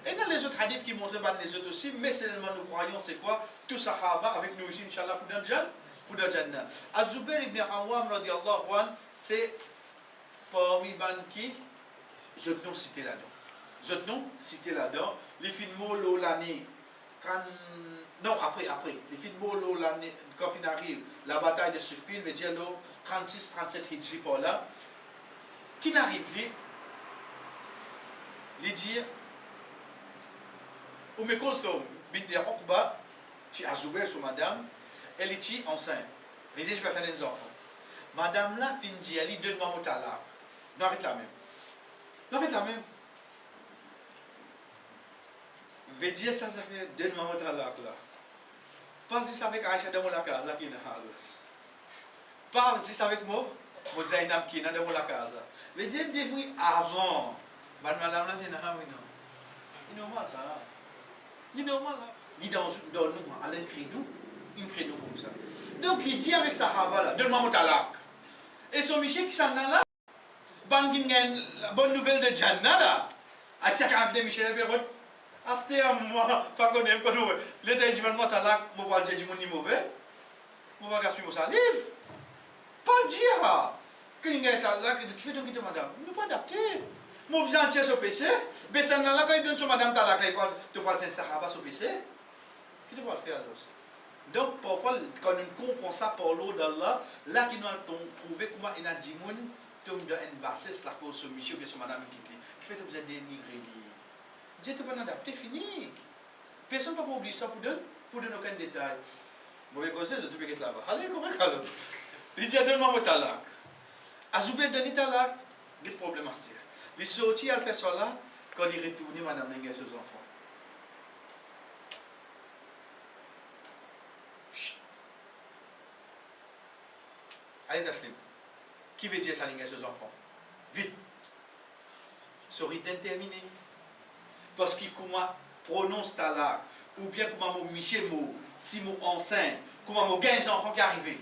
Et dans les autres hadiths qui montrent les autres aussi, mais seulement nous croyons c'est quoi? Tous Sahaba avec nous aussi, Inch'Allah, pour Jannah. Azubair ibn Awwam radiallahu anhu, c'est parmi ban qui je nous cité là-dedans. Je nous cité là-dedans. Les films l'année 30. Non, après. Les films l'année quand il arrive, la bataille de ce film, et dire 36-37 Hijri par là, qui n'arrive plus, il dit, ou me console, bint Uqba, ti Azubair sur madame, elle est enceinte. Elle dit, je vais faire des enfants. Madame là, fin dit, elle dit, donne-moi mon talak. Non, arrête la même. Veut dire ça fait donne-moi mon talak là. Pas si c'est avec Aïcha dans la casa qui est dans la pas si c'est avec moi, Zainab qui est dans la casa. Veut dire depuis avant, madame là, c'est non. C'est normal ça. C'est normal là. Dis dans nous, à l'incrédou, comme ça. Donc il dit avec Sahaba là, donne-moi mon talak. Et son Michel qui s'en a là, bonne nouvelle de Jannah là. A tia quand de Michel Perrot. Aste à moi, pas connaître quand nous. Le temps dit moi talak, moi va dire mon ni mauvais. Moi va suivre ça livre. Pas dire. Que il y a talak, qui fait donc qui madame. Nous pas adapter. Moi besoin de sur PC. Mais ça n'a là quand il donne sur madame talak là, il parle tu parles de Sahaba sur PC. Qui doit le faire alors? Donc, parfois, quand on comprend ça par l'eau d'Allah, là, qui nous a trouvé comment il a dit, tu as une bassesse, la cause de monsieur ou bien sur madame qui fait que vous êtes dénigré. Dieu te pas adapté, fini. Personne ne peut pas oublier ça pour donner aucun détail. Mauvais conseil, je te peux être là-bas. Allez, comment alors? Il dit, donne-moi mon talak. Azoubé donne talak, il y a des problèmes à se dire. Il sortit, il fait ça là, quand il retourne, madame Lengue ses enfants. Allez, Taslim. Qui veut dire ça, à ses enfants? Vite. Ce rite terminé. Parce qu'il prononce talak, ou bien comment mon Michel mot, si mon enceinte, comment mon 15 enfants qui arrivent.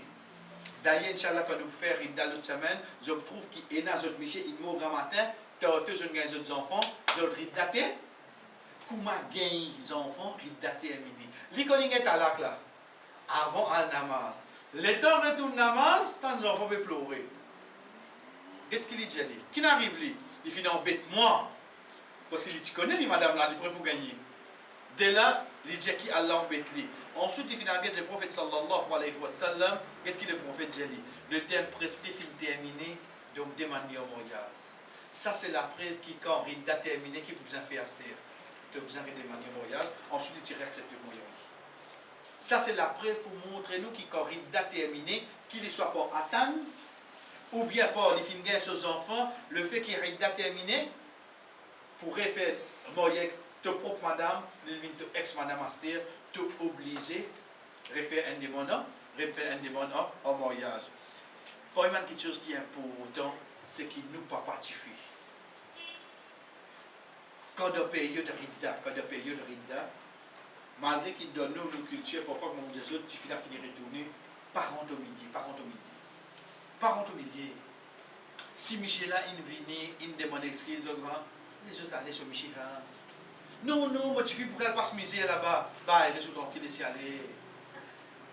D'ailleurs, Inch'Allah, quand nous faisons rite l'autre semaine, je trouve qu'il y a un autre Michel, il mot grand matin, tu as deux enfants, je rite daté. Comment gagner les enfants, rite daté à midi. L'école est talak là, avant al namaz. Les temps retournent namaz, tant les enfants peuvent pleurer. Qu'est-ce qu'il dit? Qui n'arrive lui? Il finit embête-moi. Parce qu'il dit, connais, madame là, il pourrait vous gagner. Dès là, il dit qui Allah embête lui. Ensuite, il finit avec le prophète sallallahu alayhi wa sallam. Qu'est-ce que le prophète dit? Le terme prescrit est terminé, donc demandez au mariage. Ça, c'est la preuve qui, quand il a terminé, qui vous a fait aster. Tu vous avez demandé au mariage. Ensuite, il dirait accepter le mariage. Ça, c'est la preuve pour montrer nous qui, quand il a terminé, qu'il ne soit pas atteint, ou bien pas les filles aux enfants, le fait qu'il a terminé, pourrait faire mariage ta propre madame, ta ex-madame Aster, te obliger à refaire un démon en mariage. Pour une quelque chose qui est important, c'est qu'il nous pas partifie. Quand on paye de Rida, malgré qu'il donne nous une culture, parfois, comme on dit, tu finis à finir retourner, parents au milieu. Si Michel a venu, il demande excuse au grand, les autres allaient sur Michel. Non, moi tu fais pour qu'elle passe misère là-bas. Bah, il est tranquille d'y aller.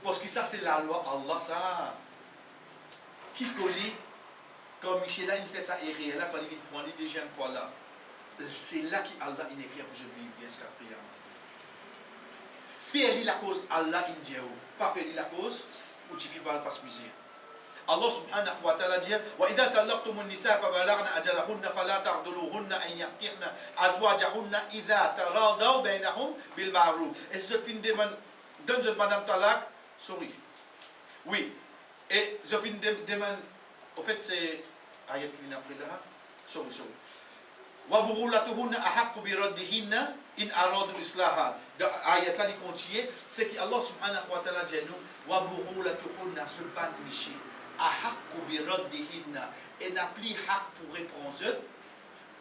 Parce que ça, c'est la loi Allah, ça. Qui connaît, quand Michel il fait ça, et là, quand il prend les deuxième fois là, c'est là qu'Allah il écrit pour je lui bien ce qu'il a prié. Faire la cause, Allah il dit, pas faire la cause, ou tu fais pas la passe misère. Allah subhanahu wa ta'ala dit وَإِذَا تَلَّقْتُمُ النِّسَاءَ فَبَلَغْنَ أَجَلَهُنَّ فَلَا تَعْضُلُوهُنَّ أَنْ يَنكِحْنَ أَزْوَاجَهُنَّ إِذَا تَرَاضَوْا بَيْنَهُمْ بِالْمَعْرُوفِ. Et je finis de donne madame talak, sorry. Oui. Et je finis de demander, en fait c'est ayat qui vient après là. Sorry. وَبُغُولَتُهُنَّ أَحَقُّ بِرَدِّهِنَّ إِنْ أَرَادُوا إِصْلَاحًا. Ayat là il continue, c'est que Allah subhanahu wa ta'ala dit nous وَبُغُولَتُهُنَّ سُبْحَانَ مِشِي et n'a plus hak pour répondre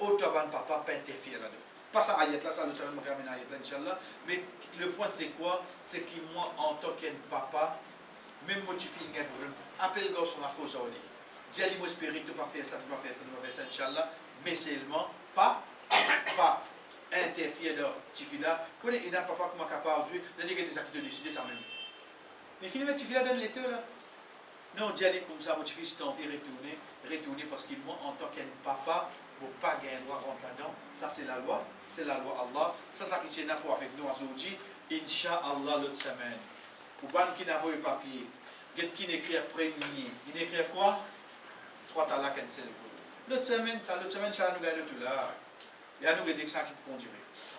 autant papa pas interférer là-dedans. Pas ça ayat là, ça nous savons ramener ayat là inchallah, mais le point c'est quoi? C'est que moi en tant qu'un papa, même moi tu fais un problème, appelle garçon la cause au lit. Dis-lui moi espérer que tu pas faire ça, inchallah, mais seulement pas interférer dans Tifila. Connais il n'a papa comment capable de jouer, il y a des actes de décider ça même. Mais finalement Tifila donne l'été là. Non, dis comme ça, mon fils, si tu as envie de retourner parce qu'il moi, en tant qu'un papa, pour pas gagner droit rentre là-dedans. Ça, c'est la loi Allah. Ça, ça qui tient pour avec nous aujourd'hui, Inch'Allah, l'autre semaine. Pour ban qui n'a pas eu papier, qui n'écrit après midi, il écrit quoi? 3 talaks et 16. L'autre semaine, ça nous gagne tout là. Il y a nous des ça qui peut conduire.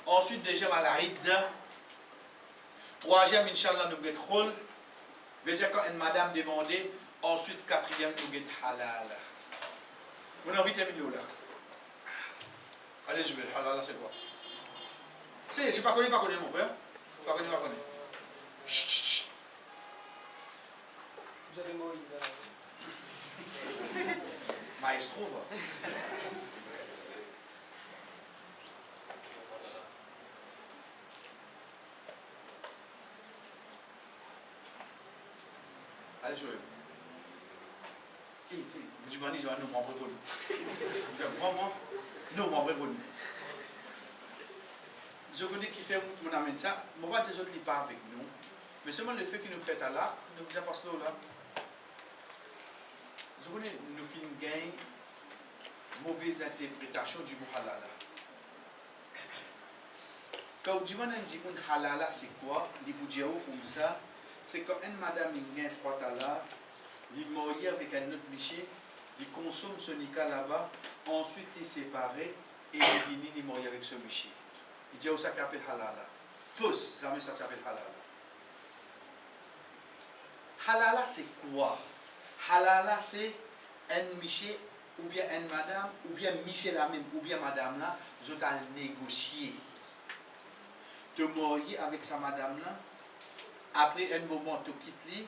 Ensuite, deuxième à la ride. Troisième, Inch'Allah, nous gagne rôle. Veut dire quand une madame demandait. Ensuite, quatrième, nous avons halal. Vous avez envie de terminer là? Allez, je vais. Halal, c'est quoi? C'est pas connu, mon frère. Pas connu. Chut. Vous avez mort, Maestro, va. Je me dis, nous m'en prévoit. Vraiment, nous m'en prévoit. Je vous dis qu'il fait mon amène ça. Je ne vais pas dire que pas avec nous. Mais seulement le fait qu'il nous fait à là, nous vous apportons là. Je vous dis, nous finissons gain mauvaise interprétation du mot halala. Quand vous dites halala, c'est quoi? Il vous dit comme ça. C'est quand une madame il gagne 3 talas, il marie avec un autre miché, il consomme ce nika là-bas, ensuite il est séparé et il finit il marie avec ce miché. Il dit ça s'appelle halala. Fausse, jamais ça s'appelle halala. Halala c'est quoi? Halala c'est un miché ou bien une madame, ou bien miché la même, ou bien madame là, je dois négocier. De marier avec sa madame là. Après un moment, tu quittes lui,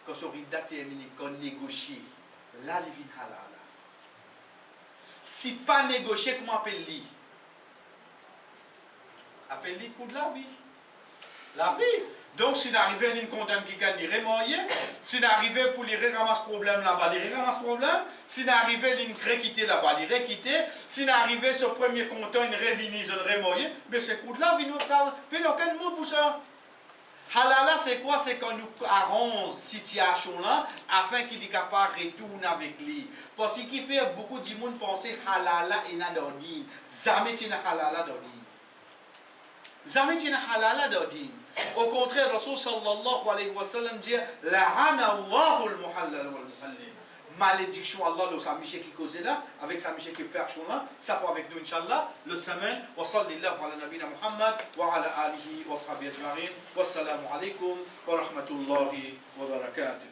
quand son date terminé, quand négocie, là, il vient halala. Si pas négocier, comment appelle-lui? Appelle-lui coup de la vie. La vie. Donc, si n'arrivait à une condamne qui gagne, il remarier. Si n'arrivait pour lui ramasser problème là-bas, il ramasse problème. Si n'arrivait à une quitter là-bas, il requitter. Si n'arrivait sur premier compte, il revenir, il remarier. Mais c'est coup de la vie, nous parlons. Mais il n'y a aucun mot pour ça. Halala, c'est quoi? C'est quand nous arrangeons cette situation-là afin qu'il est capable de retourner avec lui. Parce qu'il fait beaucoup de monde penser halala et nadordine. Jamais tu n'as halala d'ordine. Jamais tu n'as halala d'ordine. Au contraire, Rasul sallallahu alayhi wa sallam dit La'ana Allahu al-muhallal wal-muhallim. Malédiction Allah, le Samiché qui causait là, avec Samiché qui fait action là, ça pour avec nous, Inch'Allah, l'autre semaine. Wa sallallahu ala nabina Muhammad, wa ala alihi wa sahbihi ajma'in. Wassalamu alaikum wa rahmatullahi wa barakatuh.